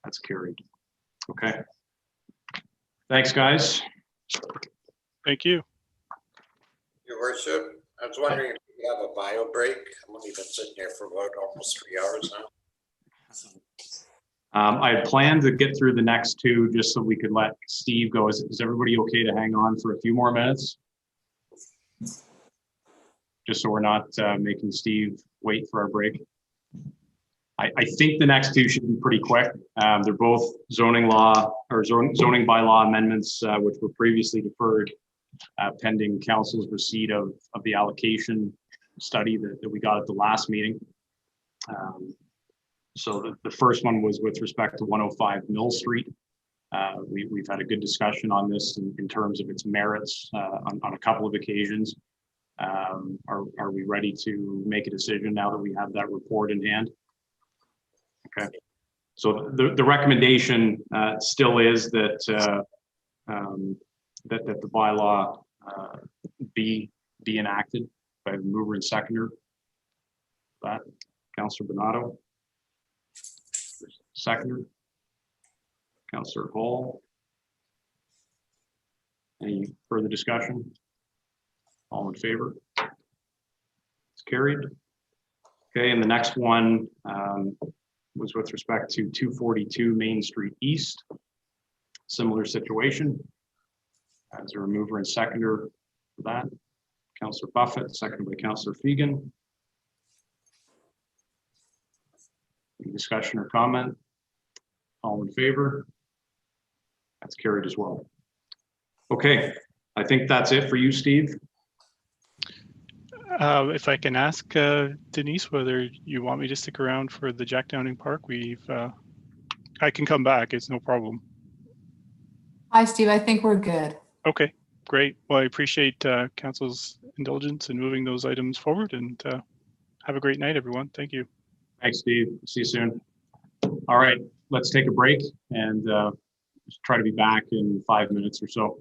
That's carried. Okay. Thanks, guys. Thank you. Your worship, I was wondering if we have a bio break. I've only been sitting here for about almost 3 hours now. I had planned to get through the next two just so we could let Steve go. Is everybody okay to hang on for a few more minutes? Just so we're not making Steve wait for our break. I think the next two should be pretty quick. They're both zoning law or zoning bylaw amendments, which were previously deferred pending council's receipt of the allocation study that we got at the last meeting. So the first one was with respect to 105 Mill Street. We've had a good discussion on this in terms of its merits on a couple of occasions. Are we ready to make a decision now that we have that report in hand? Okay. So the recommendation still is that that the bylaw be enacted by the mover and seconder. That Councillor Bernardo. Seconder. Councillor Hall. Any further discussion? All in favor? It's carried. Okay, and the next one was with respect to 242 Main Street East. Similar situation. As a mover and seconder for that, Councillor Buffett, seconded by Councillor Fegan. Any discussion or comment? All in favor? That's carried as well. Okay, I think that's it for you, Steve. If I can ask Denise whether you want me to stick around for the Jack Downing Park, I can come back. It's no problem. Hi, Steve. I think we're good. Okay, great. Well, I appreciate council's indulgence in moving those items forward, and have a great night, everyone. Thank you. Thanks, Steve. See you soon. All right, let's take a break and try to be back in 5 minutes or so.